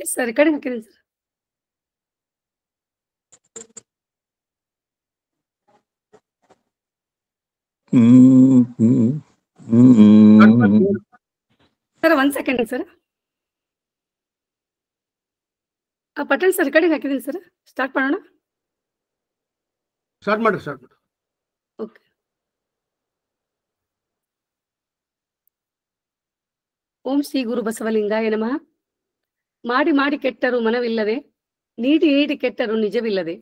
Yes sir, recording ಹಾಕಿದ್ದೀನಿ sir. Sir 1 second sir. Patel sir, recording ಹಾಕಿದ್ದೀನಿ sir. Start ಮಾಡೋಣ. Start ಮಾಡಿ. ಓಕೆ. ಓಂ ಶ್ರೀ ಗುರು ಬಸವಲಿಂಗಾಯ ನಮಃ. ಮಾಡಿ ಮಾಡಿ ಕೆಟ್ಟರು ಮನವಿಲ್ಲದೆ, ನೀಡಿ ನೀಡಿ ಕೆಟ್ಟರು ನಿಜವಿಲ್ಲದೆ,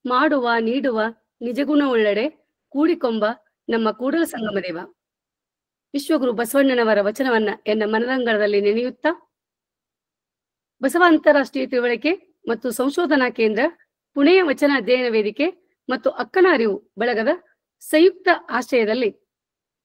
ಮಾಡುವ ನೀಡುವ ನಿಜಗುಣ ಉಳ್ಳಡೆ, ಕೂಡಿಕೊಂಬ ನಮ್ಮ ಕೂಡಲ ಸಂಗಮ ದೇವ. ವಿಶ್ವಗುರು ಬಸವಣ್ಣನವರ ವಚನವನ್ನ ಎನ್ನ ಮನದಂಗಳದಲ್ಲಿ ನೆನೆಯುತ್ತಾ, ಬಸವ ಅಂತಾರಾಷ್ಟ್ರೀಯ ತಿಳುವಳಿಕೆ ಮತ್ತು ಸಂಶೋಧನಾ ಕೇಂದ್ರ, ಪುಣೆಯ ವಚನ ಅಧ್ಯಯನ ವೇದಿಕೆ ಮತ್ತು ಅಕ್ಕನ ಅರಿವು ಬಳಗದ ಸಂಯುಕ್ತ ಆಶ್ರಯದಲ್ಲಿ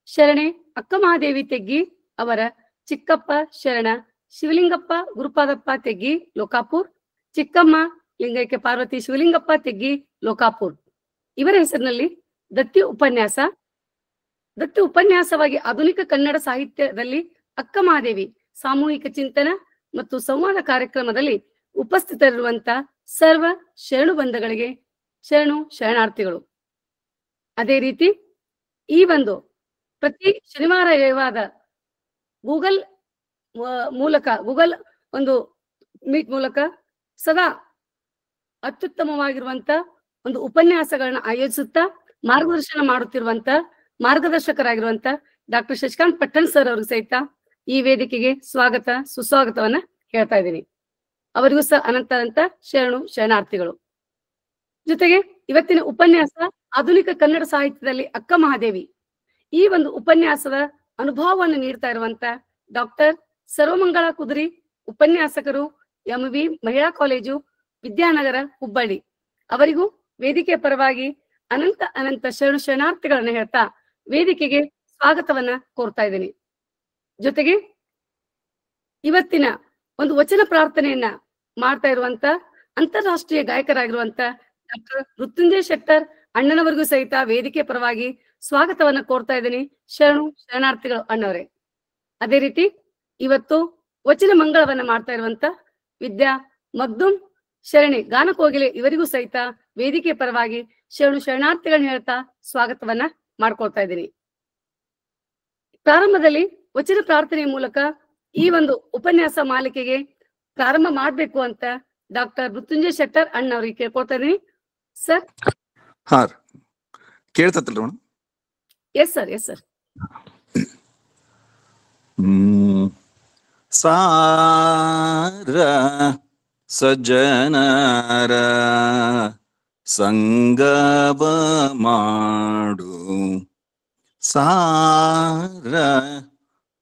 ಶರಣೆ ಅಕ್ಕಮಹಾದೇವಿ ತೆಗ್ಗಿ ಅವರ ಚಿಕ್ಕಪ್ಪ ಶರಣ ಶಿವಲಿಂಗಪ್ಪ ಗುರುಪಾದಪ್ಪ ತೆಗ್ಗಿ ಲೋಕಾಪುರ್, ಚಿಕ್ಕಮ್ಮ ಲಿಂಗೈಕ್ಯ ಪಾರ್ವತಿ ಶಿವಲಿಂಗಪ್ಪ ತೆಗ್ಗಿ ಲೋಕಾಪುರ್ ಇವರ ಹೆಸರಿನಲ್ಲಿ ದತ್ತಿ ಉಪನ್ಯಾಸವಾಗಿ ಆಧುನಿಕ ಕನ್ನಡ ಸಾಹಿತ್ಯದಲ್ಲಿ ಅಕ್ಕಮಹಾದೇವಿ ಸಾಮೂಹಿಕ ಚಿಂತನ ಮತ್ತು ಸಂವಾದ ಕಾರ್ಯಕ್ರಮದಲ್ಲಿ ಉಪಸ್ಥಿತರಿರುವಂತ ಸರ್ವ ಶರಣು ಬಂಧಗಳಿಗೆ ಶರಣು ಶರಣಾರ್ಥಿಗಳು. ಅದೇ ರೀತಿ ಈ ಒಂದು ಪ್ರತಿ ಶನಿವಾರ ರವಿವಾರ ಗೂಗಲ್ ಒಂದು ಮೀಟ್ ಮೂಲಕ ಸದಾ ಅತ್ಯುತ್ತಮವಾಗಿರುವಂತ ಒಂದು ಉಪನ್ಯಾಸಗಳನ್ನ ಆಯೋಜಿಸುತ್ತಾ ಮಾರ್ಗದರ್ಶನ ಮಾಡುತ್ತಿರುವಂತ ಮಾರ್ಗದರ್ಶಕರಾಗಿರುವಂತ ಡಾಕ್ಟರ್ ಶಶಿಕಾಂತ್ ಪಟ್ಟಣ್ ಸರ್ ಅವ್ರಿಗೆ ಸಹಿತ ಈ ವೇದಿಕೆಗೆ ಸ್ವಾಗತ ಸುಸ್ವಾಗತವನ್ನ ಹೇಳ್ತಾ ಇದ್ದೀನಿ. ಅವರಿಗೂ ಸಹ ಅನಂತ ಶರಣು ಶರಣಾರ್ಥಿಗಳು. ಜೊತೆಗೆ ಇವತ್ತಿನ ಉಪನ್ಯಾಸ ಆಧುನಿಕ ಕನ್ನಡ ಸಾಹಿತ್ಯದಲ್ಲಿ ಅಕ್ಕಮಹಾದೇವಿ, ಈ ಒಂದು ಉಪನ್ಯಾಸದ ಅನುಭವವನ್ನು ನೀಡ್ತಾ ಇರುವಂತ ಡಾಕ್ಟರ್ ಸರ್ವಮಂಗಳ ಕುದುರಿ, ಉಪನ್ಯಾಸಕರು, MV ಮಹಿಳಾ ಕಾಲೇಜು, ವಿದ್ಯಾನಗರ, ಹುಬ್ಬಳ್ಳಿ ಅವರಿಗೂ ವೇದಿಕೆಯ ಪರವಾಗಿ ಅನಂತ ಶರಣು ಶರಣಾರ್ಥಿಗಳನ್ನ ಹೇಳ್ತಾ ವೇದಿಕೆಗೆ ಸ್ವಾಗತವನ್ನ ಕೋರ್ತಾ ಇದ್ದೀನಿ. ಜೊತೆಗೆ ಇವತ್ತಿನ ಒಂದು ವಚನ ಪ್ರಾರ್ಥನೆಯನ್ನ ಮಾಡ್ತಾ ಇರುವಂತ ಅಂತಾರಾಷ್ಟ್ರೀಯ ಗಾಯಕರಾಗಿರುವಂತ ಡಾಕ್ಟರ್ ಮೃತ್ಯುಂಜಯ ಶೆಟ್ಟರ್ ಅಣ್ಣನವರಿಗೂ ಸಹಿತ ವೇದಿಕೆ ಪರವಾಗಿ ಸ್ವಾಗತವನ್ನ ಕೋರ್ತಾ ಇದ್ದೀನಿ. ಶರಣು ಶರಣಾರ್ಥಿಗಳು ಅಣ್ಣವರೇ. ಅದೇ ರೀತಿ ಇವತ್ತು ವಚನ ಮಂಗಳವನ್ನ ಮಾಡ್ತಾ ಇರುವಂತ ವಿದ್ಯಾ ಮಗ್ದುಮ್ ಶರಣಿ ಗಾನಕೋಗಿಲೆ ಇವರಿಗೂ ಸಹಿತ ವೇದಿಕೆ ಪರವಾಗಿ ಶರಣು ಶರಣಾರ್ಥಿಗಳನ್ನ ಹೇಳ್ತಾ ಸ್ವಾಗತವನ್ನ ಮಾಡ್ಕೊಳ್ತಾ ಇದ್ದೀನಿ. ಪ್ರಾರಂಭದಲ್ಲಿ ವಚನ ಪ್ರಾರ್ಥನೆಯ ಮೂಲಕ ಈ ಒಂದು ಉಪನ್ಯಾಸ ಮಾಲಿಕೆಗೆ ಪ್ರಾರಂಭ ಮಾಡ್ಬೇಕು ಅಂತ ಡಾಕ್ಟರ್ ಮೃತ್ಯುಂಜಯ ಶೆಟ್ಟರ್ ಅಣ್ಣವ್ರಿಗೆ ಕೇಳ್ಕೊಳ್ತಾ ಇದೀನಿ. ಸರ್ ಕೇಳ್ತಲ್ರಿ? Yes sir. ಸಾರ ಸಜ್ಜನರ ಸಂಗವ ಮಾಡು, ಸಾರ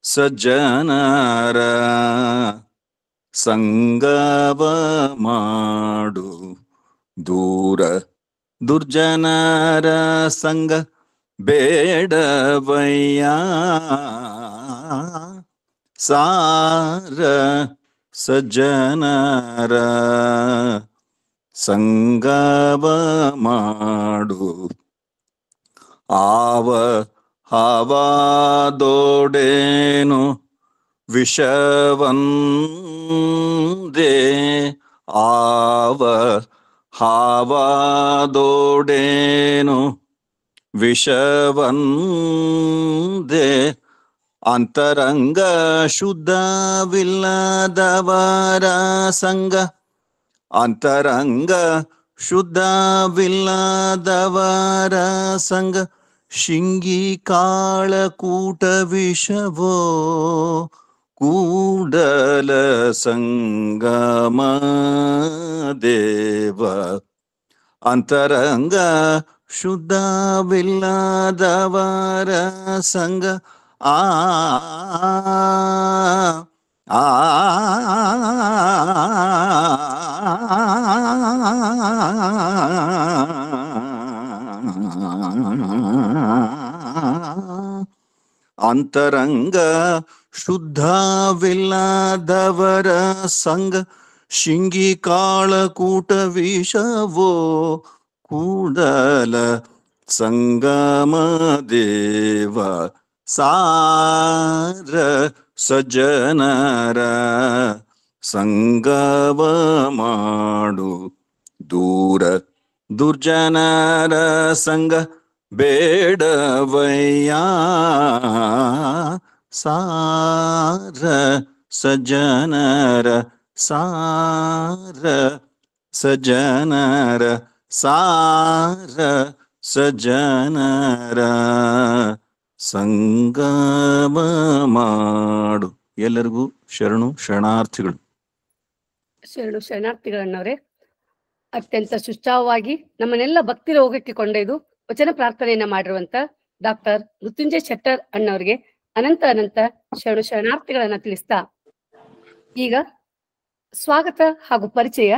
ಸಜ್ಜನರ ಸಂಗವ ಮಾಡು, ದೂರ ದುರ್ಜನರ ಸಂಗ ಬೇಡವಯ್ಯ, ಸಾರ ಸಜ್ಜನರ ಸಂಗವ ಮಾಡು, ಹಾವಾದೋಡೇನು ವಿಷವಂದೇ, ಹಾವಾದೋಡೇನು ವಿಷವಂದೇ, ಅಂತರಂಗ ಶುದ್ಧವಿಲ್ಲದವರ ಸಂಗ, ಅಂತರಂಗ ಶುದ್ಧವಿಲ್ಲದವರ ಸಂಗ, ಶಿಂಗಿ ಕಾಳ ಕೂಟ ವಿಷವೋ, ಕೂಡಲ ಸಂಗಮ ದೇವ, ಅಂತರಂಗ ಶುದ್ಧವಿಲ್ಲದವರ ಸಂಗ, ಅಂತರಂಗ ಶುದ್ಧವಿಲ್ಲದವರ ಸಂಗ, ಶಿಂಗಿ ಕಾಳ ಕೂಟ ವಿಷವೋ, ಕೂಡಲ ಸಂಗಮ ದೇವ, ಸಾರ ಸಜ್ಜನರ ಸಂಗವ ಮಾಡು. ದೂರ ದುರ್ಜನರ ಸಂಗ ಬೇಡವಯ್ಯ. ಸಾರ ಸಜ್ಜನರ ಸಾರ ಸಜ್ಜನರ ಸಾರ ಸಜ್ಜನರ ಸಂಗಮ ಮಾಡು. ಎಲ್ಲರಿಗೂ ಶರಣು ಶರಣಾರ್ಥಿಗಳು. ಶರಣಾರ್ಥಿಗಳನ್ನವರೇ, ಅತ್ಯಂತ ಸುಷ್ಟಾವವಾಗಿ ನಮ್ಮನ್ನೆಲ್ಲ ಭಕ್ತಿ ರೋಗಕ್ಕೆ ಕೊಂಡೊಯ್ದು ವಚನ ಪ್ರಾರ್ಥನೆಯನ್ನ ಮಾಡಿರುವಂತ ಡಾಕ್ಟರ್ ಮೃತ್ಯುಂಜಯ ಶೆಟ್ಟರ್ ಅಣ್ಣವರಿಗೆ ಅನಂತ ಅನಂತ ಶರಣಾರ್ಥಿಗಳನ್ನ ತಿಳಿಸ್ತಾ, ಈಗ ಸ್ವಾಗತ ಹಾಗೂ ಪರಿಚಯ,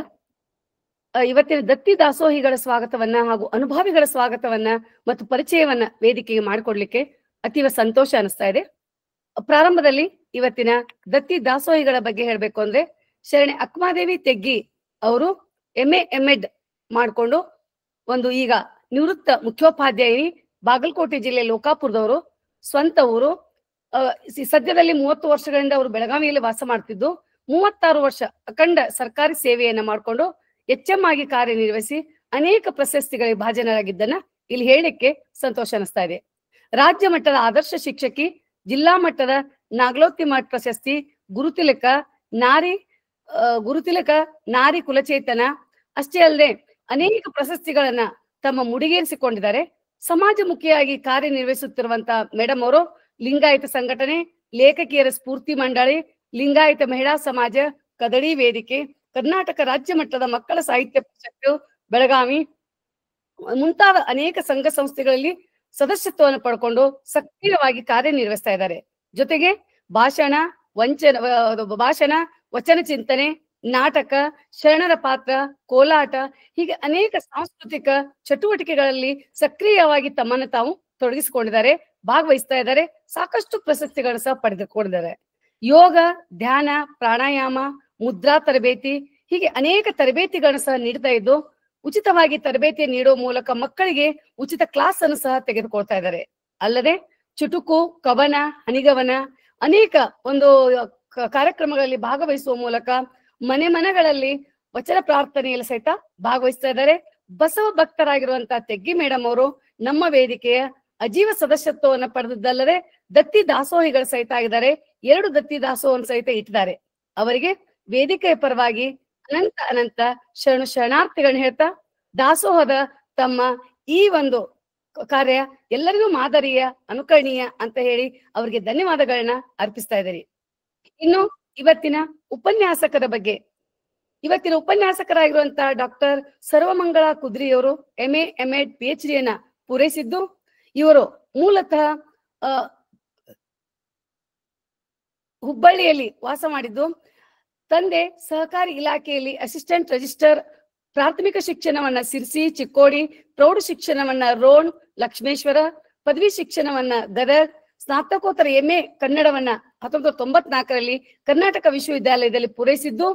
ಇವತ್ತಿನ ದತ್ತಿ ದಾಸೋಹಿಗಳ ಸ್ವಾಗತವನ್ನ ಹಾಗೂ ಅನುಭಾವಿಗಳ ಸ್ವಾಗತವನ್ನ ಮತ್ತು ಪರಿಚಯವನ್ನ ವೇದಿಕೆಗೆ ಮಾಡಿಕೊಡ್ಲಿಕ್ಕೆ ಅತೀವ ಸಂತೋಷ ಅನಿಸ್ತಾ ಇದೆ. ಪ್ರಾರಂಭದಲ್ಲಿ ಇವತ್ತಿನ ದತ್ತಿ ದಾಸೋಹಿಗಳ ಬಗ್ಗೆ ಹೇಳ್ಬೇಕು ಅಂದ್ರೆ, ಶರಣೆ ಅಕ್ಕಮಾದೇವಿ ತೆಗ್ಗಿ ಅವರು MA MEd ಮಾಡ್ಕೊಂಡು ಒಂದು ಈಗ ನಿವೃತ್ತ ಮುಖ್ಯೋಪಾಧ್ಯಾಯಿನಿ, ಬಾಗಲಕೋಟೆ ಜಿಲ್ಲೆ ಲೋಕಾಪುರದವರು, ಸ್ವಂತ ಊರು. ಸದ್ಯದಲ್ಲಿ 30 ವರ್ಷಗಳಿಂದ ಅವರು ಬೆಳಗಾವಿಯಲ್ಲಿ ವಾಸ ಮಾಡ್ತಿದ್ದು 36 ವರ್ಷ ಅಖಂಡ ಸರ್ಕಾರಿ ಸೇವೆಯನ್ನ ಮಾಡ್ಕೊಂಡು HM ಆಗಿ ಕಾರ್ಯನಿರ್ವಹಿಸಿ ಅನೇಕ ಪ್ರಶಸ್ತಿಗಳಿಗೆ ಭಾಜನರಾಗಿದ್ದನ್ನ ಇಲ್ಲಿ ಹೇಳಲಿಕ್ಕೆ ಸಂತೋಷ ಅನಿಸ್ತಾ ಇದೆ. ರಾಜ್ಯ ಮಟ್ಟದ ಆದರ್ಶ ಶಿಕ್ಷಕಿ, ಜಿಲ್ಲಾ ಮಟ್ಟದ ನಾಗಲೋತ್ತಿ ಮಠ ಪ್ರಶಸ್ತಿ, ಗುರುತಿಲಕ ನಾರಿ ಕುಲಚೇತನ, ಅಷ್ಟೇ ಅಲ್ಲದೆ ಅನೇಕ ಪ್ರಶಸ್ತಿಗಳನ್ನ ತಮ್ಮ ಮುಡಿಗೇರಿಸಿಕೊಂಡಿದ್ದಾರೆ. ಸಮಾಜಮುಖಿಯಾಗಿ ಕಾರ್ಯನಿರ್ವಹಿಸುತ್ತಿರುವಂತ ಮೇಡಮ್ ಅವರು ಲಿಂಗಾಯತ ಸಂಘಟನೆ, ಲೇಖಕಿಯರ ಸ್ಫೂರ್ತಿ ಮಂಡಳಿ, ಲಿಂಗಾಯತ ಮಹಿಳಾ ಸಮಾಜ, ಕದಳಿ ವೇದಿಕೆ, ಕರ್ನಾಟಕ ರಾಜ್ಯ ಮಟ್ಟದ ಮಕ್ಕಳ ಸಾಹಿತ್ಯ ಪರಿಷತ್ತು ಬೆಳಗಾವಿ ಮುಂತಾದ ಅನೇಕ ಸಂಘ ಸಂಸ್ಥೆಗಳಲ್ಲಿ ಸದಸ್ಯತ್ವವನ್ನು ಪಡ್ಕೊಂಡು ಸಕ್ರಿಯವಾಗಿ ಕಾರ್ಯನಿರ್ವಹಿಸ್ತಾ ಇದ್ದಾರೆ. ಜೊತೆಗೆ ಭಾಷಣ, ವಚನ ಚಿಂತನೆ, ನಾಟಕ, ಶರಣರ ಪಾತ್ರ, ಕೋಲಾಟ ಹೀಗೆ ಅನೇಕ ಸಾಂಸ್ಕೃತಿಕ ಚಟುವಟಿಕೆಗಳಲ್ಲಿ ಸಕ್ರಿಯವಾಗಿ ತಮ್ಮನ್ನು ತಾವು ತೊಡಗಿಸಿಕೊಂಡಿದ್ದಾರೆ, ಭಾಗವಹಿಸ್ತಾ ಇದ್ದಾರೆ. ಸಾಕಷ್ಟು ಪ್ರಶಸ್ತಿಗಳನ್ನು ಸಹ ಪಡೆದುಕೊಂಡಿದ್ದಾರೆ. ಯೋಗ, ಧ್ಯಾನ, ಪ್ರಾಣಾಯಾಮ, ಮುದ್ರಾ ತರಬೇತಿ ಹೀಗೆ ಅನೇಕ ತರಬೇತಿಗಳನ್ನು ಸಹ ನೀಡ್ತಾ ಇದ್ದು, ಉಚಿತವಾಗಿ ತರಬೇತಿ ನೀಡುವ ಮೂಲಕ ಮಕ್ಕಳಿಗೆ ಉಚಿತ ಕ್ಲಾಸ್ ಅನ್ನು ಸಹ ತೆಗೆದುಕೊಳ್ತಾ ಇದ್ದಾರೆ. ಅಲ್ಲದೆ ಚುಟುಕು, ಕವನ, ಹನಿಗವನ ಅನೇಕ ಒಂದು ಕಾರ್ಯಕ್ರಮಗಳಲ್ಲಿ ಭಾಗವಹಿಸುವ ಮೂಲಕ ಮನೆಗಳಲ್ಲಿ ವಚನ ಪ್ರಾರ್ಥನೆಯಲ್ಲಿ ಸಹಿತ ಭಾಗವಹಿಸ್ತಾ ಇದ್ದಾರೆ. ಬಸವ ಭಕ್ತರಾಗಿರುವಂತಹ ತೆಗ್ಗಿ ಮೇಡಮ್ ಅವರು ನಮ್ಮ ವೇದಿಕೆಯ ಅಜೀವ ಸದಸ್ಯತ್ವವನ್ನು ಪಡೆದಿದ್ದಲ್ಲದೆ ದತ್ತಿ ದಾಸೋಹಿಗಳ ಸಹಿತ ಆಗಿದ್ದಾರೆ. 2 ದತ್ತಿ ದಾಸೋಹವನ್ನು ಸಹಿತ ಇಟ್ಟಿದ್ದಾರೆ. ಅವರಿಗೆ ವೇದಿಕೆಯ ಪರವಾಗಿ ಅನಂತ ಅನಂತ ಶರಣಾರ್ಥಿಗಳನ್ನ ಹೇಳ್ತಾ, ದಾಸೋಹದ ತಮ್ಮ ಈ ಒಂದು ಕಾರ್ಯ ಎಲ್ಲರಿಗೂ ಮಾದರಿಯ, ಅನುಕರಣೀಯ ಅಂತ ಹೇಳಿ ಅವರಿಗೆ ಧನ್ಯವಾದಗಳನ್ನ ಅರ್ಪಿಸ್ತಾ ಇದ್ದಾರೆ. ಇನ್ನು ಇವತ್ತಿನ ಉಪನ್ಯಾಸಕರ ಬಗ್ಗೆ, ಇವತ್ತಿನ ಉಪನ್ಯಾಸಕರಾಗಿರುವಂತಹ ಡಾಕ್ಟರ್ ಸರ್ವಮಂಗಳ ಕುದ್ರಿಯವರು MA MEd PhD ಯನ್ನ ಪೂರೈಸಿದ್ದು, ಇವರು ಮೂಲತಃ ಹುಬ್ಬಳ್ಳಿಯಲ್ಲಿ ವಾಸ ಮಾಡಿದ್ದು. ತಂದೆ ಸಹಕಾರಿ ಇಲಾಖೆಯಲ್ಲಿ ಅಸಿಸ್ಟೆಂಟ್ ರಿಜಿಸ್ಟರ್, ಪ್ರಾಥಮಿಕ ಶಿಕ್ಷಣವನ್ನ ಸಿರ್ಸಿ, ಚಿಕ್ಕೋಡಿ, ಪ್ರೌಢ ಶಿಕ್ಷಣವನ್ನ ರೋಣ, ಲಕ್ಷ್ಮೇಶ್ವರ, ಪದವಿ ಶಿಕ್ಷಣವನ್ನ ಗದಗ್, ಸ್ನಾತಕೋತ್ತರ MA ಕನ್ನಡವನ್ನ 1994ರಲ್ಲಿ ಕರ್ನಾಟಕ ವಿಶ್ವವಿದ್ಯಾಲಯದಲ್ಲಿ ಪೂರೈಸಿದ್ದು.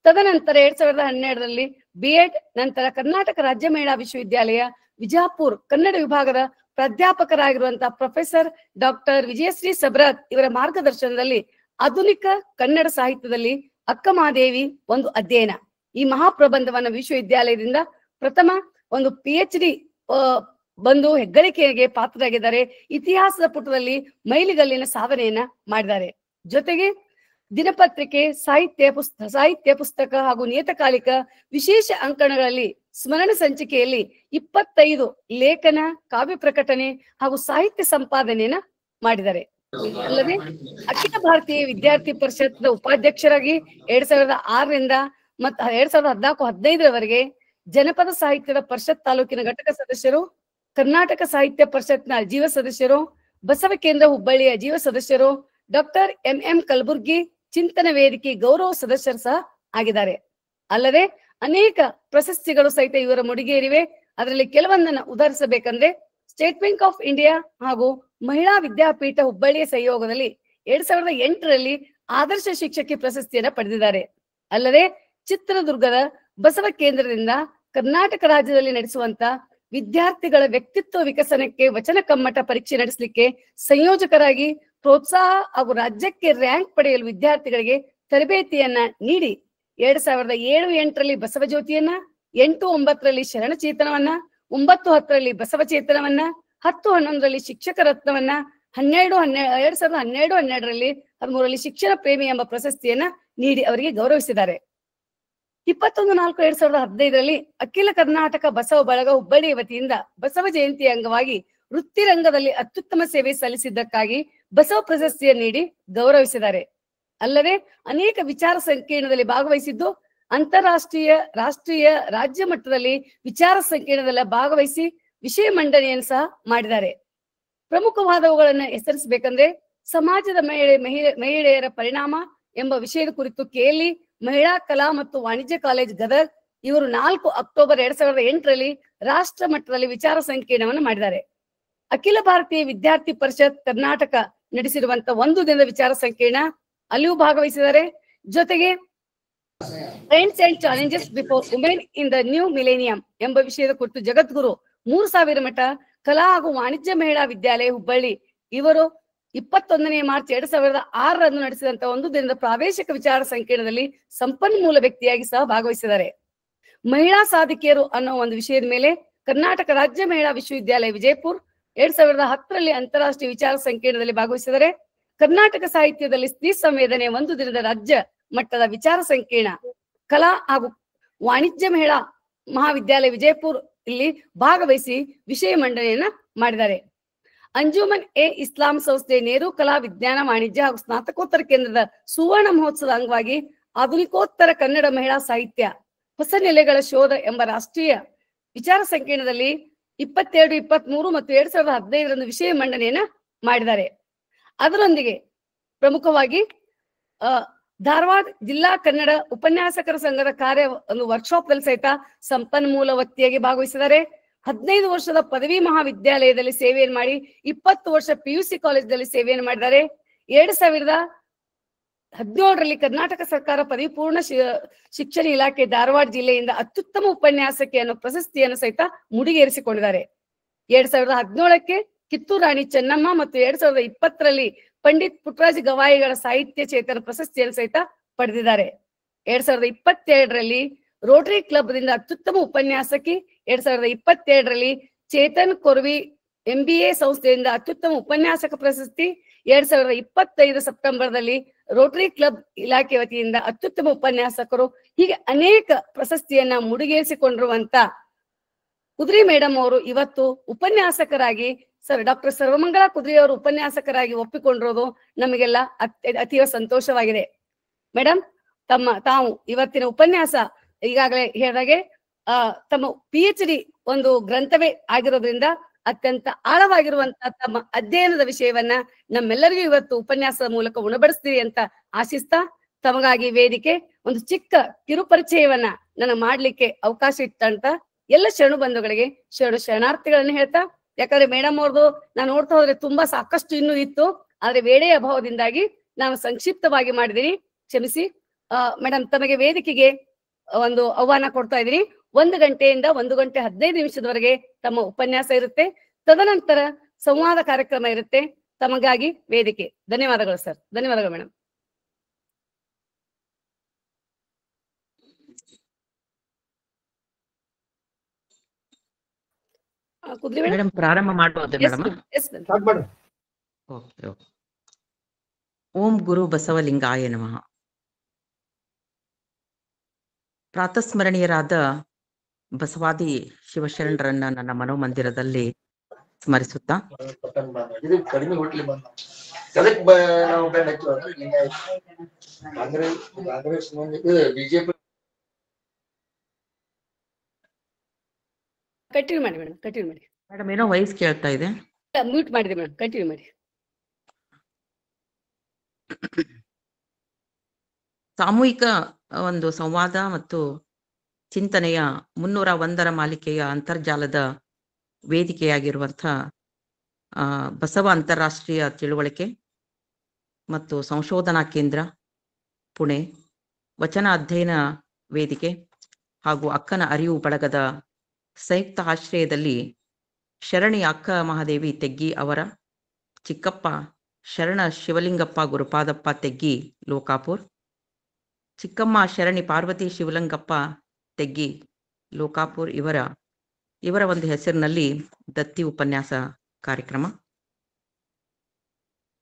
ತದನಂತರ 2012ರಲ್ಲಿ B.Ed, ನಂತರ ಕರ್ನಾಟಕ ರಾಜ್ಯ ಮಹಿಳಾ ವಿಶ್ವವಿದ್ಯಾಲಯ ವಿಜಾಪುರ್ ಕನ್ನಡ ವಿಭಾಗದ ಪ್ರಾಧ್ಯಾಪಕರಾಗಿರುವಂತಹ ಪ್ರೊಫೆಸರ್ ಡಾಕ್ಟರ್ ವಿಜಯಶ್ರೀ ಸಬ್ರತ್ ಇವರ ಮಾರ್ಗದರ್ಶನದಲ್ಲಿ ಆಧುನಿಕ ಕನ್ನಡ ಸಾಹಿತ್ಯದಲ್ಲಿ ಅಕ್ಕಮಹಾದೇವಿ ಒಂದು ಅಧ್ಯಯನ, ಈ ಮಹಾಪ್ರಬಂಧವನ್ನ ವಿಶ್ವವಿದ್ಯಾಲಯದಿಂದ ಪ್ರಥಮ ಒಂದು PhD ಬಂದು ಹೆಗ್ಗಳಿಕೆಗೆ ಪಾತ್ರರಾಗಿದ್ದಾರೆ. ಇತಿಹಾಸದ ಪುಟದಲ್ಲಿ ಮೈಲಿಗಲ್ಲಿನ ಸಾಧನೆಯನ್ನ ಮಾಡಿದ್ದಾರೆ. ಜೊತೆಗೆ ದಿನಪತ್ರಿಕೆ, ಸಾಹಿತ್ಯ ಪುಸ್ತಕ ಹಾಗೂ ನಿಯತಕಾಲಿಕ ವಿಶೇಷ ಅಂಕಣಗಳಲ್ಲಿ ಸ್ಮರಣ ಸಂಚಿಕೆಯಲ್ಲಿ 25 ಲೇಖನ, ಕಾವ್ಯ ಪ್ರಕಟಣೆ ಹಾಗೂ ಸಾಹಿತ್ಯ ಸಂಪಾದನೆಯನ್ನ ಮಾಡಿದ್ದಾರೆ. ಅಲ್ಲದೆ ಅಖಿಲ ಭಾರತೀಯ ವಿದ್ಯಾರ್ಥಿ ಪರಿಷತ್ನ ಉಪಾಧ್ಯಕ್ಷರಾಗಿ 2006ರಿಂದ ಮತ್ತು 2014-15ರವರೆಗೆ, ಜನಪದ ಸಾಹಿತ್ಯದ ಪರಿಷತ್ ತಾಲೂಕಿನ ಘಟಕ ಸದಸ್ಯರು, ಕರ್ನಾಟಕ ಸಾಹಿತ್ಯ ಪರಿಷತ್ನ ಅಜೀವ ಸದಸ್ಯರು, ಬಸವ ಕೇಂದ್ರ ಹುಬ್ಬಳ್ಳಿಯ ಅಜೀವ ಸದಸ್ಯರು, ಡಾಕ್ಟರ್ MM ಕಲಬುರ್ಗಿ ಚಿಂತನ ವೇದಿಕೆ ಗೌರವ ಸದಸ್ಯರು ಸಹ ಆಗಿದ್ದಾರೆ. ಅಲ್ಲದೆ ಅನೇಕ ಪ್ರಶಸ್ತಿಗಳು ಸಹಿತ ಇವರ ಮುಡಿಗೇರಿವೆ. ಅದರಲ್ಲಿ ಕೆಲವೊಂದನ್ನ ಉದಾಹರಿಸಬೇಕಂದ್ರೆ, ಸ್ಟೇಟ್ ಬ್ಯಾಂಕ್ ಆಫ್ ಇಂಡಿಯಾ ಹಾಗೂ ಮಹಿಳಾ ವಿದ್ಯಾಪೀಠ ಹುಬ್ಬಳ್ಳಿಯ ಸಹಯೋಗದಲ್ಲಿ 2008ರಲ್ಲಿ ಆದರ್ಶ ಶಿಕ್ಷಕಿ ಪ್ರಶಸ್ತಿಯನ್ನ ಪಡೆದಿದ್ದಾರೆ. ಅಲ್ಲದೆ ಚಿತ್ರದುರ್ಗದ ಬಸವ ಕೇಂದ್ರದಿಂದ ಕರ್ನಾಟಕ ರಾಜ್ಯದಲ್ಲಿ ನಡೆಸುವಂತ ವಿದ್ಯಾರ್ಥಿಗಳ ವ್ಯಕ್ತಿತ್ವ ವಿಕಸನಕ್ಕೆ ವಚನ ಕಮ್ಮಟ ಪರೀಕ್ಷೆ ನಡೆಸಲಿಕ್ಕೆ ಸಂಯೋಜಕರಾಗಿ ಪ್ರೋತ್ಸಾಹ ಹಾಗೂ ರಾಜ್ಯಕ್ಕೆ ರ್ಯಾಂಕ್ ಪಡೆಯಲು ವಿದ್ಯಾರ್ಥಿಗಳಿಗೆ ತರಬೇತಿಯನ್ನ ನೀಡಿ 2007-8ರಲ್ಲಿ ಬಸವಜ್ಯೋತಿಯನ್ನ, 8-9ರಲ್ಲಿ ಶರಣಚೇತನವನ್ನ, 9-10ರಲ್ಲಿ ಬಸವಚೇತನವನ್ನ, 10-11ರಲ್ಲಿ ಶಿಕ್ಷಕ ರತ್ನವನ್ನ, 2012-12ರಲ್ಲಿ 13ರಲ್ಲಿ ಶಿಕ್ಷಣ ಪ್ರೇಮಿ ಎಂಬ ಪ್ರಶಸ್ತಿಯನ್ನ ನೀಡಿ ಅವರಿಗೆ ಗೌರವಿಸಿದ್ದಾರೆ. 21-4-2015ರಲ್ಲಿ ಅಖಿಲ ಕರ್ನಾಟಕ ಬಸವ ಬಳಗ ಹುಬ್ಬಳ್ಳಿ ವತಿಯಿಂದ ಬಸವ ಜಯಂತಿ ಅಂಗವಾಗಿ ವೃತ್ತಿ ರಂಗದಲ್ಲಿ ಅತ್ಯುತ್ತಮ ಸೇವೆ ಸಲ್ಲಿಸಿದ್ದಕ್ಕಾಗಿ ಬಸವ ಪ್ರಶಸ್ತಿಯ ನೀಡಿ ಗೌರವಿಸಿದ್ದಾರೆ. ಅಲ್ಲದೆ ಅನೇಕ ವಿಚಾರ ಸಂಕಿರಣದಲ್ಲಿ ಭಾಗವಹಿಸಿದ್ದು, ಅಂತಾರಾಷ್ಟ್ರೀಯ, ರಾಷ್ಟ್ರೀಯ, ರಾಜ್ಯ ಮಟ್ಟದಲ್ಲಿ ವಿಚಾರ ಸಂಕಿರಣದಲ್ಲಿ ಭಾಗವಹಿಸಿ ವಿಷಯ ಮಂಡನೆಯನ್ನು ಸಹ ಮಾಡಿದ್ದಾರೆ. ಪ್ರಮುಖವಾದವುಗಳನ್ನು ಹೆಸರಿಸಬೇಕಂದ್ರೆ ಸಮಾಜದ ಮಹಿಳೆಯರ ಪರಿಣಾಮ ಎಂಬ ವಿಷಯದ ಕುರಿತು ಕೆಎಲ್ಇ ಮಹಿಳಾ ಕಲಾ ಮತ್ತು ವಾಣಿಜ್ಯ ಕಾಲೇಜ್ ಗದಗ್ ಇವರು 4 ಅಕ್ಟೋಬರ್ 2008ರಲ್ಲಿ ರಾಷ್ಟ್ರ ಮಟ್ಟದಲ್ಲಿ ವಿಚಾರ ಸಂಕಿರಣವನ್ನು ಮಾಡಿದ್ದಾರೆ. ಅಖಿಲ ಭಾರತೀಯ ವಿದ್ಯಾರ್ಥಿ ಪರಿಷತ್ ಕರ್ನಾಟಕ ನಡೆಸಿರುವಂತ 1 ದಿನದ ವಿಚಾರ ಸಂಕಿರಣ ಅಲ್ಲಿಯೂ ಭಾಗವಹಿಸಿದ್ದಾರೆ. ಜೊತೆಗೆ trends and challenges before women in the new millennium ಎಂಬ ವಿಷಯದ ಕುರಿತು ಜಗದ್ಗುರು 3000 ಮಠ ಕಲಾ ಹಾಗೂ ವಾಣಿಜ್ಯ ಮಹಿಳಾ ವಿದ್ಯಾಲಯ ಹುಬ್ಬಳ್ಳಿ ಇವರು 21 ಮಾರ್ಚ್ 2006ರಂದು ನಡೆಸಿದಂತ 1 ದಿನದ ಪ್ರಾದೇಶಿಕ ವಿಚಾರ ಸಂಕಿರಣದಲ್ಲಿ ಸಂಪನ್ಮೂಲ ವ್ಯಕ್ತಿಯಾಗಿ ಸಹ ಭಾಗವಹಿಸಿದ್ದಾರೆ. ಮಹಿಳಾ ಸಾಧಿಕೆಯರು ಅನ್ನೋ ಒಂದು ವಿಷಯದ ಮೇಲೆ ಕರ್ನಾಟಕ ರಾಜ್ಯ ಮಹಿಳಾ ವಿಶ್ವವಿದ್ಯಾಲಯ ವಿಜಯಪುರ 2010ರಲ್ಲಿ ಅಂತಾರಾಷ್ಟ್ರೀಯ ವಿಚಾರ ಸಂಕಿರಣದಲ್ಲಿ ಭಾಗವಹಿಸಿದರೆ, ಕರ್ನಾಟಕ ಸಾಹಿತ್ಯದಲ್ಲಿ ಸ್ತ್ರೀ ಸಂವೇದನೆ 1 ದಿನದ ರಾಜ್ಯ ಮಟ್ಟದ ವಿಚಾರ ಸಂಕಿರಣ ಕಲಾ ಹಾಗೂ ವಾಣಿಜ್ಯ ಮಹಿಳಾ ಮಹಾವಿದ್ಯಾಲಯ ವಿಜಯಪುರ ಇಲ್ಲಿ ಭಾಗವಹಿಸಿ ವಿಷಯ ಮಂಡನೆಯನ್ನ ಮಾಡಿದ್ದಾರೆ. ಅಂಜುಮನ್ ಎ ಇಸ್ಲಾಂ ಸಂಸ್ಥೆ ನೆಹರು ಕಲಾ ವಿಜ್ಞಾನ ವಾಣಿಜ್ಯ ಹಾಗೂ ಸ್ನಾತಕೋತ್ತರ ಕೇಂದ್ರದ ಸುವರ್ಣ ಮಹೋತ್ಸವದ ಅಂಗವಾಗಿ ಆಧುನಿಕೋತ್ತರ ಕನ್ನಡ ಮಹಿಳಾ ಸಾಹಿತ್ಯ ಹೊಸ ನೆಲೆಗಳ ಶೋಧ ಎಂಬ ರಾಷ್ಟ್ರೀಯ ವಿಚಾರ ಸಂಕಿರಣದಲ್ಲಿ 22, 23 ಮತ್ತು 2015ರಂದು ವಿಷಯ ಮಂಡನೆಯನ್ನ ಮಾಡಿದ್ದಾರೆ. ಅದರೊಂದಿಗೆ ಪ್ರಮುಖವಾಗಿ ಧಾರವಾಡ ಜಿಲ್ಲಾ ಕನ್ನಡ ಉಪನ್ಯಾಸಕರ ಸಂಘದ ಕಾರ್ಯ ಒಂದು ವರ್ಕ್ಶಾಪ್ ದಲ್ಲಿ ಸಹಿತ ಸಂಪನ್ಮೂಲ ವ್ಯಕ್ತಿಯಾಗಿ ಭಾಗವಹಿಸಿದ್ದಾರೆ. 15 ವರ್ಷದ ಪದವಿ ಮಹಾವಿದ್ಯಾಲಯದಲ್ಲಿ ಸೇವೆಯನ್ನು ಮಾಡಿ 20 ವರ್ಷ PUC ಕಾಲೇಜ್ನಲ್ಲಿ ಸೇವೆಯನ್ನು ಮಾಡಿದ್ದಾರೆ. 2017ರಲ್ಲಿ ಕರ್ನಾಟಕ ಸರ್ಕಾರ ಪದವಿ ಪೂರ್ಣ ಶಿಕ್ಷಣ ಇಲಾಖೆ ಧಾರವಾಡ ಜಿಲ್ಲೆಯಿಂದ ಅತ್ಯುತ್ತಮ ಉಪನ್ಯಾಸಕಿ ಅನ್ನೋ ಪ್ರಶಸ್ತಿಯನ್ನು ಸಹಿತ ಮುಡಿಗೇರಿಸಿಕೊಂಡಿದ್ದಾರೆ. 2017ಕ್ಕೆ ಕಿತ್ತೂರು ರಾಣಿ ಚೆನ್ನಮ್ಮ ಮತ್ತು 2020ರಲ್ಲಿ ಪಂಡಿತ್ ಪುಟ್ಟರಾಜ ಗವಾಯಿಗಳ ಸಾಹಿತ್ಯ ಚೇತನ ಪ್ರಶಸ್ತಿಯನ್ನು ಸಹಿತ ಪಡೆದಿದ್ದಾರೆ. 2022ರಲ್ಲಿ ರೋಟರಿ ಕ್ಲಬ್ ದಿಂದ ಅತ್ಯುತ್ತಮ ಉಪನ್ಯಾಸಕಿ, 2022ರಲ್ಲಿ ಚೇತನ್ ಕೊರ್ವಿ MBA ಸಂಸ್ಥೆಯಿಂದ ಅತ್ಯುತ್ತಮ ಉಪನ್ಯಾಸಕ ಪ್ರಶಸ್ತಿ, 2025 ಸೆಪ್ಟೆಂಬರ್ದಲ್ಲಿ ರೋಟರಿ ಕ್ಲಬ್ ಇಲಾಖೆ ವತಿಯಿಂದ ಅತ್ಯುತ್ತಮ ಉಪನ್ಯಾಸಕರು, ಹೀಗೆ ಅನೇಕ ಪ್ರಶಸ್ತಿಯನ್ನ ಮುಡಿಗೇರಿಸಿಕೊಂಡಿರುವಂತ ಕುದ್ರಿ ಮೇಡಮ್ ಅವರು ಇವತ್ತು ಉಪನ್ಯಾಸಕರಾಗಿ ಡಾಕ್ಟರ್ ಸರ್ವಮಂಗಳ ಕುದ್ರಿ ಅವರು ಉಪನ್ಯಾಸಕರಾಗಿ ಒಪ್ಪಿಕೊಂಡಿರೋದು ನಮಗೆಲ್ಲ ಅತೀವ ಸಂತೋಷವಾಗಿದೆ. ಮೇಡಮ್, ತಾವು ಇವತ್ತಿನ ಉಪನ್ಯಾಸ ಈಗಾಗಲೇ ಹೇಳಿದಾಗೆ ತಮ್ಮ PhD ಒಂದು ಗ್ರಂಥವೇ ಆಗಿರೋದ್ರಿಂದ ಅತ್ಯಂತ ಆಳವಾಗಿರುವಂತಹ ತಮ್ಮ ಅಧ್ಯಯನದ ವಿಷಯವನ್ನ ನಮ್ಮೆಲ್ಲರಿಗೂ ಇವತ್ತು ಉಪನ್ಯಾಸದ ಮೂಲಕ ಉಣಬಡಿಸ್ತೀರಿ ಅಂತ ಆಶಿಸ್ತಾ, ತಮಗಾಗಿ ವೇದಿಕೆ ಒಂದು ಚಿಕ್ಕ ಕಿರುಪರಿಚಯವನ್ನ ನನಗೆ ಮಾಡ್ಲಿಕ್ಕೆ ಅವಕಾಶ ಇಟ್ಟಂತ ಎಲ್ಲ ಶರಣು ಬಂಧುಗಳಿಗೆ ಶರಣಾರ್ಥಿಗಳನ್ನ ಹೇಳ್ತಾ, ಯಾಕಂದ್ರೆ ಮೇಡಮ್ ಅವ್ರದ್ದು ನಾನು ನೋಡ್ತಾ ಹೋದ್ರೆ ತುಂಬಾ ಸಾಕಷ್ಟು ಇನ್ನೂ ಇತ್ತು, ಆದ್ರೆ ವೇಳೆಯ ಅಭಾವದಿಂದಾಗಿ ನಾನು ಸಂಕ್ಷಿಪ್ತವಾಗಿ ಮಾಡಿದ್ದೀನಿ, ಕ್ಷಮಿಸಿ. ಮೇಡಮ್, ತಮಗೆ ವೇದಿಕೆಗೆ ಒಂದು ಆಹ್ವಾನ ಕೊಡ್ತಾ ಇದ್ದೀನಿ. 1 ಗಂಟೆಯಿಂದ 1 ಗಂಟೆ 15 ನಿಮಿಷದವರೆಗೆ ತಮ್ಮ ಉಪನ್ಯಾಸ ಇರುತ್ತೆ. ತದನಂತರ ಸಂವಾದ ಕಾರ್ಯಕ್ರಮ ಇರುತ್ತೆ. ತಮಗಾಗಿ ವೇದಿಕೆ. ಧನ್ಯವಾದಗಳು ಸರ್. ಧನ್ಯವಾದಗಳು ಮೇಡಮ್. ಮೇಡಮ್, ಪ್ರಾರಂಭ ಮಾಡಬಹುದು ಮೇಡಮ್? ಓಂ ಗುರು ಬಸವಲಿಂಗಾಯ ನಮಃ. ಪ್ರಾತಸ್ಮರಣೀಯರಾದ ಬಸವಾದಿ ಶಿವಶರಣರನ್ನ ನನ್ನ ಮನೋಮಂದಿರದಲ್ಲಿ ಸ್ಮರಿಸುತ್ತಾ, ಕಂಟಿನ್ಯೂ ಮಾಡಿ ಮೇಡಮ್, ಕಂಟಿನ್ಯೂ ಮಾಡಿ. ಮೇಡಮ್, ಏನೋ ವಾಯ್ಸ್ ಕೇಳ್ತಾ ಇದೆ. ಮ್ಯೂಟ್ ಮಾಡಿದೆ ಮೇಡಮ್, ಕಂಟಿನ್ಯೂ ಮಾಡಿ. ಸಾಮೂಹಿಕ ಒಂದು ಸಂವಾದ ಮತ್ತು ಚಿಂತನೆಯ 301ರ ಮಾಲಿಕೆಯ ಅಂತರ್ಜಾಲದ ವೇದಿಕೆಯಾಗಿರುವಂಥ ಬಸವ ಅಂತಾರಾಷ್ಟ್ರೀಯ ತಿಳುವಳಿಕೆ ಮತ್ತು ಸಂಶೋಧನಾ ಕೇಂದ್ರ ಪುಣೆ, ವಚನ ಅಧ್ಯಯನ ವೇದಿಕೆ ಹಾಗೂ ಅಕ್ಕನ ಅರಿವು ಬಳಗದ ಸಂಯುಕ್ತ ಆಶ್ರಯದಲ್ಲಿ ಶರಣಿ ಅಕ್ಕ ಮಹಾದೇವಿ ತೆಗ್ಗಿ ಅವರ ಚಿಕ್ಕಪ್ಪ ಶರಣ ಶಿವಲಿಂಗಪ್ಪ ಗುರುಪಾದಪ್ಪ ತೆಗ್ಗಿ ಲೋಕಾಪುರ್ ಚಿಕ್ಕಮ್ಮ ಶರಣಿ ಪಾರ್ವತಿ ಶಿವಲಿಂಗಪ್ಪ ತೆಗ್ಗಿ ಲೋಕಾಪುರ್ ಇವರ ಒಂದು ಹೆಸರಿನಲ್ಲಿ ದತ್ತಿ ಉಪನ್ಯಾಸ ಕಾರ್ಯಕ್ರಮ.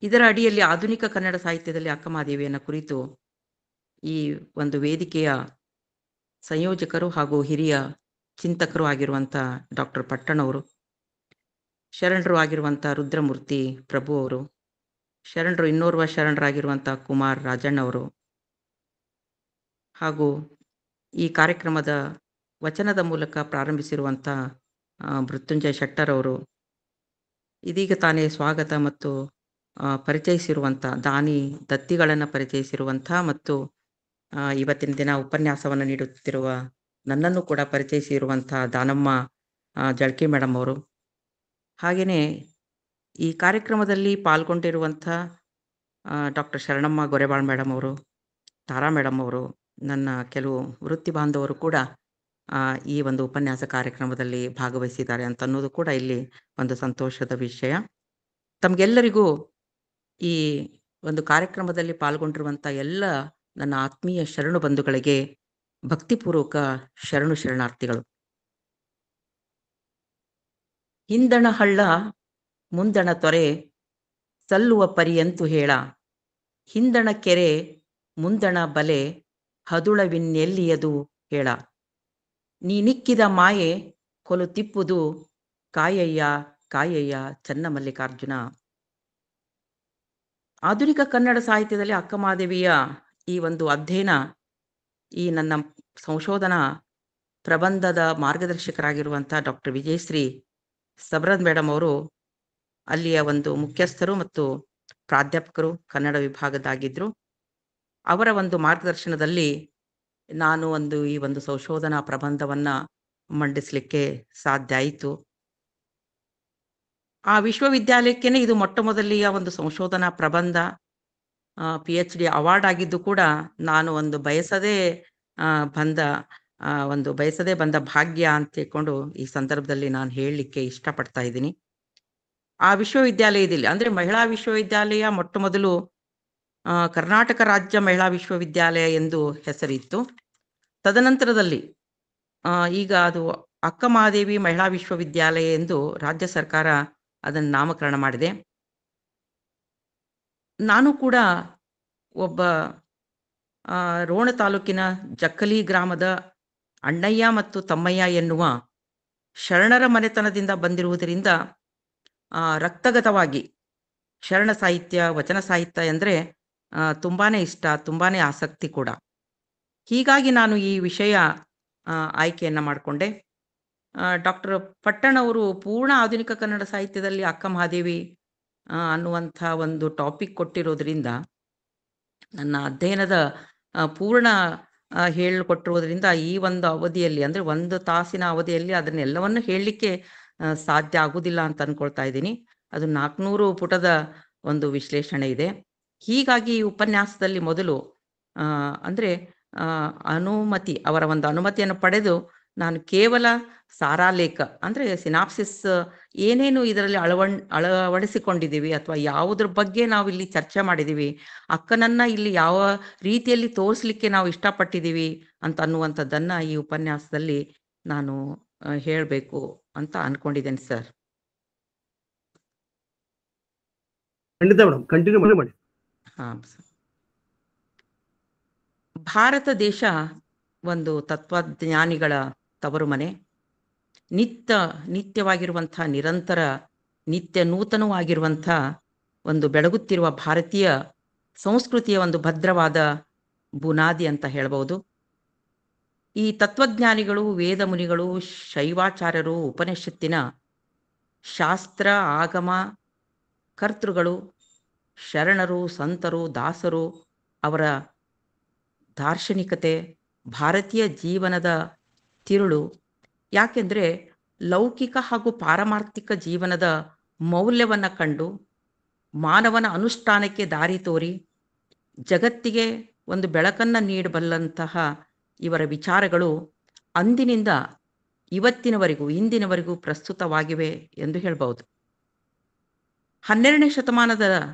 ಇದರ ಅಡಿಯಲ್ಲಿ ಆಧುನಿಕ ಕನ್ನಡ ಸಾಹಿತ್ಯದಲ್ಲಿ ಅಕ್ಕಮಹಾದೇವಿಯನ್ನು ಕುರಿತು ಈ ಒಂದು ವೇದಿಕೆಯ ಸಂಯೋಜಕರು ಹಾಗೂ ಹಿರಿಯ ಚಿಂತಕರು ಆಗಿರುವಂಥ ಡಾಕ್ಟರ್ ಪಟ್ಟಣವರು, ಶರಣರು ಆಗಿರುವಂಥ ರುದ್ರಮೂರ್ತಿ ಪ್ರಭು ಅವರು, ಶರಣರು ಇನ್ನೋರ್ವ ಶರಣರಾಗಿರುವಂಥ ಕುಮಾರ್ ರಾಜಣ್ಣವರು, ಹಾಗೂ ಈ ಕಾರ್ಯಕ್ರಮದ ವಚನದ ಮೂಲಕ ಪ್ರಾರಂಭಿಸಿರುವಂಥ ಮೃತ್ಯುಂಜಯ ಶೆಟ್ಟರ್ ಅವರು, ಇದೀಗ ತಾನೇ ಸ್ವಾಗತ ಮತ್ತು ಪರಿಚಯಿಸಿರುವಂಥ ದಾನಿ ದತ್ತಿಗಳನ್ನು ಪರಿಚಯಿಸಿರುವಂಥ ಮತ್ತು ಇವತ್ತಿನ ದಿನ ಉಪನ್ಯಾಸವನ್ನು ನೀಡುತ್ತಿರುವ ನನ್ನನ್ನು ಕೂಡ ಪರಿಚಯಿಸಿರುವಂಥ ದಾನಮ್ಮ ಜಳ್ಕಿ ಮೇಡಮ್ ಅವರು, ಹಾಗೆಯೇ ಈ ಕಾರ್ಯಕ್ರಮದಲ್ಲಿ ಪಾಲ್ಗೊಂಡಿರುವಂಥ ಡಾಕ್ಟರ್ ಶರಣಮ್ಮ ಗೊರೆಬಾಳ್ ಮೇಡಮ್ ಅವರು, ತಾರಾ ಮೇಡಮ್ ಅವರು, ನನ್ನ ಕೆಲವು ವೃತ್ತಿ ಬಾಂಧವರು ಕೂಡ ಈ ಒಂದು ಉಪನ್ಯಾಸ ಕಾರ್ಯಕ್ರಮದಲ್ಲಿ ಭಾಗವಹಿಸಿದ್ದಾರೆ ಅಂತ ಅನ್ನೋದು ಕೂಡ ಇಲ್ಲಿ ಒಂದು ಸಂತೋಷದ ವಿಷಯ. ತಮಗೆಲ್ಲರಿಗೂ ಈ ಒಂದು ಕಾರ್ಯಕ್ರಮದಲ್ಲಿ ಪಾಲ್ಗೊಂಡಿರುವಂಥ ಎಲ್ಲ ನನ್ನ ಆತ್ಮೀಯ ಶರಣು ಬಂಧುಗಳಿಗೆ ಭಕ್ತಿಪೂರ್ವಕ ಶರಣು ಶರಣಾರ್ಥಿಗಳು. ಹಿಂದಣ ಹಳ್ಳ ಮುಂದಣ ತೊರೆ ಸಲ್ಲುವ ಪರಿಯಂತು ಹೇಳ, ಹಿಂದಣ ಕೆರೆ ಮುಂದಣ ಬಲೆ ಹದುಳವಿನ್ನೆಲ್ಲಿಯದು ಹೇಳ, ನೀನಿಕ್ಕಿದ ಮಾಯೆ ಕೊಲು ತಿಪ್ಪುದು ಕಾಯಯ್ಯ ಕಾಯಯ್ಯ ಚನ್ನಮಲ್ಲಿಕಾರ್ಜುನ. ಆಧುನಿಕ ಕನ್ನಡ ಸಾಹಿತ್ಯದಲ್ಲಿ ಅಕ್ಕಮಹಾದೇವಿಯ ಈ ಒಂದು ಅಧ್ಯಯನ ಈ ನನ್ನ ಸಂಶೋಧನಾ ಪ್ರಬಂಧದ ಮಾರ್ಗದರ್ಶಕರಾಗಿರುವಂಥ ಡಾಕ್ಟರ್ ವಿಜಯಶ್ರೀ ಸಬ್ರದ್ ಮೇಡಮ್ ಅವರು ಅಲ್ಲಿಯ ಒಂದು ಮುಖ್ಯಸ್ಥರು ಮತ್ತು ಪ್ರಾಧ್ಯಾಪಕರು ಕನ್ನಡ ವಿಭಾಗದಾಗಿದ್ದರು. ಅವರ ಒಂದು ಮಾರ್ಗದರ್ಶನದಲ್ಲಿ ನಾನು ಈ ಒಂದು ಸಂಶೋಧನಾ ಪ್ರಬಂಧವನ್ನು ಮಂಡಿಸಲಿಕ್ಕೆ ಸಾಧ್ಯ ಆಯಿತು. ಆ ವಿಶ್ವವಿದ್ಯಾಲಯಕ್ಕೇನೆ ಇದು ಮೊಟ್ಟ ಮೊದಲಿಯ ಒಂದು ಸಂಶೋಧನಾ ಪ್ರಬಂಧ, PhD ಅವಾರ್ಡ್ ಆಗಿದ್ದು ಕೂಡ ನಾನು ಬಯಸದೇ ಬಂದ ಭಾಗ್ಯ ಅಂತ ತಿಳ್ಕೊಂಡು ಈ ಸಂದರ್ಭದಲ್ಲಿ ನಾನು ಹೇಳಲಿಕ್ಕೆ ಇಷ್ಟಪಡ್ತಾ ಇದ್ದೀನಿ. ಆ ವಿಶ್ವವಿದ್ಯಾಲಯದಲ್ಲಿ ಅಂದರೆ ಮಹಿಳಾ ವಿಶ್ವವಿದ್ಯಾಲಯ ಮೊಟ್ಟ ಮೊದಲು ಕರ್ನಾಟಕ ರಾಜ್ಯ ಮಹಿಳಾ ವಿಶ್ವವಿದ್ಯಾಲಯ ಎಂದು ಹೆಸರಿತ್ತು. ತದನಂತರದಲ್ಲಿ ಈಗ ಅದು ಅಕ್ಕಮಹಾದೇವಿ ಮಹಿಳಾ ವಿಶ್ವವಿದ್ಯಾಲಯ ಎಂದು ರಾಜ್ಯ ಸರ್ಕಾರ ಅದನ್ನು ನಾಮಕರಣ ಮಾಡಿದೆ. ನಾನು ಕೂಡ ಒಬ್ಬ ರೋಣ ತಾಲೂಕಿನ ಜಕ್ಕಲಿ ಗ್ರಾಮದ ಅಣ್ಣಯ್ಯ ಮತ್ತು ತಮ್ಮಯ್ಯ ಎನ್ನುವ ಶರಣರ ಮನೆತನದಿಂದ ಬಂದಿರುವುದರಿಂದ ರಕ್ತಗತವಾಗಿ ಶರಣ ಸಾಹಿತ್ಯ, ವಚನ ಸಾಹಿತ್ಯ ಅಂದರೆ ತುಂಬಾನೇ ಇಷ್ಟ, ತುಂಬಾನೇ ಆಸಕ್ತಿ ಕೂಡ. ಹೀಗಾಗಿ ನಾನು ಈ ವಿಷಯ ಆಯ್ಕೆಯನ್ನು ಮಾಡಿಕೊಂಡೆ. ಡಾಕ್ಟರ್ ಪಟ್ಟಣವರು ಪೂರ್ಣ ಆಧುನಿಕ ಕನ್ನಡ ಸಾಹಿತ್ಯದಲ್ಲಿ ಅಕ್ಕಮಹಾದೇವಿ ಅನ್ನುವಂಥ ಒಂದು ಟಾಪಿಕ್ ಕೊಟ್ಟಿರೋದ್ರಿಂದ, ನನ್ನ ಅಧ್ಯಯನದ ಪೂರ್ಣ ಹೇಳಿಕೊಟ್ಟಿರೋದ್ರಿಂದ ಈ ಒಂದು ಅವಧಿಯಲ್ಲಿ ಅಂದರೆ 1 ತಾಸಿನ ಅವಧಿಯಲ್ಲಿ ಅದನ್ನೆಲ್ಲವನ್ನು ಹೇಳಲಿಕ್ಕೆ ಸಾಧ್ಯ ಆಗುವುದಿಲ್ಲ ಅಂತ ಅಂದ್ಕೊಳ್ತಾ ಇದ್ದೀನಿ. ಅದು 400 ಪುಟದ ಒಂದು ವಿಶ್ಲೇಷಣೆ ಇದೆ. ಹೀಗಾಗಿ ಈ ಉಪನ್ಯಾಸದಲ್ಲಿ ಮೊದಲು ಅಂದರೆ ಅವರ ಒಂದು ಅನುಮತಿಯನ್ನು ಪಡೆದು ನಾನು ಕೇವಲ ಸಾರಾಲೇಖ ಅಂದರೆ ಸಿನಾಪ್ಸಿಸ್ ಏನೇನು ಇದರಲ್ಲಿ ಅಳವಡಿಸಿಕೊಂಡಿದ್ದೀವಿ ಅಥವಾ ಯಾವುದ್ರ ಬಗ್ಗೆ ನಾವು ಇಲ್ಲಿ ಚರ್ಚೆ ಮಾಡಿದ್ದೀವಿ, ಅಕ್ಕನನ್ನ ಇಲ್ಲಿ ಯಾವ ರೀತಿಯಲ್ಲಿ ತೋರಿಸ್ಲಿಕ್ಕೆ ನಾವು ಇಷ್ಟಪಟ್ಟಿದ್ದೀವಿ ಅಂತ ಅನ್ನುವಂಥದ್ದನ್ನು ಈ ಉಪನ್ಯಾಸದಲ್ಲಿ ನಾನು ಹೇಳಬೇಕು ಅಂತ ಅನ್ಕೊಂಡಿದ್ದೇನೆ ಸರ್. ಖಂಡಿತ ಮೇಡಮ್, ಕಂಟಿನ್ಯೂ ಮಾಡಿ. ಭಾರತ ದೇಶ ಒಂದು ತತ್ವಜ್ಞಾನಿಗಳ ತವರು ಮನೆ. ನಿತ್ಯವಾಗಿರುವಂಥ ನಿರಂತರ ನಿತ್ಯ ನೂತನವಾಗಿರುವಂಥ ಒಂದು ಬೆಳಗುತ್ತಿರುವ ಭಾರತೀಯ ಸಂಸ್ಕೃತಿಯ ಒಂದು ಭದ್ರವಾದ ಬುನಾದಿ ಅಂತ ಹೇಳ್ಬೋದು. ಈ ತತ್ವಜ್ಞಾನಿಗಳು, ವೇದ ಮುನಿಗಳು, ಶೈವಾಚಾರ್ಯರು, ಉಪನಿಷತ್ತಿನ ಶಾಸ್ತ್ರ ಆಗಮ ಕರ್ತೃಗಳು, ಶರಣರು, ಸಂತರು, ದಾಸರು, ಅವರ ದಾರ್ಶನಿಕತೆ, ಭಾರತೀಯ ಜೀವನದ ತಿರುಳು. ಯಾಕೆಂದರೆ ಲೌಕಿಕ ಹಾಗೂ ಪಾರಮಾರ್ಥಿಕ ಜೀವನದ ಮೌಲ್ಯವನ್ನು ಕಂಡು ಮಾನವನ ಅನುಷ್ಠಾನಕ್ಕೆ ದಾರಿ ತೋರಿ ಜಗತ್ತಿಗೆ ಒಂದು ಬೆಳಕನ್ನು ನೀಡಬಲ್ಲಂತಹ ಇವರ ವಿಚಾರಗಳು ಅಂದಿನಿಂದ ಇಂದಿನವರೆಗೂ ಪ್ರಸ್ತುತವಾಗಿವೆ ಎಂದು ಹೇಳ್ಬೋದು. 12ನೇ ಶತಮಾನದ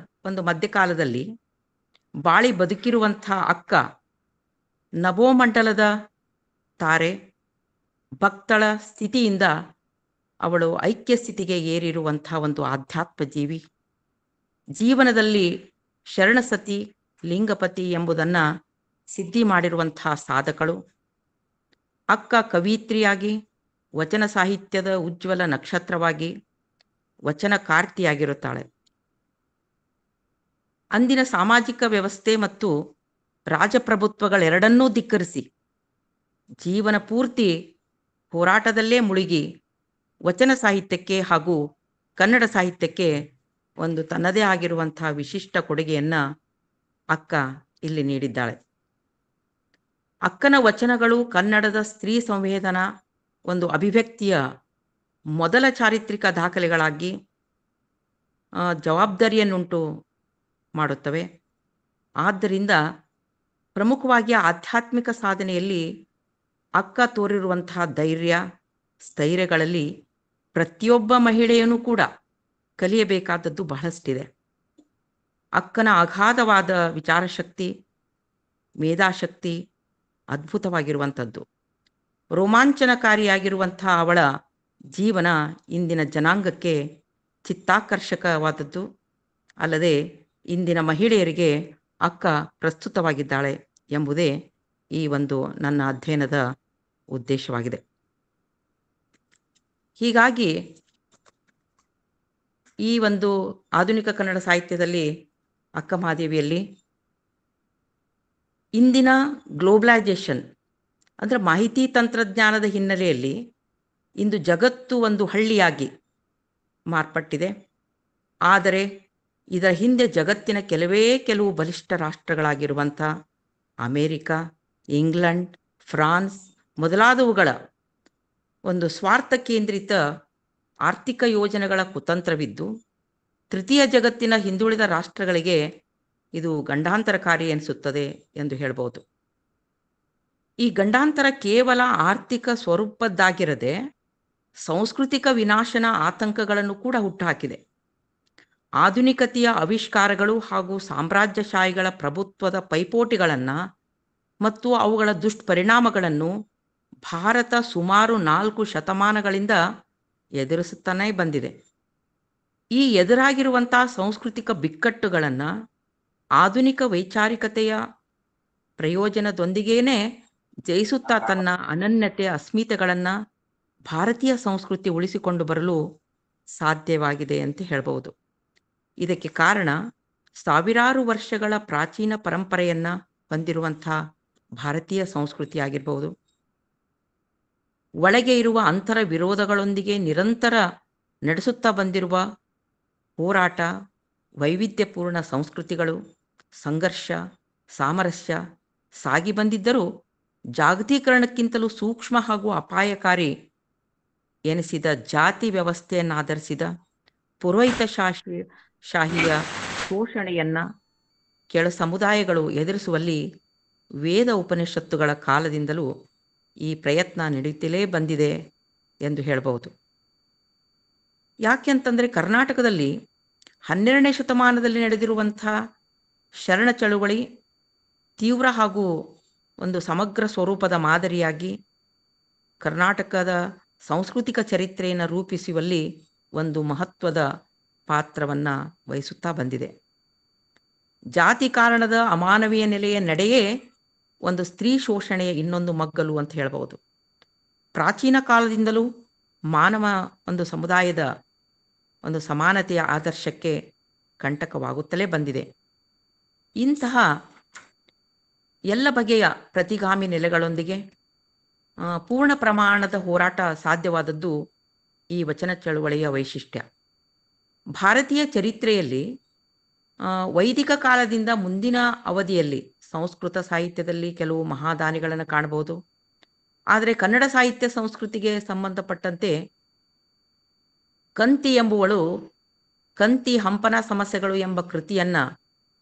ಒಂದು ಮಧ್ಯಕಾಲದಲ್ಲಿ ಬಾಳಿ ಬದುಕಿರುವಂಥ ಅಕ್ಕ ನಭೋಮಂಡಲದ ತಾರೆ ಭಕ್ತಳ ಸ್ಥಿತಿಯಿಂದ ಅವಳು ಐಕ್ಯ ಸ್ಥಿತಿಗೆ ಏರಿರುವಂಥ ಒಂದು ಆಧ್ಯಾತ್ಮ ಜೀವಿ. ಜೀವನದಲ್ಲಿ ಶರಣಸತಿ ಲಿಂಗಪತಿ ಎಂಬುದನ್ನು ಸಿದ್ಧಿ ಮಾಡಿರುವಂತಹ ಸಾಧಕಳು. ಅಕ್ಕ ಕವಿತ್ರಿಯಾಗಿ, ವಚನ ಸಾಹಿತ್ಯದ ಉಜ್ವಲ ನಕ್ಷತ್ರವಾಗಿ, ವಚನಕಾರ್ತಿಯಾಗಿರುತ್ತಾಳೆ. ಅಂದಿನ ಸಾಮಾಜಿಕ ವ್ಯವಸ್ಥೆ ಮತ್ತು ರಾಜಪ್ರಭುತ್ವಗಳೆರಡನ್ನೂ ಧಿಕ್ಕರಿಸಿ ಜೀವನ ಪೂರ್ತಿ ಹೋರಾಟದಲ್ಲೇ ಮುಳುಗಿ ವಚನ ಸಾಹಿತ್ಯಕ್ಕೆ ಹಾಗೂ ಕನ್ನಡ ಸಾಹಿತ್ಯಕ್ಕೆ ಒಂದು ತನ್ನದೇ ಆಗಿರುವಂತಹ ವಿಶಿಷ್ಟ ಕೊಡುಗೆಯನ್ನು ಅಕ್ಕ ಇಲ್ಲಿ ನೀಡಿದ್ದಾಳೆ. ಅಕ್ಕನ ವಚನಗಳು ಕನ್ನಡದ ಸ್ತ್ರೀ ಸಂವೇದನಾ ಒಂದು ಅಭಿವ್ಯಕ್ತಿಯ ಮೊದಲ ಚಾರಿತ್ರಿಕ ದಾಖಲೆಗಳಾಗಿ ಜವಾಬ್ದಾರಿಯನ್ನುಂಟು ಮಾಡುತ್ತವೆ. ಆದ್ದರಿಂದ ಪ್ರಮುಖವಾಗಿ ಆಧ್ಯಾತ್ಮಿಕ ಸಾಧನೆಯಲ್ಲಿ ಅಕ್ಕ ತೋರಿರುವಂತಹ ಧೈರ್ಯ ಸ್ಥೈರ್ಯಗಳಲ್ಲಿ ಪ್ರತಿಯೊಬ್ಬ ಮಹಿಳೆಯೂ ಕೂಡ ಕಲಿಯಬೇಕಾದದ್ದು ಬಹಳಷ್ಟಿದೆ. ಅಕ್ಕನ ಅಗಾಧವಾದ ವಿಚಾರಶಕ್ತಿ, ಮೇಧಾಶಕ್ತಿ ಅದ್ಭುತವಾಗಿರುವಂಥದ್ದು. ರೋಮಾಂಚನಕಾರಿಯಾಗಿರುವಂತಹ ಅವಳ ಜೀವನ ಇಂದಿನ ಜನಾಂಗಕ್ಕೆ ಚಿತ್ತಾಕರ್ಷಕವಾದದ್ದು. ಅಲ್ಲದೆ ಇಂದಿನ ಮಹಿಳೆಯರಿಗೆ ಅಕ್ಕ ಪ್ರಸ್ತುತವಾಗಿದ್ದಾಳೆ ಎಂಬುದೇ ಈ ಒಂದು ನನ್ನ ಅಧ್ಯಯನದ ಉದ್ದೇಶವಾಗಿದೆ. ಹೀಗಾಗಿ ಈ ಒಂದು ಆಧುನಿಕ ಕನ್ನಡ ಸಾಹಿತ್ಯದಲ್ಲಿ ಅಕ್ಕ ಮಹಾದೇವಿಯಲ್ಲಿ ಇಂದಿನ ಗ್ಲೋಬಲೈಸೇಷನ್ ಅಂದರೆ ಮಾಹಿತಿ ತಂತ್ರಜ್ಞಾನದ ಹಿನ್ನೆಲೆಯಲ್ಲಿ ಇಂದು ಜಗತ್ತು ಒಂದು ಹಳ್ಳಿಯಾಗಿ ಮಾರ್ಪಟ್ಟಿದೆ. ಆದರೆ ಇದರ ಹಿಂದೆ ಜಗತ್ತಿನ ಕೆಲವು ಬಲಿಷ್ಠ ರಾಷ್ಟ್ರಗಳಾಗಿರುವಂಥ ಅಮೇರಿಕ, ಇಂಗ್ಲೆಂಡ್, ಫ್ರಾನ್ಸ್ ಮೊದಲಾದವುಗಳ ಒಂದು ಸ್ವಾರ್ಥ ಕೇಂದ್ರಿತ ಆರ್ಥಿಕ ಯೋಜನೆಗಳ ಕುತಂತ್ರವಿದ್ದು ತೃತೀಯ ಜಗತ್ತಿನ ಹಿಂದುಳಿದ ರಾಷ್ಟ್ರಗಳಿಗೆ ಇದು ಗಂಡಾಂತರಕಾರಿ ಎನಿಸುತ್ತದೆ ಎಂದು ಹೇಳ್ಬೋದು. ಈ ಗಂಡಾಂತರ ಕೇವಲ ಆರ್ಥಿಕ ಸ್ವರೂಪದ್ದಾಗಿರದೆ ಸಾಂಸ್ಕೃತಿಕ ವಿನಾಶನ ಆತಂಕಗಳನ್ನು ಕೂಡ ಹುಟ್ಟುಹಾಕಿದೆ. ಆಧುನಿಕತೆಯ ಆವಿಷ್ಕಾರಗಳು ಹಾಗೂ ಸಾಮ್ರಾಜ್ಯಶಾಹಿಗಳ ಪ್ರಭುತ್ವದ ಪೈಪೋಟಿಗಳನ್ನು ಮತ್ತು ಅವುಗಳ ದುಷ್ಪರಿಣಾಮಗಳನ್ನು ಭಾರತ ಸುಮಾರು 4 ಶತಮಾನಗಳಿಂದ ಎದುರಿಸುತ್ತಾನೇ ಬಂದಿದೆ. ಈ ಎದುರಾಗಿರುವಂಥ ಸಾಂಸ್ಕೃತಿಕ ಬಿಕ್ಕಟ್ಟುಗಳನ್ನು ಆಧುನಿಕ ವೈಚಾರಿಕತೆಯ ಪ್ರಯೋಜನದೊಂದಿಗೇನೆ ಜಯಿಸುತ್ತಾ ತನ್ನ ಅನನ್ಯತೆಯ ಅಸ್ಮಿತೆಗಳನ್ನು ಭಾರತೀಯ ಸಂಸ್ಕೃತಿ ಉಳಿಸಿಕೊಂಡು ಬರಲು ಸಾಧ್ಯವಾಗಿದೆ ಅಂತ ಹೇಳ್ಬೋದು. ಇದಕ್ಕೆ ಕಾರಣ ಸಾವಿರಾರು ವರ್ಷಗಳ ಪ್ರಾಚೀನ ಪರಂಪರೆಯನ್ನು ಹೊಂದಿರುವಂಥ ಭಾರತೀಯ ಸಂಸ್ಕೃತಿ ಆಗಿರ್ಬೋದು. ಒಳಗೆ ಇರುವ ಅಂತರ ವಿರೋಧಗಳೊಂದಿಗೆ ನಿರಂತರ ನಡೆಸುತ್ತಾ ಬಂದಿರುವ ಹೋರಾಟ, ವೈವಿಧ್ಯಪೂರ್ಣ ಸಂಸ್ಕೃತಿಗಳು, ಸಂಘರ್ಷ, ಸಾಮರಸ್ಯ ಸಾಗಿ ಬಂದಿದ್ದರೂ ಜಾಗತೀಕರಣಕ್ಕಿಂತಲೂ ಸೂಕ್ಷ್ಮ ಹಾಗೂ ಅಪಾಯಕಾರಿ ಎನಿಸಿದ ಜಾತಿ ವ್ಯವಸ್ಥೆಯನ್ನಾಧರಿಸಿದ ಪುರೋಹಿತ ಶಾಹಿಯ ಶೋಷಣೆಯನ್ನು ಕೆಳ ಸಮುದಾಯಗಳು ಎದುರಿಸುವಲ್ಲಿ ವೇದ ಉಪನಿಷತ್ತುಗಳ ಕಾಲದಿಂದಲೂ ಈ ಪ್ರಯತ್ನ ನಡೆಯುತ್ತಲೇ ಬಂದಿದೆ ಎಂದು ಹೇಳಬಹುದು. ಯಾಕೆಂತಂದರೆ ಕರ್ನಾಟಕದಲ್ಲಿ 12ನೇ ಶತಮಾನದಲ್ಲಿ ನಡೆದಿರುವಂಥ ಶರಣ ಚಳುವಳಿ ತೀವ್ರ ಹಾಗೂ ಒಂದು ಸಮಗ್ರ ಸ್ವರೂಪದ ಮಾದರಿಯಾಗಿ ಕರ್ನಾಟಕದ ಸಾಂಸ್ಕೃತಿಕ ಚರಿತ್ರೆಯನ್ನು ರೂಪಿಸುವಲ್ಲಿ ಒಂದು ಮಹತ್ವದ ಪಾತ್ರವನ್ನು ವಹಿಸುತ್ತಾ ಬಂದಿದೆ. ಜಾತಿ ಕಾರಣದ ಅಮಾನವೀಯ ನೆಲೆಯ ನಡೆಯೇ ಒಂದು ಸ್ತ್ರೀ ಶೋಷಣೆಯ ಇನ್ನೊಂದು ಮಗ್ಗಲು ಅಂತ ಹೇಳ್ಬೋದು. ಪ್ರಾಚೀನ ಕಾಲದಿಂದಲೂ ಮಾನವ ಒಂದು ಸಮುದಾಯದ ಒಂದು ಸಮಾನತೆಯ ಆದರ್ಶಕ್ಕೆ ಕಂಟಕವಾಗುತ್ತಲೇ ಬಂದಿದೆ. ಇಂತಹ ಎಲ್ಲ ಬಗೆಯ ಪ್ರತಿಗಾಮಿ ನೆಲೆಗಳೊಂದಿಗೆ ಪೂರ್ಣ ಪ್ರಮಾಣದ ಹೋರಾಟ ಸಾಧ್ಯವಾದದ್ದು ಈ ವಚನ ಚಳುವಳಿಯ ವೈಶಿಷ್ಟ್ಯ. ಭಾರತೀಯ ಚರಿತ್ರೆಯಲ್ಲಿ ವೈದಿಕ ಕಾಲದಿಂದ ಮುಂದಿನ ಅವಧಿಯಲ್ಲಿ ಸಂಸ್ಕೃತ ಸಾಹಿತ್ಯದಲ್ಲಿ ಕೆಲವು ಮಹಾದಾನಿಗಳನ್ನು ಕಾಣಬಹುದು. ಆದರೆ ಕನ್ನಡ ಸಾಹಿತ್ಯ ಸಂಸ್ಕೃತಿಗೆ ಸಂಬಂಧಪಟ್ಟಂತೆ ಕಂತಿ ಎಂಬುವಳು ಕಂತಿ ಹಂಪನ ಸಮಸ್ಯೆಗಳು ಎಂಬ ಕೃತಿಯನ್ನು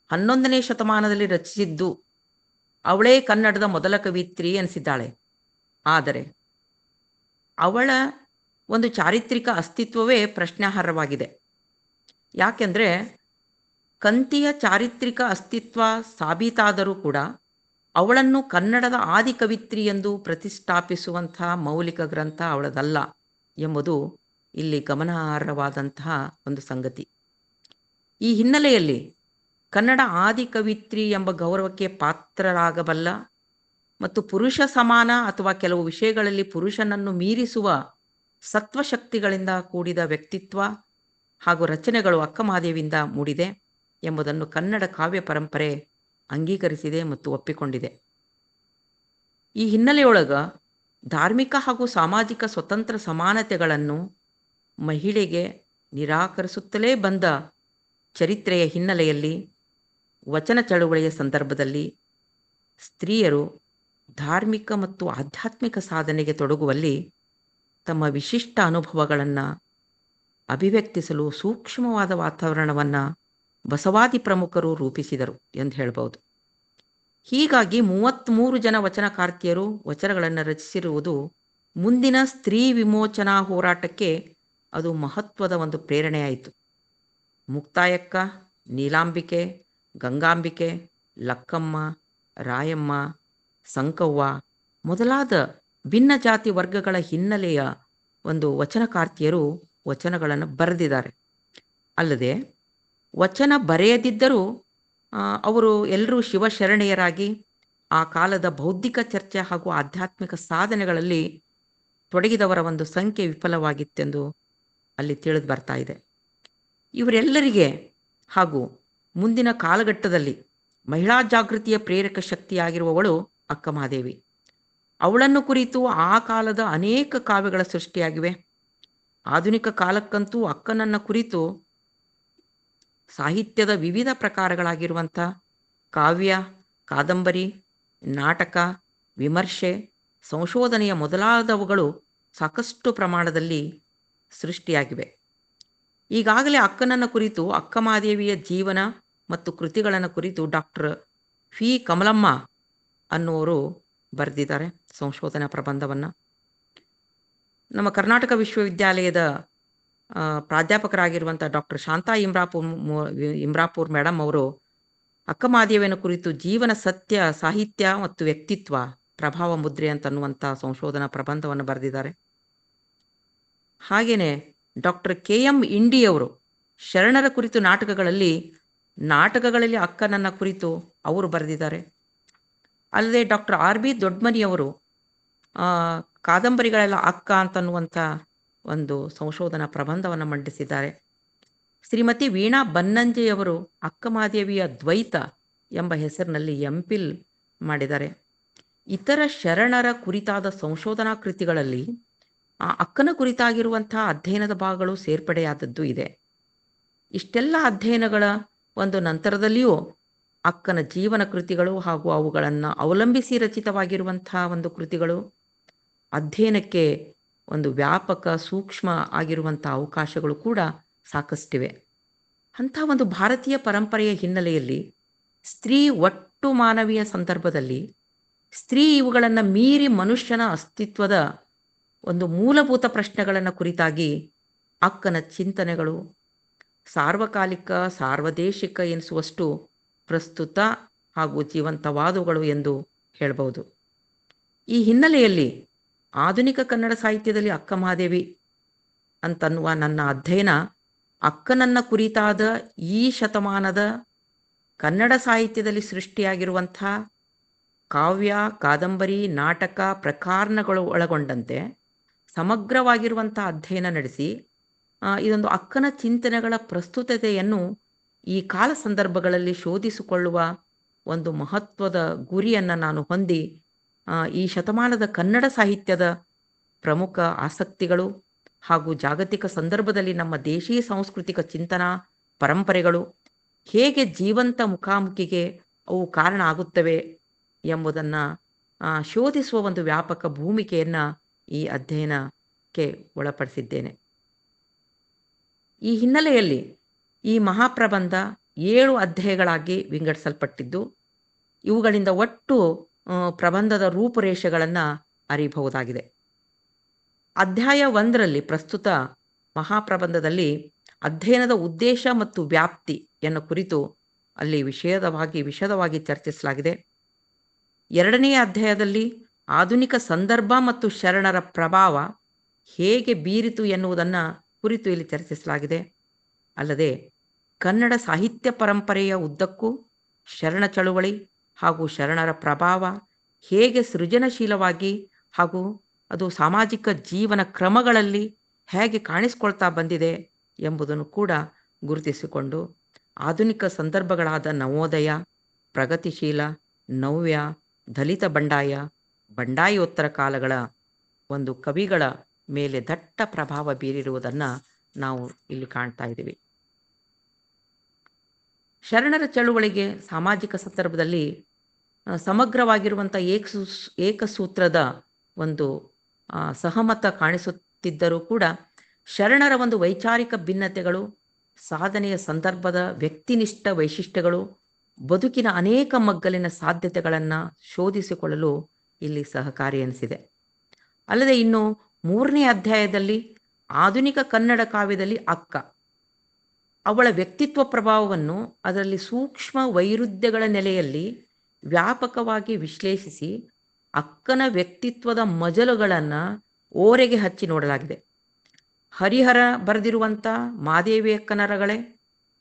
11ನೇ ಶತಮಾನದಲ್ಲಿ ರಚಿಸಿದ್ದು ಅವಳೇ ಕನ್ನಡದ ಮೊದಲ ಕವಿತ್ರಿ ಎನಿಸಿದ್ದಾಳೆ. ಆದರೆ ಅವಳ ಒಂದು ಚಾರಿತ್ರಿಕ ಅಸ್ತಿತ್ವವೇ ಪ್ರಶ್ನಾರ್ಹವಾಗಿದೆ. ಯಾಕೆಂದರೆ ಕಂತಿಯ ಚಾರಿತ್ರಿಕ ಅಸ್ತಿತ್ವ ಸಾಬೀತಾದರೂ ಕೂಡ ಅವಳನ್ನು ಕನ್ನಡದ ಆದಿಕವಿತ್ರಿ ಎಂದು ಪ್ರತಿಷ್ಠಾಪಿಸುವಂಥ ಮೌಲಿಕ ಗ್ರಂಥ ಅವಳದಲ್ಲ ಎಂಬುದು ಇಲ್ಲಿ ಗಮನಾರ್ಹವಾದಂತಹ ಒಂದು ಸಂಗತಿ. ಈ ಹಿನ್ನೆಲೆಯಲ್ಲಿ ಕನ್ನಡ ಆದಿಕವಿತ್ರಿ ಎಂಬ ಗೌರವಕ್ಕೆ ಪಾತ್ರರಾಗಬಲ್ಲ ಮತ್ತು ಪುರುಷ ಸಮಾನ ಅಥವಾ ಕೆಲವು ವಿಷಯಗಳಲ್ಲಿ ಪುರುಷನನ್ನು ಮೀರಿಸುವ ಸತ್ವಶಕ್ತಿಗಳಿಂದ ಕೂಡಿದ ವ್ಯಕ್ತಿತ್ವ ಹಾಗೂ ರಚನೆಗಳು ಅಕ್ಕಮಹಾದೇವಿಯಿಂದ ಮೂಡಿದೆ ಎಂಬುದನ್ನು ಕನ್ನಡ ಕಾವ್ಯ ಪರಂಪರೆ ಅಂಗೀಕರಿಸಿದೆ ಮತ್ತು ಒಪ್ಪಿಕೊಂಡಿದೆ. ಈ ಹಿನ್ನೆಲೆಯೊಳಗ ಧಾರ್ಮಿಕ ಹಾಗೂ ಸಾಮಾಜಿಕ ಸ್ವತಂತ್ರ ಸಮಾನತೆಗಳನ್ನು ಮಹಿಳೆಗೆ ನಿರಾಕರಿಸುತ್ತಲೇ ಬಂದ ಚರಿತ್ರೆಯ ಹಿನ್ನೆಲೆಯಲ್ಲಿ ವಚನ ಚಳುವಳಿಯ ಸಂದರ್ಭದಲ್ಲಿ ಸ್ತ್ರೀಯರು ಧಾರ್ಮಿಕ ಮತ್ತು ಆಧ್ಯಾತ್ಮಿಕ ಸಾಧನೆಗೆ ತೊಡಗುವಲ್ಲಿ ತಮ್ಮ ವಿಶಿಷ್ಟ ಅನುಭವಗಳನ್ನು ಅಭಿವ್ಯಕ್ತಿಸಲು ಸೂಕ್ಷ್ಮವಾದ ವಾತಾವರಣವನ್ನು ಬಸವಾದಿ ಪ್ರಮುಖರು ರೂಪಿಸಿದರು ಎಂದು ಹೇಳ್ಬೋದು. ಹೀಗಾಗಿ 33 ಜನ ವಚನಕಾರ್ತಿಯರು ವಚನಗಳನ್ನು ರಚಿಸಿರುವುದು ಮುಂದಿನ ಸ್ತ್ರೀ ವಿಮೋಚನಾ ಹೋರಾಟಕ್ಕೆ ಅದು ಮಹತ್ವದ ಒಂದು ಪ್ರೇರಣೆಯಾಯಿತು. ಮುಕ್ತಾಯಕ್ಕ, ನೀಲಾಂಬಿಕೆ, ಗಂಗಾಂಬಿಕೆ, ಲಕ್ಕಮ್ಮ, ರಾಯಮ್ಮ, ಸಂಕವ್ವ ಮೊದಲಾದ ಭಿನ್ನ ಜಾತಿ ವರ್ಗಗಳ ಹಿನ್ನೆಲೆಯ ಒಂದು ವಚನಕಾರ್ತಿಯರು ವಚನಗಳನ್ನು ಬರೆದಿದ್ದಾರೆ. ಅಲ್ಲದೆ ವಚನ ಬರೆಯದಿದ್ದರೂ ಅವರು ಎಲ್ಲರೂ ಶಿವಶರಣೆಯರಾಗಿ ಆ ಕಾಲದ ಬೌದ್ಧಿಕ ಚರ್ಚೆ ಹಾಗೂ ಆಧ್ಯಾತ್ಮಿಕ ಸಾಧನೆಗಳಲ್ಲಿ ತೊಡಗಿದವರ ಒಂದು ಸಂಖ್ಯೆ ವಿಫಲವಾಗಿತ್ತೆಂದು ಅಲ್ಲಿ ತಿಳಿದು ಬರ್ತಾ ಇದೆ. ಇವರೆಲ್ಲರಿಗೆ ಹಾಗೂ ಮುಂದಿನ ಕಾಲಘಟ್ಟದಲ್ಲಿ ಮಹಿಳಾ ಜಾಗೃತಿಯ ಪ್ರೇರಕ ಶಕ್ತಿಯಾಗಿರುವವಳು ಅಕ್ಕಮಹಾದೇವಿ. ಅವಳನ್ನು ಕುರಿತು ಆ ಕಾಲದ ಅನೇಕ ಕಾವ್ಯಗಳ ಸೃಷ್ಟಿಯಾಗಿವೆ. ಆಧುನಿಕ ಕಾಲಕ್ಕಂತೂ ಅಕ್ಕನನ್ನ ಕುರಿತು ಸಾಹಿತ್ಯದ ವಿವಿಧ ಪ್ರಕಾರಗಳಾಗಿರುವಂಥ ಕಾವ್ಯ, ಕಾದಂಬರಿ, ನಾಟಕ, ವಿಮರ್ಶೆ, ಸಂಶೋಧನೆಯ ಮೊದಲಾದವುಗಳು ಸಾಕಷ್ಟು ಪ್ರಮಾಣದಲ್ಲಿ ಸೃಷ್ಟಿಯಾಗಿವೆ. ಈಗಾಗಲೇ ಅಕ್ಕನನ್ನ ಕುರಿತು ಅಕ್ಕಮಹಾದೇವಿಯ ಜೀವನ ಮತ್ತು ಕೃತಿಗಳನ್ನು ಕುರಿತು ಡಾಕ್ಟರ್ ಫಿ ಕಮಲಮ್ಮ ಅನ್ನುವರು ಬರೆದಿದ್ದಾರೆ ಸಂಶೋಧನಾ ಪ್ರಬಂಧವನ್ನು. ನಮ್ಮ ಕರ್ನಾಟಕ ವಿಶ್ವವಿದ್ಯಾಲಯದ ಪ್ರಾಧ್ಯಾಪಕರಾಗಿರುವಂಥ ಡಾಕ್ಟರ್ ಶಾಂತಾ ಇಮ್ರಾಪುರ್ ಮೇಡಮ್ ಅವರು ಅಕ್ಕಮಹಾದೇವಿಯನ್ನು ಕುರಿತು ಜೀವನ, ಸತ್ಯ, ಸಾಹಿತ್ಯ ಮತ್ತು ವ್ಯಕ್ತಿತ್ವ ಪ್ರಭಾವ ಮುದ್ರೆ ಅಂತನ್ನುವಂಥ ಸಂಶೋಧನಾ ಪ್ರಬಂಧವನ್ನು ಬರೆದಿದ್ದಾರೆ. ಹಾಗೆಯೇ ಡಾಕ್ಟರ್ KM ಇಂಡಿಯವರು ಶರಣರ ಕುರಿತು ನಾಟಕಗಳಲ್ಲಿ ಅಕ್ಕನನ್ನ ಕುರಿತು ಅವರು ಬರೆದಿದ್ದಾರೆ. ಅಲ್ಲದೆ ಡಾಕ್ಟರ್ RB ದೊಡ್ಡಮನಿಯವರು ಕಾದಂಬರಿಗಳೆಲ್ಲ ಅಕ್ಕ ಅಂತನ್ನುವಂಥ ಒಂದು ಸಂಶೋಧನಾ ಪ್ರಬಂಧವನ್ನು ಮಂಡಿಸಿದ್ದಾರೆ. ಶ್ರೀಮತಿ ವೀಣಾ ಬನ್ನಂಜೆಯವರು ಅಕ್ಕಮಹಾದೇವಿಯ ದ್ವೈತ ಎಂಬ ಹೆಸರಿನಲ್ಲಿ MPhil ಮಾಡಿದ್ದಾರೆ. ಇತರ ಶರಣರ ಕುರಿತಾದ ಸಂಶೋಧನಾ ಕೃತಿಗಳಲ್ಲಿ ಆ ಅಕ್ಕನ ಕುರಿತಾಗಿರುವಂಥ ಅಧ್ಯಯನದ ಭಾಗಗಳು ಸೇರ್ಪಡೆಯಾದದ್ದು ಇದೆ. ಇಷ್ಟೆಲ್ಲ ಅಧ್ಯಯನಗಳ ಒಂದು ನಂತರದಲ್ಲಿಯೂ ಅಕ್ಕನ ಜೀವನ ಕೃತಿಗಳು ಹಾಗೂ ಅವುಗಳನ್ನು ಅವಲಂಬಿಸಿ ರಚಿತವಾಗಿರುವಂಥ ಒಂದು ಕೃತಿಗಳು ಅಧ್ಯಯನಕ್ಕೆ ಒಂದು ವ್ಯಾಪಕ ಸೂಕ್ಷ್ಮ ಆಗಿರುವಂಥ ಅವಕಾಶಗಳು ಕೂಡ ಸಾಕಷ್ಟಿವೆ. ಅಂಥ ಒಂದು ಭಾರತೀಯ ಪರಂಪರೆಯ ಹಿನ್ನೆಲೆಯಲ್ಲಿ ಸ್ತ್ರೀ ಒಟ್ಟು ಮಾನವೀಯ ಸಂದರ್ಭದಲ್ಲಿ ಸ್ತ್ರೀ ಇವುಗಳನ್ನು ಮೀರಿ ಮನುಷ್ಯನ ಅಸ್ತಿತ್ವದ ಒಂದು ಮೂಲಭೂತ ಪ್ರಶ್ನೆಗಳನ್ನು ಕುರಿತಾಗಿ ಅಕ್ಕನ ಚಿಂತನೆಗಳು ಸಾರ್ವಕಾಲಿಕ, ಸಾರ್ವದೇಶಿಕ ಎನಿಸುವಷ್ಟು ಪ್ರಸ್ತುತ ಹಾಗೂ ಜೀವಂತವಾದವುಗಳು ಎಂದು ಹೇಳಬಹುದು. ಈ ಹಿನ್ನೆಲೆಯಲ್ಲಿ ಆಧುನಿಕ ಕನ್ನಡ ಸಾಹಿತ್ಯದಲ್ಲಿ ಅಕ್ಕಮಹಾದೇವಿ ಅಂತನ್ನುವ ನನ್ನ ಅಧ್ಯಯನ ಅಕ್ಕನನ್ನ ಕುರಿತಾದ ಈ ಶತಮಾನದ ಕನ್ನಡ ಸಾಹಿತ್ಯದಲ್ಲಿ ಸೃಷ್ಟಿಯಾಗಿರುವಂಥ ಕಾವ್ಯ, ಕಾದಂಬರಿ, ನಾಟಕ ಪ್ರಕಾರಗಳು ಒಳಗೊಂಡಂತೆ ಸಮಗ್ರವಾಗಿರುವಂಥ ಅಧ್ಯಯನ ನಡೆಸಿ ಇದೊಂದು ಅಕ್ಕನ ಚಿಂತನೆಗಳ ಪ್ರಸ್ತುತತೆಯನ್ನು ಈ ಕಾಲ ಸಂದರ್ಭಗಳಲ್ಲಿ ಶೋಧಿಸಿಕೊಳ್ಳುವ ಒಂದು ಮಹತ್ವದ ಗುರಿಯನ್ನು ನಾನು ಹೊಂದಿ ಈ ಶತಮಾನದ ಕನ್ನಡ ಸಾಹಿತ್ಯದ ಪ್ರಮುಖ ಆಸಕ್ತಿಗಳು ಹಾಗೂ ಜಾಗತಿಕ ಸಂದರ್ಭದಲ್ಲಿ ನಮ್ಮ ದೇಶೀಯ ಸಾಂಸ್ಕೃತಿಕ ಚಿಂತನಾ ಪರಂಪರೆಗಳು ಹೇಗೆ ಜೀವಂತ ಮುಖಾಮುಖಿಗೆ ಅವು ಕಾರಣ ಆಗುತ್ತವೆ ಎಂಬುದನ್ನು ಶೋಧಿಸುವ ಒಂದು ವ್ಯಾಪಕ ಭೂಮಿಕೆಯನ್ನು ಈ ಅಧ್ಯಯನಕ್ಕೆ ಒಳಪಡಿಸಿದ್ದೇನೆ. ಈ ಹಿನ್ನೆಲೆಯಲ್ಲಿ ಈ ಮಹಾಪ್ರಬಂಧ 7 ಅಧ್ಯಾಯಗಳಾಗಿ ವಿಂಗಡಿಸಲ್ಪಟ್ಟಿದ್ದು ಇವುಗಳಿಂದ ಒಟ್ಟು ಪ್ರಬಂಧದ ರೂಪುರೇಷೆಗಳನ್ನು ಅರಿಯಬಹುದಾಗಿದೆ. ಅಧ್ಯಾಯ 1ರಲ್ಲಿ ಪ್ರಸ್ತುತ ಮಹಾಪ್ರಬಂಧದಲ್ಲಿ ಅಧ್ಯಯನದ ಉದ್ದೇಶ ಮತ್ತು ವ್ಯಾಪ್ತಿಯನ್ನು ಕುರಿತು ಅಲ್ಲಿ ವಿಶದವಾಗಿ ಚರ್ಚಿಸಲಾಗಿದೆ. ಎರಡನೆಯ ಅಧ್ಯಾಯದಲ್ಲಿ ಆಧುನಿಕ ಸಂದರ್ಭ ಮತ್ತು ಶರಣರ ಪ್ರಭಾವ ಹೇಗೆ ಬೀರಿತು ಎನ್ನುವುದನ್ನು ಕುರಿತು ಇಲ್ಲಿ ಚರ್ಚಿಸಲಾಗಿದೆ. ಅಲ್ಲದೆ ಕನ್ನಡ ಸಾಹಿತ್ಯ ಪರಂಪರೆಯ ಉದ್ದಕ್ಕೂ ಶರಣ ಚಳುವಳಿ ಹಾಗೂ ಶರಣರ ಪ್ರಭಾವ ಹೇಗೆ ಸೃಜನಶೀಲವಾಗಿ ಹಾಗೂ ಅದು ಸಾಮಾಜಿಕ ಜೀವನ ಕ್ರಮಗಳಲ್ಲಿ ಹೇಗೆ ಕಾಣಿಸ್ಕೊಳ್ತಾ ಬಂದಿದೆ ಎಂಬುದನ್ನು ಕೂಡ ಗುರುತಿಸಿಕೊಂಡು ಆಧುನಿಕ ಸಂದರ್ಭಗಳಾದ ನವೋದಯ, ಪ್ರಗತಿಶೀಲ, ನವ್ಯ, ದಲಿತ ಬಂಡಾಯ, ಬಂಡಾಯೋತ್ತರ ಕಾಲಗಳ ಒಂದು ಕವಿಗಳ ಮೇಲೆ ದಟ್ಟ ಪ್ರಭಾವ ಬೀರಿರುವುದನ್ನು ನಾವು ಇಲ್ಲಿ ಕಾಣ್ತಾ ಇದ್ದೀವಿ. ಶರಣರ ಚಳುವಳಿಗೆ ಸಾಮಾಜಿಕ ಸಂದರ್ಭದಲ್ಲಿ ಸಮಗ್ರವಾಗಿರುವಂಥ ಏಕಸೂತ್ರದ ಒಂದು ಸಹಮತ ಕಾಣಿಸುತ್ತಿದ್ದರೂ ಕೂಡ ಶರಣರ ಒಂದು ವೈಚಾರಿಕ ಭಿನ್ನತೆಗಳು, ಸಾಧನೆಯ ಸಂದರ್ಭದ ವ್ಯಕ್ತಿನಿಷ್ಠ ವೈಶಿಷ್ಟ್ಯಗಳು ಬದುಕಿನ ಅನೇಕ ಮಗ್ಗಲಿನ ಸಾಧ್ಯತೆಗಳನ್ನು ಶೋಧಿಸಿಕೊಳ್ಳಲು ಇಲ್ಲಿ ಸಹಕಾರಿ ಎನಿಸಿದೆ. ಅಲ್ಲದೆ ಇನ್ನು 3ನೇ ಅಧ್ಯಾಯದಲ್ಲಿ ಆಧುನಿಕ ಕನ್ನಡ ಕಾವ್ಯದಲ್ಲಿ ಅಕ್ಕ, ಅವಳ ವ್ಯಕ್ತಿತ್ವ ಪ್ರಭಾವವನ್ನು ಅದರಲ್ಲಿ ಸೂಕ್ಷ್ಮ ವೈರುಧ್ಯಗಳ ನೆಲೆಯಲ್ಲಿ ವ್ಯಾಪಕವಾಗಿ ವಿಶ್ಲೇಷಿಸಿ ಅಕ್ಕನ ವ್ಯಕ್ತಿತ್ವದ ಮಜಲುಗಳನ್ನು ಓರೆಗೆ ಹಚ್ಚಿ ನೋಡಲಾಗಿದೆ. ಹರಿಹರ ಬರೆದಿರುವಂಥ ಮಾದೇವಿ ಅಕ್ಕನ ರಗಳೆ,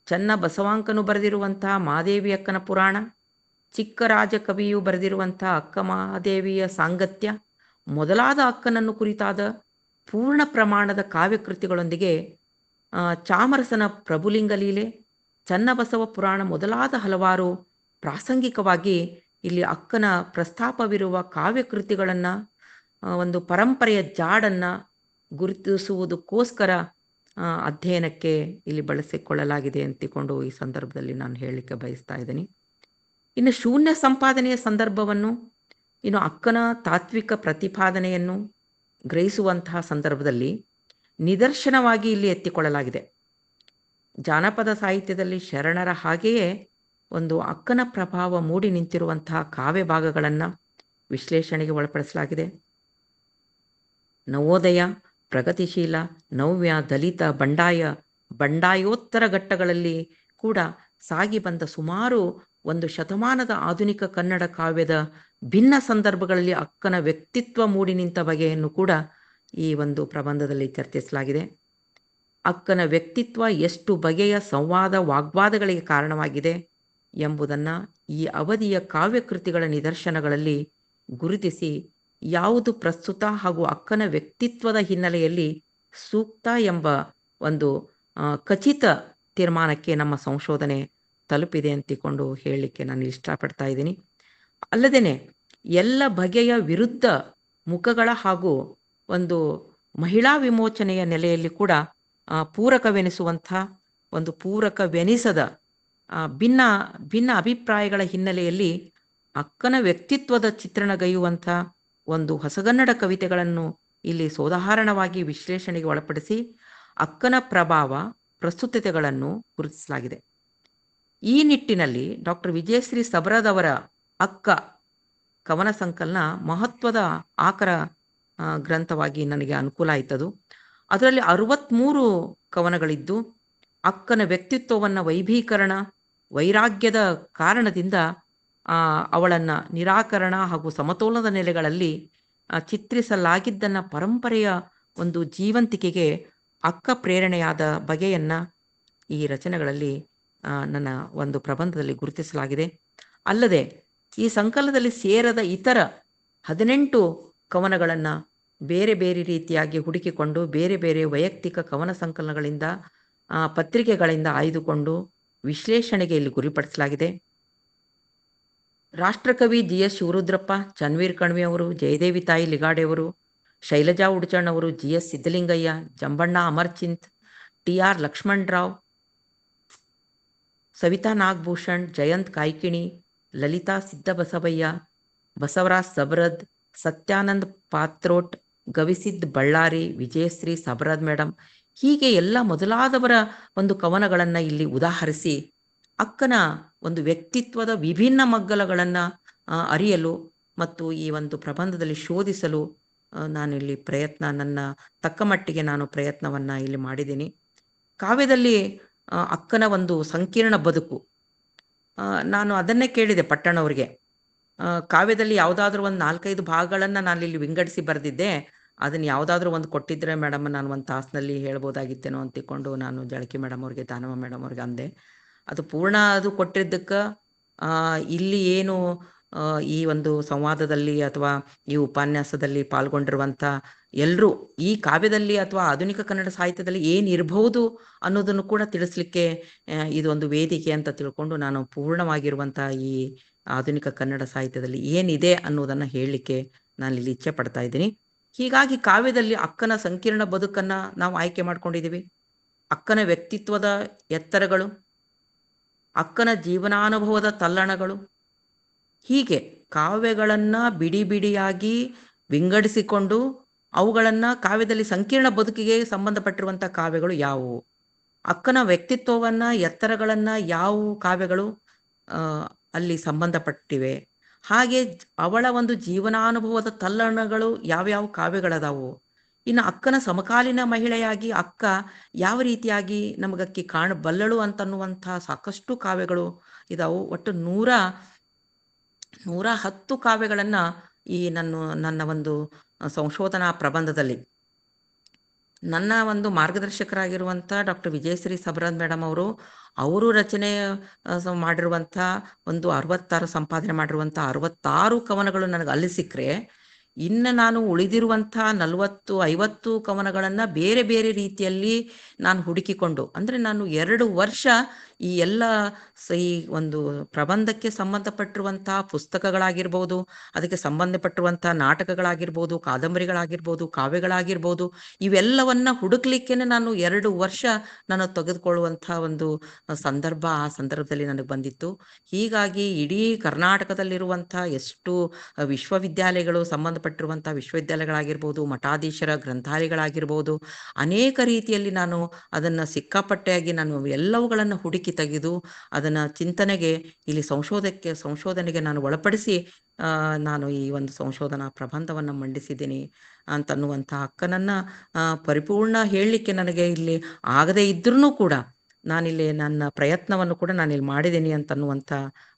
ಚನ್ನ ಬಸವಾಂಕನು ಬರೆದಿರುವಂಥ ಮಾದೇವಿ ಅಕ್ಕನ ಪುರಾಣ, ಚಿಕ್ಕರಾಜ ಕವಿಯು ಬರೆದಿರುವಂಥ ಅಕ್ಕ ಮಹಾದೇವಿಯ ಸಾಂಗತ್ಯ ಮೊದಲಾದ ಅಕ್ಕನನ್ನು ಕುರಿತಾದ ಪೂರ್ಣ ಪ್ರಮಾಣದ ಕಾವ್ಯಕೃತಿಗಳೊಂದಿಗೆ ಚಾಮರಸನ ಪ್ರಭುಲಿಂಗ ಲೀಲೆ, ಚನ್ನಬಸವ ಪುರಾಣ ಮೊದಲಾದ ಹಲವಾರು ಪ್ರಾಸಂಗಿಕವಾಗಿ ಇಲ್ಲಿ ಅಕ್ಕನ ಪ್ರಸ್ತಾಪವಿರುವ ಕಾವ್ಯಕೃತಿಗಳನ್ನು ಒಂದು ಪರಂಪರೆಯ ಜಾಡನ್ನು ಗುರುತಿಸುವುದಕ್ಕೋಸ್ಕರ ಅಧ್ಯಯನಕ್ಕೆ ಇಲ್ಲಿ ಬಳಸಿಕೊಳ್ಳಲಾಗಿದೆ ಅಂತಿಕೊಂಡು ಈ ಸಂದರ್ಭದಲ್ಲಿ ನಾನು ಹೇಳಲಿಕ್ಕೆ ಬಯಸ್ತಾ ಇದ್ದೀನಿ. ಇನ್ನು ಶೂನ್ಯ ಸಂಪಾದನೆಯ ಸಂದರ್ಭವನ್ನು, ಇನ್ನು ಅಕ್ಕನ ತಾತ್ವಿಕ ಪ್ರತಿಪಾದನೆಯನ್ನು ಗ್ರಹಿಸುವಂತಹ ಸಂದರ್ಭದಲ್ಲಿ ನಿದರ್ಶನವಾಗಿ ಇಲ್ಲಿ ಎತ್ತಿಕೊಳ್ಳಲಾಗಿದೆ. ಜಾನಪದ ಸಾಹಿತ್ಯದಲ್ಲಿ ಶರಣರ ಹಾಗೆಯೇ ಒಂದು ಅಕ್ಕನ ಪ್ರಭಾವ ಮೂಡಿ ನಿಂತಿರುವಂತಹ ಕಾವ್ಯ ಭಾಗಗಳನ್ನು ವಿಶ್ಲೇಷಣೆಗೆ ಒಳಪಡಿಸಲಾಗಿದೆ. ನವೋದಯ, ಪ್ರಗತಿಶೀಲ, ನವ್ಯ, ದಲಿತ, ಬಂಡಾಯ, ಬಂಡಾಯೋತ್ತರ ಘಟ್ಟಗಳಲ್ಲಿ ಕೂಡ ಸಾಗಿ ಬಂದ ಸುಮಾರು 1 ಶತಮಾನದ ಆಧುನಿಕ ಕನ್ನಡ ಕಾವ್ಯದ ಭಿನ್ನ ಸಂದರ್ಭಗಳಲ್ಲಿ ಅಕ್ಕನ ವ್ಯಕ್ತಿತ್ವ ಮೂಡಿ ನಿಂತ ಬಗೆಯನ್ನು ಕೂಡ ಈ ಒಂದು ಪ್ರಬಂಧದಲ್ಲಿ ಚರ್ಚಿಸಲಾಗಿದೆ. ಅಕ್ಕನ ವ್ಯಕ್ತಿತ್ವ ಎಷ್ಟು ಬಗೆಯ ಸಂವಾದ ವಾಗ್ವಾದಗಳಿಗೆ ಕಾರಣವಾಗಿದೆ ಎಂಬುದನ್ನು ಈ ಅವಧಿಯ ಕಾವ್ಯಕೃತಿಗಳ ನಿದರ್ಶನಗಳಲ್ಲಿ ಗುರುತಿಸಿ ಯಾವುದು ಪ್ರಸ್ತುತ ಹಾಗೂ ಅಕ್ಕನ ವ್ಯಕ್ತಿತ್ವದ ಹಿನ್ನೆಲೆಯಲ್ಲಿ ಸೂಕ್ತ ಎಂಬ ಒಂದು ಖಚಿತ ತೀರ್ಮಾನಕ್ಕೆ ನಮ್ಮ ಸಂಶೋಧನೆ ತಲುಪಿದೆ ಅಂತಿಕೊಂಡು ಹೇಳಲಿಕ್ಕೆ ನಾನು ಇಷ್ಟಪಡ್ತಾ ಇದ್ದೀನಿ. ಅಲ್ಲದೇ ಎಲ್ಲ ಬಗೆಯ ವಿರುದ್ಧ ಮುಖಗಳ ಹಾಗೂ ಒಂದು ಮಹಿಳಾ ವಿಮೋಚನೆಯ ನೆಲೆಯಲ್ಲಿ ಕೂಡ ಪೂರಕವೆನಿಸುವಂಥ ಒಂದು ಪೂರಕವೆನಿಸದ ಭಿನ್ನ ಭಿನ್ನ ಅಭಿಪ್ರಾಯಗಳ ಹಿನ್ನೆಲೆಯಲ್ಲಿ ಅಕ್ಕನ ವ್ಯಕ್ತಿತ್ವದ ಚಿತ್ರಣಗೈಯುವಂಥ ಒಂದು ಹೊಸಗನ್ನಡ ಕವಿತೆಗಳನ್ನು ಇಲ್ಲಿ ಸೋದಾಹರಣವಾಗಿ ವಿಶ್ಲೇಷಣೆಗೆ ಒಳಪಡಿಸಿ ಅಕ್ಕನ ಪ್ರಭಾವ ಪ್ರಸ್ತುತತೆಗಳನ್ನು ಗುರುತಿಸಲಾಗಿದೆ. ಈ ನಿಟ್ಟಿನಲ್ಲಿ ಡಾಕ್ಟರ್ ವಿಜಯಶ್ರೀ ಸಬರದ್ ಅವರ ಅಕ್ಕ ಕವನ ಸಂಕಲನ ಮಹತ್ವದ ಆಕರ ಗ್ರಂಥವಾಗಿ ನನಗೆ ಅನುಕೂಲ ಆಯ್ತದು. ಅದರಲ್ಲಿ 63 ಕವನಗಳಿದ್ದು ಅಕ್ಕನ ವ್ಯಕ್ತಿತ್ವವನ್ನು ವೈಭೀಕರಣ, ವೈರಾಗ್ಯದ ಕಾರಣದಿಂದ ಅವಳನ್ನು ನಿರಾಕರಣ ಹಾಗೂ ಸಮತೋಲನದ ನೆಲೆಗಳಲ್ಲಿ ಚಿತ್ರಿಸಲಾಗಿದ್ದನ್ನು ಪರಂಪರೆಯ ಒಂದು ಜೀವಂತಿಕೆಗೆ ಅಕ್ಕ ಪ್ರೇರಣೆಯಾದ ಬಗೆಯನ್ನು ಈ ರಚನೆಗಳಲ್ಲಿ ನನ್ನ ಒಂದು ಪ್ರಬಂಧದಲ್ಲಿ ಗುರುತಿಸಲಾಗಿದೆ. ಅಲ್ಲದೆ ಈ ಸಂಕಲನದಲ್ಲಿ ಸೇರದ ಇತರ 18 ಕವನಗಳನ್ನು ಬೇರೆ ಬೇರೆ ರೀತಿಯಾಗಿ ಹುಡುಕಿಕೊಂಡು ಬೇರೆ ಬೇರೆ ವೈಯಕ್ತಿಕ ಕವನ ಸಂಕಲನಗಳಿಂದ ಪತ್ರಿಕೆಗಳಿಂದ ಆಯ್ದುಕೊಂಡು ವಿಶ್ಲೇಷಣೆಗೆ ಇಲ್ಲಿ ಗುರಿಪಡಿಸಲಾಗಿದೆ. ರಾಷ್ಟ್ರಕವಿ GS ಶಿವರುದ್ರಪ್ಪ, ಚನ್ವೀರ್ ಕಣ್ವಿ ಅವರು, ಜಯದೇವಿ ತಾಯಿ ಲಿಗಾಡೆಯವರು, ಶೈಲಜಾ ಉಡ್ಚಣ್ ಅವರು, GS Siddalingaiah, Jambanna Amarchint, TR Lakshmanarao, Savitha Nagabhushan, Jayant Kaikini, Lalitha Siddabasavaiah, Basavaraj Sabarad, Satyanand Patrot, Gavisid Ballari, Vijayashree Sabarad madam, ಹೀಗೆ ಎಲ್ಲ ಮೊದಲಾದವರ ಒಂದು ಕವನಗಳನ್ನು ಇಲ್ಲಿ ಉದಾಹರಿಸಿ ಅಕ್ಕನ ಒಂದು ವ್ಯಕ್ತಿತ್ವದ ವಿಭಿನ್ನ ಮಗ್ಗಲಗಳನ್ನು ಅರಿಯಲು ಮತ್ತು ಈ ಒಂದು ಪ್ರಬಂಧದಲ್ಲಿ ಶೋಧಿಸಲು ನಾನಿಲ್ಲಿ ನನ್ನ ತಕ್ಕ ಮಟ್ಟಿಗೆ ನಾನು ಪ್ರಯತ್ನವನ್ನು ಇಲ್ಲಿ ಮಾಡಿದ್ದೀನಿ. ಕಾವ್ಯದಲ್ಲಿ ಅಕ್ಕನ ಒಂದು ಸಂಕೀರ್ಣ ಬದುಕು, ನಾನು ಅದನ್ನೇ ಕೇಳಿದೆ ಪಟ್ಟಣ್ಣವ್ರಿಗೆ, ಕಾವ್ಯದಲ್ಲಿ ಯಾವುದಾದ್ರೂ ಒಂದು 4-5 ಭಾಗಗಳನ್ನು ನಾನು ಇಲ್ಲಿ ವಿಂಗಡಿಸಿ ಬರೆದಿದ್ದೆ. ಅದನ್ನು ಯಾವುದಾದ್ರೂ ಒಂದು ಕೊಟ್ಟಿದ್ರೆ ಮೇಡಮ್ ನಾನು ಒಂದು ತಾಸಿನಲ್ಲಿ ಹೇಳ್ಬೋದಾಗಿತ್ತೇನೋ ಅಂತ ತಿಳ್ಕೊಂಡು ನಾನು ಜಾಳಕಿ ಮೇಡಮ್ ಅವ್ರಿಗೆ, ದಾನಮ್ಮ ಮೇಡಮ್ ಅವ್ರಿಗೆ ಅಂದೆ. ಅದು ಪೂರ್ಣ ಅದು ಕೊಟ್ಟಿದ್ದಕ್ಕೆ ಇಲ್ಲಿ ಏನು ಈ ಒಂದು ಸಂವಾದದಲ್ಲಿ ಅಥವಾ ಈ ಉಪನ್ಯಾಸದಲ್ಲಿ ಪಾಲ್ಗೊಂಡಿರುವಂಥ ಎಲ್ಲರೂ ಈ ಕಾವ್ಯದಲ್ಲಿ ಅಥವಾ ಆಧುನಿಕ ಕನ್ನಡ ಸಾಹಿತ್ಯದಲ್ಲಿ ಏನಿರಬಹುದು ಅನ್ನೋದನ್ನು ಕೂಡ ತಿಳಿಸ್ಲಿಕ್ಕೆ ಇದೊಂದು ವೇದಿಕೆ ಅಂತ ತಿಳ್ಕೊಂಡು ನಾನು ಪೂರ್ಣವಾಗಿರುವಂಥ ಈ ಆಧುನಿಕ ಕನ್ನಡ ಸಾಹಿತ್ಯದಲ್ಲಿ ಏನಿದೆ ಅನ್ನೋದನ್ನು ಹೇಳಲಿಕ್ಕೆ ನಾನು ಇಲ್ಲಿ ಇಚ್ಛೆ ಪಡ್ತಾ ಇದ್ದೀನಿ. ಹೀಗಾಗಿ ಕಾವ್ಯದಲ್ಲಿ ಅಕ್ಕನ ಸಂಕೀರ್ಣ ಬದುಕನ್ನು ನಾವು ಆಯ್ಕೆ ಮಾಡ್ಕೊಂಡಿದ್ದೀವಿ. ಅಕ್ಕನ ವ್ಯಕ್ತಿತ್ವದ ಎತ್ತರಗಳು, ಅಕ್ಕನ ಜೀವನಾನುಭವದ ತಲ್ಲಣಗಳು, ಹೀಗೆ ಕಾವ್ಯಗಳನ್ನು ಬಿಡಿ ಬಿಡಿಯಾಗಿ ವಿಂಗಡಿಸಿಕೊಂಡು ಅವುಗಳನ್ನು ಕಾವ್ಯದಲ್ಲಿ ಸಂಕೀರ್ಣ ಬದುಕಿಗೆ ಸಂಬಂಧಪಟ್ಟಿರುವಂಥ ಕಾವ್ಯಗಳು ಯಾವುವು, ಅಕ್ಕನ ವ್ಯಕ್ತಿತ್ವವನ್ನು ಎತ್ತರಗಳನ್ನು ಯಾವ ಕಾವ್ಯಗಳು ಅಲ್ಲಿ ಸಂಬಂಧಪಟ್ಟಿವೆ, ಹಾಗೆ ಅವಳ ಒಂದು ಜೀವನಾನುಭವದ ತಲ್ಲಣಗಳು ಯಾವ್ಯಾವ ಕಾವ್ಯಗಳದಾವು, ಇನ್ನು ಅಕ್ಕನ ಸಮಕಾಲೀನ ಮಹಿಳೆಯಾಗಿ ಅಕ್ಕ ಯಾವ ರೀತಿಯಾಗಿ ನಮಗಕ್ಕಿ ಕಾಣಬಲ್ಲಳು ಅಂತನ್ನುವಂಥ ಸಾಕಷ್ಟು ಕಾವ್ಯಗಳು ಇದಾವು. ಒಟ್ಟು 110 ಕಾವ್ಯಗಳನ್ನು ಈ ನನ್ನ ಒಂದು ಸಂಶೋಧನಾ ಪ್ರಬಂಧದಲ್ಲಿ ನನ್ನ ಒಂದು ಮಾರ್ಗದರ್ಶಕರಾಗಿರುವಂಥ ಡಾಕ್ಟರ್ ವಿಜಯಶ್ರೀ ಸಬರಾಜ್ ಮೇಡಮ್ ಅವರು ರಚನೆ ಮಾಡಿರುವಂಥ ಒಂದು 66 ಸಂಪಾದನೆ ಮಾಡಿರುವಂಥ 66 ಕವನಗಳು ನನಗೆ ಅಲ್ಲಿ ಸಿಕ್ಕರೆ, ಇನ್ನು ನಾನು ಉಳಿದಿರುವಂಥ 40-50 ಕವನಗಳನ್ನು ಬೇರೆ ಬೇರೆ ರೀತಿಯಲ್ಲಿ ನಾನು ಹುಡುಕಿಕೊಂಡು, ಅಂದರೆ ನಾನು 2 ವರ್ಷ ಈ ಎಲ್ಲ ಈ ಒಂದು ಪ್ರಬಂಧಕ್ಕೆ ಸಂಬಂಧಪಟ್ಟಿರುವಂಥ ಪುಸ್ತಕಗಳಾಗಿರ್ಬೋದು, ಅದಕ್ಕೆ ಸಂಬಂಧಪಟ್ಟಿರುವಂಥ ನಾಟಕಗಳಾಗಿರ್ಬೋದು, ಕಾದಂಬರಿಗಳಾಗಿರ್ಬೋದು, ಕಾವ್ಯಗಳಾಗಿರ್ಬೋದು, ಇವೆಲ್ಲವನ್ನ ಹುಡುಕ್ಲಿಕ್ಕೇನೆ ನಾನು 2 ವರ್ಷ ನಾನು ತೆಗೆದುಕೊಳ್ಳುವಂಥ ಒಂದು ಸಂದರ್ಭ ಆ ಸಂದರ್ಭದಲ್ಲಿ ನನಗೆ ಬಂದಿತ್ತು. ಹೀಗಾಗಿ ಇಡೀ ಕರ್ನಾಟಕದಲ್ಲಿರುವಂಥ ಎಷ್ಟು ವಿಶ್ವವಿದ್ಯಾಲಯಗಳು ಸಂಬಂಧಪಟ್ಟಿರುವಂಥ ವಿಶ್ವವಿದ್ಯಾಲಯಗಳಾಗಿರ್ಬೋದು, ಮಠಾಧೀಶರ ಗ್ರಂಥಾಲಯಗಳಾಗಿರ್ಬೋದು, ಅನೇಕ ರೀತಿಯಲ್ಲಿ ನಾನು ಅದನ್ನು ಸಿಕ್ಕಾಪಟ್ಟೆಯಾಗಿ ನಾನು ಎಲ್ಲವುಗಳನ್ನು ಹುಡುಕಿ ತೆಗೆದು ಅದನ್ನು ಚಿಂತನೆಗೆ ಇಲ್ಲಿ ಸಂಶೋಧನೆಗೆ ನಾನು ಒಳಪಡಿಸಿ ನಾನು ಈ ಒಂದು ಸಂಶೋಧನಾ ಪ್ರಬಂಧವನ್ನು ಮಂಡಿಸಿದ್ದೀನಿ ಅಂತನ್ನುವಂಥ ಅಕ್ಕನನ್ನು ಪರಿಪೂರ್ಣ ಹೇಳಲಿಕ್ಕೆ ನನಗೆ ಇಲ್ಲಿ ಆಗದೇ ಇದ್ರೂ ಕೂಡ ನಾನಿಲ್ಲಿ ನನ್ನ ಪ್ರಯತ್ನವನ್ನು ಕೂಡ ನಾನಿಲ್ಲಿ ಮಾಡಿದ್ದೀನಿ ಅಂತನ್ನುವಂಥ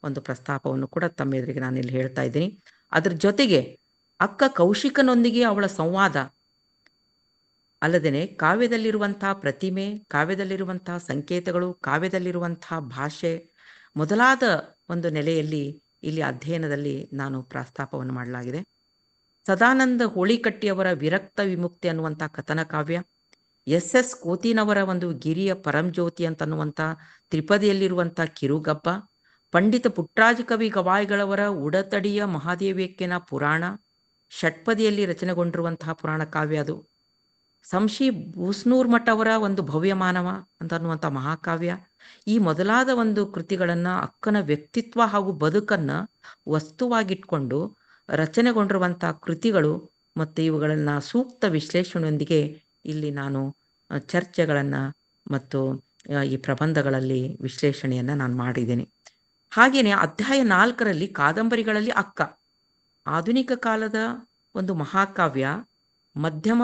ಒಂದು ಪ್ರಸ್ತಾಪವನ್ನು ಕೂಡ ತಮ್ಮ ಎದುರಿಗೆ ನಾನಿಲ್ಲಿ ಹೇಳ್ತಾ ಇದ್ದೀನಿ. ಅದ್ರ ಜೊತೆಗೆ ಅಕ್ಕ ಕೌಶಿಕನೊಂದಿಗೆ ಅವಳ ಸಂವಾದ ಅಲ್ಲದೇನೆ ಕಾವ್ಯದಲ್ಲಿರುವಂಥ ಪ್ರತಿಮೆ, ಕಾವ್ಯದಲ್ಲಿರುವಂಥ ಸಂಕೇತಗಳು, ಕಾವ್ಯದಲ್ಲಿರುವಂಥ ಭಾಷೆ ಮೊದಲಾದ ಒಂದು ನೆಲೆಯಲ್ಲಿ ಇಲ್ಲಿ ಅಧ್ಯಯನದಲ್ಲಿ ನಾನು ಪ್ರಸ್ತಾಪವನ್ನು ಮಾಡಲಾಗಿದೆ. ಸದಾನಂದ ಹೋಳಿಕಟ್ಟಿಯವರ ವಿರಕ್ತ ವಿಮುಕ್ತಿ ಅನ್ನುವಂಥ ಕಥನ ಕಾವ್ಯ, ಎಸ್ ಕೋತಿನವರ ಒಂದು ಗಿರಿಯ ಪರಂಜ್ಯೋತಿ ಅಂತನ್ನುವಂಥ ತ್ರಿಪದಿಯಲ್ಲಿರುವಂಥ ಕಿರುಗಬ್ಬ, ಪಂಡಿತ ಪುಟ್ಟರಾಜ ಕವಿ ಗವಾಯಿಗಳವರ ಉಡತಡಿಯ ಮಹಾದೇವಿಯಕ್ಕಿನ ಪುರಾಣ, ಷಟ್ಪದಿಯಲ್ಲಿ ರಚನೆಗೊಂಡಿರುವಂತಹ ಪುರಾಣ ಕಾವ್ಯ ಅದು. ಸಂಶಿ ಬೂಸ್ನೂರ್ ಮಠ ಅವರ ಒಂದು ಭವ್ಯ ಮಾನವ ಅಂತನ್ನುವಂಥ ಮಹಾಕಾವ್ಯ, ಈ ಮೊದಲಾದ ಒಂದು ಕೃತಿಗಳನ್ನು ಅಕ್ಕನ ವ್ಯಕ್ತಿತ್ವ ಹಾಗೂ ಬದುಕನ್ನು ವಸ್ತುವಾಗಿಟ್ಕೊಂಡು ರಚನೆಗೊಂಡಿರುವಂಥ ಕೃತಿಗಳು ಮತ್ತು ಇವುಗಳನ್ನು ಸೂಕ್ತ ವಿಶ್ಲೇಷಣೆಯೊಂದಿಗೆ ಇಲ್ಲಿ ನಾನು ಚರ್ಚೆಗಳನ್ನು ಮತ್ತು ಈ ಪ್ರಬಂಧಗಳಲ್ಲಿ ವಿಶ್ಲೇಷಣೆಯನ್ನು ನಾನು ಮಾಡಿದ್ದೀನಿ. ಹಾಗೆಯೇ ಅಧ್ಯಾಯ 4ರಲ್ಲಿ ಕಾದಂಬರಿಗಳಲ್ಲಿ ಅಕ್ಕ ಆಧುನಿಕ ಕಾಲದ ಒಂದು ಮಹಾಕಾವ್ಯ, ಮಧ್ಯಮ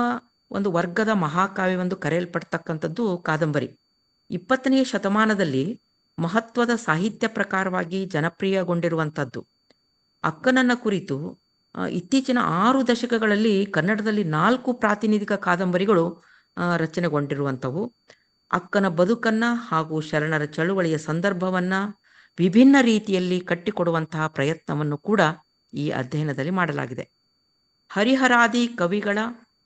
ಒಂದು ವರ್ಗದ ಮಹಾಕಾವ್ಯವೆಂದು ಕರೆಯಲ್ಪಡ್ತಕ್ಕಂಥದ್ದು ಕಾದಂಬರಿ. 20ನೇ ಶತಮಾನದಲ್ಲಿ ಮಹತ್ವದ ಸಾಹಿತ್ಯ ಪ್ರಕಾರವಾಗಿ ಜನಪ್ರಿಯಗೊಂಡಿರುವಂಥದ್ದು. ಅಕ್ಕನನ್ನ ಕುರಿತು ಇತ್ತೀಚಿನ 6 ದಶಕಗಳಲ್ಲಿ ಕನ್ನಡದಲ್ಲಿ 4 ಪ್ರಾತಿನಿಧಿಕ ಕಾದಂಬರಿಗಳು ರಚನೆಗೊಂಡಿರುವಂಥವು. ಅಕ್ಕನ ಬದುಕನ್ನ ಹಾಗೂ ಶರಣರ ಚಳುವಳಿಯ ಸಂದರ್ಭವನ್ನ ವಿಭಿನ್ನ ರೀತಿಯಲ್ಲಿ ಕಟ್ಟಿಕೊಡುವಂತಹ ಪ್ರಯತ್ನವನ್ನು ಕೂಡ ಈ ಅಧ್ಯಯನದಲ್ಲಿ ಮಾಡಲಾಗಿದೆ. ಹರಿಹರಾದಿ ಕವಿಗಳ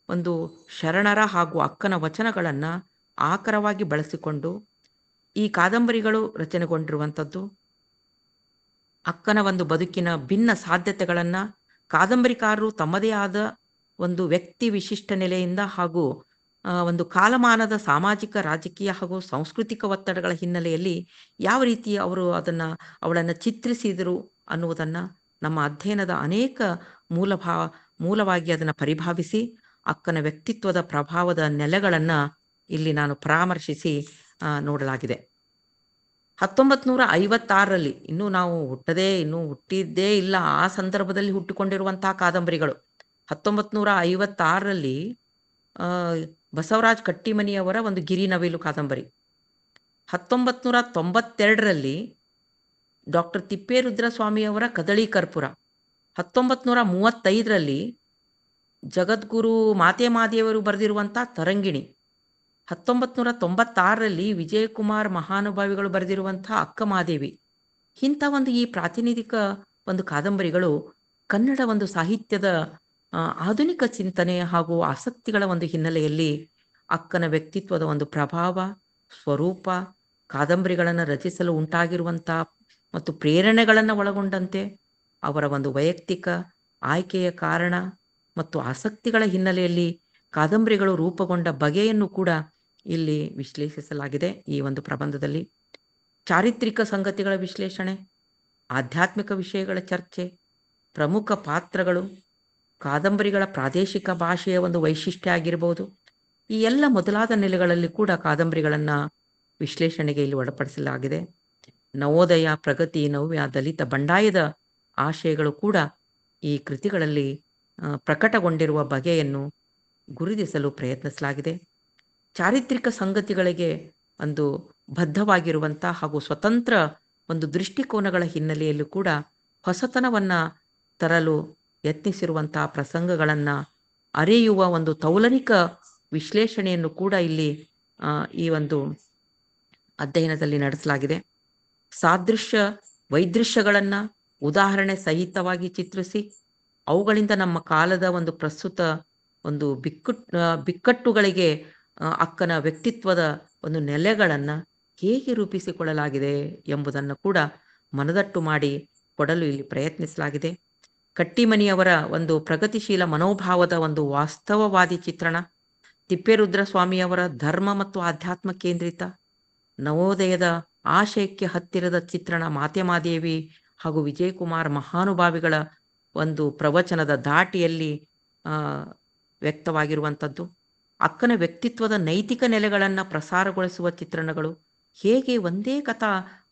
ಒಂದು ಶರಣರ ಹಾಗೂ ಅಕ್ಕನ ವಚನಗಳನ್ನು ಆಕರವಾಗಿ ಬಳಸಿಕೊಂಡು ಈ ಕಾದಂಬರಿಗಳು ರಚನೆಗೊಂಡಿರುವಂಥದ್ದು. ಅಕ್ಕನ ಒಂದು ಬದುಕಿನ ಭಿನ್ನ ಸಾಧ್ಯತೆಗಳನ್ನು ಕಾದಂಬರಿಕಾರರು ತಮ್ಮದೇ ಆದ ಒಂದು ವ್ಯಕ್ತಿ ವಿಶಿಷ್ಟ ನೆಲೆಯಿಂದ ಹಾಗೂ ಒಂದು ಕಾಲಮಾನದ ಸಾಮಾಜಿಕ, ರಾಜಕೀಯ ಹಾಗೂ ಸಾಂಸ್ಕೃತಿಕ ಒತ್ತಡಗಳ ಹಿನ್ನೆಲೆಯಲ್ಲಿ ಯಾವ ರೀತಿ ಅವಳನ್ನು ಚಿತ್ರಿಸಿದರು ಅನ್ನುವುದನ್ನು ನಮ್ಮ ಅಧ್ಯಯನದ ಅನೇಕ ಮೂಲವಾಗಿ ಅದನ್ನು ಪರಿಭಾವಿಸಿ ಅಕ್ಕನ ವ್ಯಕ್ತಿತ್ವದ ಪ್ರಭಾವದ ನೆಲೆಗಳನ್ನು ಇಲ್ಲಿ ನಾನು ಪರಾಮರ್ಶಿಸಿ ನೋಡಲಾಗಿದೆ. 1956ರಲ್ಲಿ ನಾವು ಹುಟ್ಟಿದ್ದೇ ಇಲ್ಲ, ಆ ಸಂದರ್ಭದಲ್ಲಿ ಹುಟ್ಟಿಕೊಂಡಿರುವಂತಹ ಕಾದಂಬರಿಗಳು. 1956ರಲ್ಲಿ ಬಸವರಾಜ್ ಕಟ್ಟಿಮನಿಯವರ ಒಂದು ಗಿರಿನವಿಲು ಕಾದಂಬರಿ. 1992ರಲ್ಲಿ ಡಾಕ್ಟರ್ ತಿಪ್ಪೇರುದ್ರಸ್ವಾಮಿಯವರ ಕದಳಿ ಕರ್ಪೂರ. 1935ರಲ್ಲಿ ಜಗದ್ಗುರು ಮಾತೆಮಾದೇವರು ಬರೆದಿರುವಂಥ ತರಂಗಿಣಿ, 1996ರಲ್ಲಿ ವಿಜಯಕುಮಾರ್ ಮಹಾನುಭಾವಿಗಳು ಬರೆದಿರುವಂಥ ಅಕ್ಕಮಾದೇವಿ, ಇಂಥ ಒಂದು ಈ ಪ್ರಾತಿನಿಧಿಕ ಒಂದು ಕಾದಂಬರಿಗಳು ಕನ್ನಡ ಒಂದು ಸಾಹಿತ್ಯದ ಆಧುನಿಕ ಚಿಂತನೆ ಹಾಗೂ ಆಸಕ್ತಿಗಳ ಒಂದು ಹಿನ್ನೆಲೆಯಲ್ಲಿ ಅಕ್ಕನ ವ್ಯಕ್ತಿತ್ವದ ಒಂದು ಪ್ರಭಾವ, ಸ್ವರೂಪ, ಕಾದಂಬರಿಗಳನ್ನು ರಚಿಸಲು ಉಂಟಾಗಿರುವಂಥ ಮತ್ತು ಪ್ರೇರಣೆಗಳನ್ನು ಒಳಗೊಂಡಂತೆ ಅವರ ಒಂದು ವೈಯಕ್ತಿಕ ಆಯ್ಕೆಯ ಕಾರಣ ಮತ್ತು ಆಸಕ್ತಿಗಳ ಹಿನ್ನೆಲೆಯಲ್ಲಿ ಕಾದಂಬರಿಗಳು ರೂಪುಗೊಂಡ ಬಗೆಯನ್ನು ಕೂಡ ಇಲ್ಲಿ ವಿಶ್ಲೇಷಿಸಲಾಗಿದೆ. ಈ ಒಂದು ಪ್ರಬಂಧದಲ್ಲಿ ಚಾರಿತ್ರಿಕ ಸಂಗತಿಗಳ ವಿಶ್ಲೇಷಣೆ, ಆಧ್ಯಾತ್ಮಿಕ ವಿಷಯಗಳ ಚರ್ಚೆ, ಪ್ರಮುಖ ಪಾತ್ರಗಳು, ಕಾದಂಬರಿಗಳ ಪ್ರಾದೇಶಿಕ ಭಾಷೆಯ ಒಂದು ವೈಶಿಷ್ಟ್ಯ ಆಗಿರ್ಬೋದು, ಈ ಎಲ್ಲ ಮೊದಲಾದ ನೆಲೆಗಳಲ್ಲಿ ಕೂಡ ಕಾದಂಬರಿಗಳನ್ನು ವಿಶ್ಲೇಷಣೆಗೆ ಇಲ್ಲಿ ಒಳಪಡಿಸಲಾಗಿದೆ. ನವೋದಯ, ಪ್ರಗತಿ, ನವ್ಯ, ದಲಿತ, ಬಂಡಾಯದ ಆಶಯಗಳು ಕೂಡ ಈ ಕೃತಿಗಳಲ್ಲಿ ಪ್ರಕಟಗೊಂಡಿರುವ ಬಗೆಯನ್ನು ಗುರುತಿಸಲು ಪ್ರಯತ್ನಿಸಲಾಗಿದೆ. ಚಾರಿತ್ರಿಕ ಸಂಗತಿಗಳಿಗೆ ಒಂದು ಬದ್ಧವಾಗಿರುವಂಥ ಹಾಗೂ ಸ್ವತಂತ್ರ ಒಂದು ದೃಷ್ಟಿಕೋನಗಳ ಹಿನ್ನೆಲೆಯಲ್ಲೂ ಕೂಡ ಹೊಸತನವನ್ನು ತರಲು ಯತ್ನಿಸಿರುವಂಥ ಪ್ರಸಂಗಗಳನ್ನು ಅರಿಯುವ ಒಂದು ತೌಲನಿಕ ವಿಶ್ಲೇಷಣೆಯನ್ನು ಕೂಡ ಇಲ್ಲಿ ಈ ಒಂದು ಅಧ್ಯಯನದಲ್ಲಿ ನಡೆಸಲಾಗಿದೆ. ಸಾದೃಶ್ಯ ವೈದೃಶ್ಯಗಳನ್ನು ಉದಾಹರಣೆ ಸಹಿತವಾಗಿ ಚಿತ್ರಿಸಿ ಅವುಗಳಿಂದ ನಮ್ಮ ಕಾಲದ ಒಂದು ಪ್ರಸ್ತುತ ಒಂದು ಬಿಕ್ಕಟ್ಟುಗಳಿಗೆ ಅಕ್ಕನ ವ್ಯಕ್ತಿತ್ವದ ಒಂದು ನೆಲೆಗಳನ್ನು ಹೇಗೆ ರೂಪಿಸಿಕೊಳ್ಳಲಾಗಿದೆ ಎಂಬುದನ್ನು ಕೂಡ ಮನದಟ್ಟು ಮಾಡಿ ಕೊಡಲು ಇಲ್ಲಿ ಪ್ರಯತ್ನಿಸಲಾಗಿದೆ. ಕಟ್ಟಿಮನಿಯವರ ಒಂದು ಪ್ರಗತಿಶೀಲ ಮನೋಭಾವದ ಒಂದು ವಾಸ್ತವವಾದಿ ಚಿತ್ರಣ, ತಿಪ್ಪೇರುದ್ರಸ್ವಾಮಿಯವರ ಧರ್ಮ ಮತ್ತು ಆಧ್ಯಾತ್ಮ ಕೇಂದ್ರಿತ, ನವೋದಯದ ಆಶಯಕ್ಕೆ ಹತ್ತಿರದ ಚಿತ್ರಣ ಮಾತೆಮಾದೇವಿ ಹಾಗೂ ವಿಜಯಕುಮಾರ್ ಮಹಾನುಭಾವಿಗಳ ಒಂದು ಪ್ರವಚನದ ಧಾಟಿಯಲ್ಲಿ ವ್ಯಕ್ತವಾಗಿರುವಂಥದ್ದು, ಅಕ್ಕನ ವ್ಯಕ್ತಿತ್ವದ ನೈತಿಕ ನೆಲೆಗಳನ್ನು ಪ್ರಸಾರಗೊಳಿಸುವ ಚಿತ್ರಣಗಳು, ಹೇಗೆ ಒಂದೇ ಕಥಾ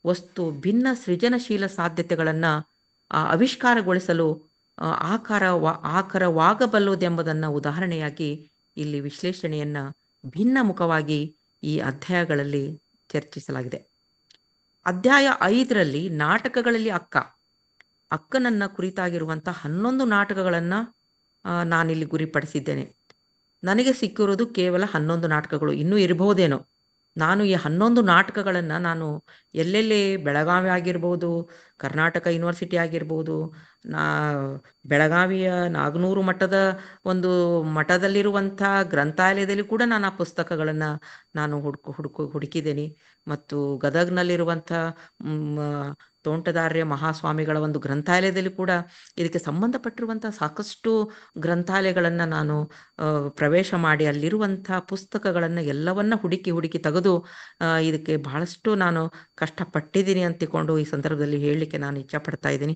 ವಸ್ತು ಭಿನ್ನ ಸೃಜನಶೀಲ ಸಾಧ್ಯತೆಗಳನ್ನು ಆವಿಷ್ಕಾರಗೊಳಿಸಲು ಆಕರವಾಗಬಲ್ಲುದೆಂಬುದನ್ನು ಉದಾಹರಣೆಯಾಗಿ ಇಲ್ಲಿ ವಿಶ್ಲೇಷಣೆಯನ್ನು ಭಿನ್ನ ಮುಖವಾಗಿ ಈ ಅಧ್ಯಾಯಗಳಲ್ಲಿ ಚರ್ಚಿಸಲಾಗಿದೆ. ಅಧ್ಯಾಯ 5ರಲ್ಲಿ ನಾಟಕಗಳಲ್ಲಿ ಅಕ್ಕನನ್ನು ಕುರಿತಾಗಿರುವಂಥ 11 ನಾಟಕಗಳನ್ನು ನಾನಿಲ್ಲಿ ಗುರಿಪಡಿಸಿದ್ದೇನೆ. ನನಗೆ ಸಿಕ್ಕಿರೋದು ಕೇವಲ 11 ನಾಟಕಗಳು, ಇನ್ನೂ ಇರಬಹುದೇನೋ. ನಾನು ಈ 11 ನಾಟಕಗಳನ್ನು ನಾನು ಎಲ್ಲೆಲ್ಲಿ ಬೆಳಗಾವಿ ಆಗಿರ್ಬೋದು, ಕರ್ನಾಟಕ ಯೂನಿವರ್ಸಿಟಿ ಆಗಿರ್ಬೋದು, ಬೆಳಗಾವಿಯ ನಾಗನೂರು ಒಂದು ಮಠದಲ್ಲಿರುವಂಥ ಗ್ರಂಥಾಲಯದಲ್ಲಿ ಕೂಡ ನಾನು ಆ ಪುಸ್ತಕಗಳನ್ನು ನಾನು ಹುಡುಕಿದ್ದೇನೆ. ಮತ್ತು ಗದಗ್ನಲ್ಲಿರುವಂಥ ತೋಂಟದಾರ್ಯ ಮಹಾಸ್ವಾಮಿಗಳ ಒಂದು ಗ್ರಂಥಾಲಯದಲ್ಲಿ ಕೂಡ ಇದಕ್ಕೆ ಸಂಬಂಧಪಟ್ಟಿರುವಂಥ ಸಾಕಷ್ಟು ಗ್ರಂಥಾಲಯಗಳನ್ನು ನಾನು ಪ್ರವೇಶ ಮಾಡಿ ಅಲ್ಲಿರುವಂಥ ಪುಸ್ತಕಗಳನ್ನು ಎಲ್ಲವನ್ನ ಹುಡುಕಿ ತೆಗೆದು ಇದಕ್ಕೆ ಬಹಳಷ್ಟು ನಾನು ಕಷ್ಟಪಟ್ಟಿದ್ದೀನಿ ಅಂತಿಕೊಂಡು ಈ ಸಂದರ್ಭದಲ್ಲಿ ಹೇಳಲಿಕ್ಕೆ ನಾನು ಇಚ್ಛಪಡ್ತಾ ಇದ್ದೀನಿ.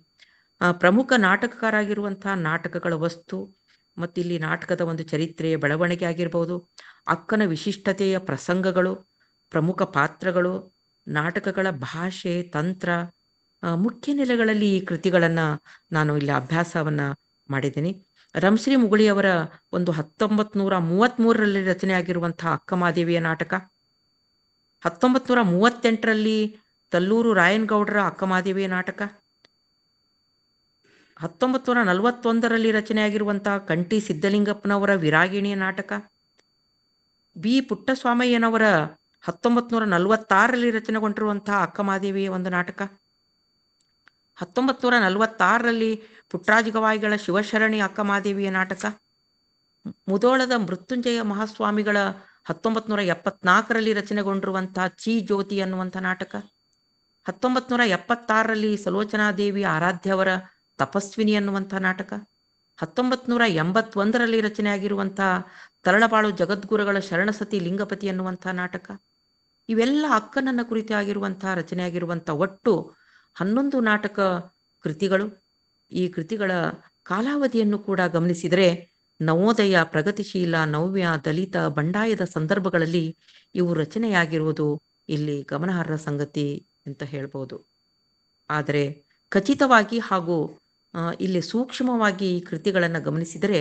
ಪ್ರಮುಖ ನಾಟಕಕಾರಾಗಿರುವಂಥ ನಾಟಕಗಳ ವಸ್ತು ಮತ್ತು ಇಲ್ಲಿ ನಾಟಕದ ಒಂದು ಚರಿತ್ರೆಯ ಬೆಳವಣಿಗೆ ಆಗಿರ್ಬೋದು, ಅಕ್ಕನ ವಿಶಿಷ್ಟತೆಯ ಪ್ರಸಂಗಗಳು, ಪ್ರಮುಖ ಪಾತ್ರಗಳು, ನಾಟಕಗಳ ಭಾಷೆ, ತಂತ್ರ, ಮುಖ್ಯ ನೆಲೆಗಳಲ್ಲಿ ಈ ಕೃತಿಗಳನ್ನು ನಾನು ಇಲ್ಲಿ ಅಭ್ಯಾಸವನ್ನು ಮಾಡಿದ್ದೀನಿ. ರಂಶ್ರೀ ಮುಗುಳಿಯವರ ಒಂದು 1933ರಲ್ಲಿ ರಚನೆಯಾಗಿರುವಂತಹ ಅಕ್ಕಮಾದೇವಿಯ ನಾಟಕ, 1938ರಲ್ಲಿ ತಲ್ಲೂರು ರಾಯನಗೌಡರ ಅಕ್ಕಮಾದೇವಿಯ ನಾಟಕ, 1941ರಲ್ಲಿ ರಚನೆಯಾಗಿರುವಂತಹ ಕಂಠಿ ಸಿದ್ದಲಿಂಗಪ್ಪನವರ ವಿರಾಗಿಣಿಯ ನಾಟಕ, ಬಿ ಪುಟ್ಟಸ್ವಾಮಯ್ಯನವರ 1946ರಲ್ಲಿ ರಚನೆಗೊಂಡಿರುವಂತಹ ಅಕ್ಕಮಾದೇವಿಯ ಒಂದು ನಾಟಕ, 1946ರಲ್ಲಿ ಪುಟ್ಟರಾಜ ಗವಾಯಿಗಳ ಶಿವಶರಣಿ ಅಕ್ಕಮಾದೇವಿಯ ನಾಟಕ, ಮುಧೋಳದ ಮೃತ್ಯುಂಜಯ ಮಹಾಸ್ವಾಮಿಗಳ 1974ರಲ್ಲಿ ರಚನೆಗೊಂಡಿರುವಂತಹ ಚಿ ಜ್ಯೋತಿ ಅನ್ನುವಂಥ ನಾಟಕ, 1976ರಲ್ಲಿ ಸಲೋಚನಾದೇವಿ ಆರಾಧ್ಯವರ ತಪಸ್ವಿನಿ ಅನ್ನುವಂಥ ನಾಟಕ, 1981ರಲ್ಲಿ ರಚನೆಯಾಗಿರುವಂತಹ ತರಳಬಾಳು ಜಗದ್ಗುರುಗಳ ಶರಣಸತಿ ಲಿಂಗಪತಿ ಅನ್ನುವಂಥ ನಾಟಕ. ಇವೆಲ್ಲ ಅಕ್ಕನನ್ನ ಕುರಿತಾಗಿರುವಂತಹ ರಚನೆಯಾಗಿರುವಂಥ ಒಟ್ಟು 11 ನಾಟಕ ಕೃತಿಗಳು. ಈ ಕೃತಿಗಳ ಕಾಲಾವಧಿಯನ್ನು ಕೂಡ ಗಮನಿಸಿದರೆ ನವೋದಯ, ಪ್ರಗತಿಶೀಲ, ನವ್ಯ, ದಲಿತ, ಬಂಡಾಯದ ಸಂದರ್ಭಗಳಲ್ಲಿ ಇವು ರಚನೆಯಾಗಿರುವುದು ಇಲ್ಲಿ ಗಮನಾರ್ಹ ಸಂಗತಿ ಅಂತ ಹೇಳ್ಬೋದು. ಆದರೆ ಖಚಿತವಾಗಿ ಹಾಗೂ ಇಲ್ಲಿ ಸೂಕ್ಷ್ಮವಾಗಿ ಈ ಕೃತಿಗಳನ್ನು ಗಮನಿಸಿದರೆ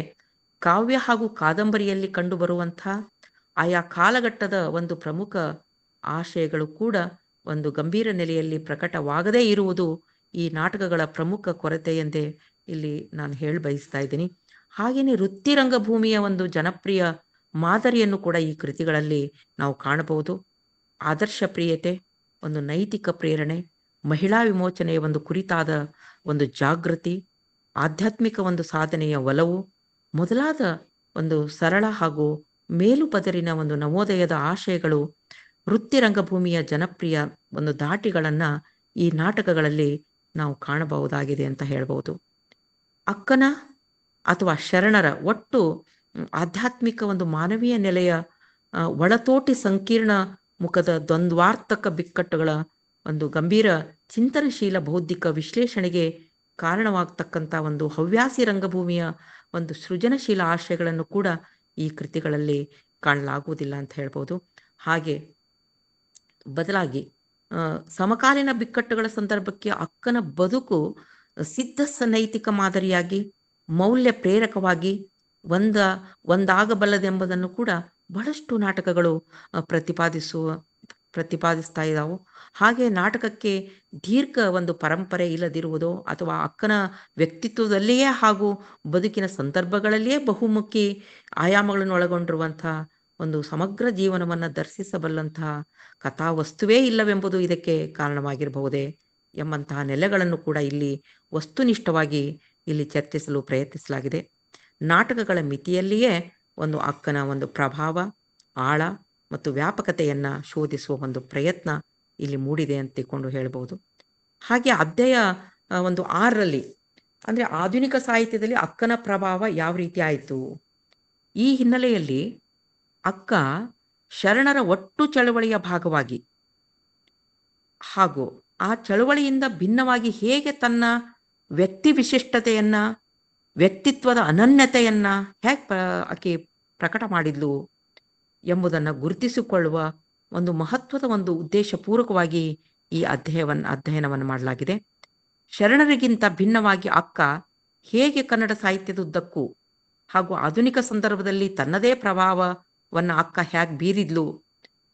ಕಾವ್ಯ ಹಾಗೂ ಕಾದಂಬರಿಯಲ್ಲಿ ಕಂಡುಬರುವಂಥ ಆಯಾ ಕಾಲಘಟ್ಟದ ಒಂದು ಪ್ರಮುಖ ಆಶಯಗಳು ಕೂಡ ಒಂದು ಗಂಭೀರ ನೆಲೆಯಲ್ಲಿ ಪ್ರಕಟವಾಗದೇ ಇರುವುದು ಈ ನಾಟಕಗಳ ಪ್ರಮುಖ ಕೊರತೆ ಎಂದೇ ಇಲ್ಲಿ ನಾನು ಹೇಳಿ ಬಯಸ್ತಾ ಇದ್ದೀನಿ. ಹಾಗೆಯೇ ವೃತ್ತಿ ರಂಗಭೂಮಿಯ ಒಂದು ಜನಪ್ರಿಯ ಮಾದರಿಯನ್ನು ಕೂಡ ಈ ಕೃತಿಗಳಲ್ಲಿ ನಾವು ಕಾಣಬಹುದು. ಆದರ್ಶ ಪ್ರಿಯತೆ, ಒಂದು ನೈತಿಕ ಪ್ರೇರಣೆ, ಮಹಿಳಾ ವಿಮೋಚನೆಯ ಒಂದು ಕುರಿತಾದ ಒಂದು ಜಾಗೃತಿ, ಆಧ್ಯಾತ್ಮಿಕ ಒಂದು ಸಾಧನೆಯ ಒಲವು ಮೊದಲಾದ ಒಂದು ಸರಳ ಹಾಗೂ ಮೇಲು ಪದರಿನ ಒಂದು ನವೋದಯದ ಆಶಯಗಳು ವೃತ್ತಿ ರಂಗಭೂಮಿಯ ಜನಪ್ರಿಯ ಒಂದು ದಾಟಿಗಳನ್ನ ಈ ನಾಟಕಗಳಲ್ಲಿ ನಾವು ಕಾಣಬಹುದಾಗಿದೆ ಅಂತ ಹೇಳ್ಬೋದು. ಅಕ್ಕನ ಅಥವಾ ಶರಣರ ಒಟ್ಟು ಆಧ್ಯಾತ್ಮಿಕ ಒಂದು ಮಾನವೀಯ ನೆಲೆಯ ಒಳತೋಟಿ ಸಂಕೀರ್ಣ ಮುಖದ ದ್ವಂದ್ವಾರ್ಥಕ ಬಿಕ್ಕಟ್ಟುಗಳ ಒಂದು ಗಂಭೀರ ಚಿಂತನಶೀಲ ಬೌದ್ಧಿಕ ವಿಶ್ಲೇಷಣೆಗೆ ಕಾರಣವಾಗ್ತಕ್ಕಂಥ ಒಂದು ಹವ್ಯಾಸಿ ರಂಗಭೂಮಿಯ ಒಂದು ಸೃಜನಶೀಲ ಆಶಯಗಳನ್ನು ಕೂಡ ಈ ಕೃತಿಗಳಲ್ಲಿ ಕಾಣಲಾಗುವುದಿಲ್ಲ ಅಂತ ಹೇಳ್ಬೋದು. ಹಾಗೆ ಬದಲಾಗಿ ಸಮಕಾಲೀನ ಬಿಕ್ಕಟ್ಟುಗಳ ಸಂದರ್ಭಕ್ಕೆ ಅಕ್ಕನ ಬದುಕು ಸಿದ್ಧ ನೈತಿಕ ಮಾದರಿಯಾಗಿ ಮೌಲ್ಯ ಪ್ರೇರಕವಾಗಿ ಒಂದಾಗಬಲ್ಲದೆಂಬುದನ್ನು ಕೂಡ ಬಹಳಷ್ಟು ನಾಟಕಗಳು ಪ್ರತಿಪಾದಿಸ್ತಾ ಇದ್ದಾವೆ. ಹಾಗೆ ನಾಟಕಕ್ಕೆ ದೀರ್ಘ ಒಂದು ಪರಂಪರೆ ಇಲ್ಲದಿರುವುದೋ ಅಥವಾ ಅಕ್ಕನ ವ್ಯಕ್ತಿತ್ವದಲ್ಲಿಯೇ ಹಾಗೂ ಬದುಕಿನ ಸಂದರ್ಭಗಳಲ್ಲಿಯೇ ಬಹುಮುಖಿ ಆಯಾಮಗಳನ್ನು ಒಳಗೊಂಡಿರುವಂತಹ ಒಂದು ಸಮಗ್ರ ಜೀವನವನ್ನು ದರ್ಶಿಸಬಲ್ಲಂತಹ ಕಥಾವಸ್ತುವೇ ಇಲ್ಲವೆಂಬುದು ಇದಕ್ಕೆ ಕಾರಣವಾಗಿರಬಹುದೇ ಎಂಬಂತಹ ನೆಲೆಗಳನ್ನು ಕೂಡ ಇಲ್ಲಿ ವಸ್ತುನಿಷ್ಠವಾಗಿ ಇಲ್ಲಿ ಚರ್ಚಿಸಲು ಪ್ರಯತ್ನಿಸಲಾಗಿದೆ. ನಾಟಕಗಳ ಮಿತಿಯಲ್ಲಿಯೇ ಒಂದು ಅಕ್ಕನ ಒಂದು ಪ್ರಭಾವ, ಆಳ ಮತ್ತು ವ್ಯಾಪಕತೆಯನ್ನ ಶೋಧಿಸುವ ಒಂದು ಪ್ರಯತ್ನ ಇಲ್ಲಿ ಮೂಡಿದೆ ಅಂತ ತಿಳ್ಕೊಂಡು ಹೇಳ್ಬೋದು. ಹಾಗೆ ಅಧ್ಯಾಯ ಒಂದು 6ರಲ್ಲಿ ಅಂದ್ರೆ ಆಧುನಿಕ ಸಾಹಿತ್ಯದಲ್ಲಿ ಅಕ್ಕನ ಪ್ರಭಾವ ಯಾವ ರೀತಿ ಆಯಿತು, ಈ ಹಿನ್ನೆಲೆಯಲ್ಲಿ ಅಕ್ಕ ಶರಣರ ಒಟ್ಟು ಚಳವಳಿಯ ಭಾಗವಾಗಿ ಹಾಗೂ ಆ ಚಳವಳಿಯಿಂದ ಭಿನ್ನವಾಗಿ ಹೇಗೆ ತನ್ನ ವ್ಯಕ್ತಿ ವಿಶಿಷ್ಟತೆಯನ್ನ, ವ್ಯಕ್ತಿತ್ವದ ಅನನ್ಯತೆಯನ್ನ ಹೇಗೆ ಆಕೆ ಪ್ರಕಟ ಮಾಡಿದ್ಲು ಎಂಬುದನ್ನು ಗುರುತಿಸಿಕೊಳ್ಳುವ ಒಂದು ಮಹತ್ವದ ಒಂದು ಉದ್ದೇಶಪೂರ್ವಕವಾಗಿ ಈ ಅಧ್ಯಯನವನ್ನು ಮಾಡಲಾಗಿದೆ. ಶರಣರಿಗಿಂತ ಭಿನ್ನವಾಗಿ ಅಕ್ಕ ಹೇಗೆ ಕನ್ನಡ ಸಾಹಿತ್ಯದ ಉದ್ದಕ್ಕೂ ಹಾಗೂ ಆಧುನಿಕ ಸಂದರ್ಭದಲ್ಲಿ ತನ್ನದೇ ಪ್ರಭಾವವನ್ನು ಅಕ್ಕ ಹೇಗೆ ಬೀರಿದ್ಲು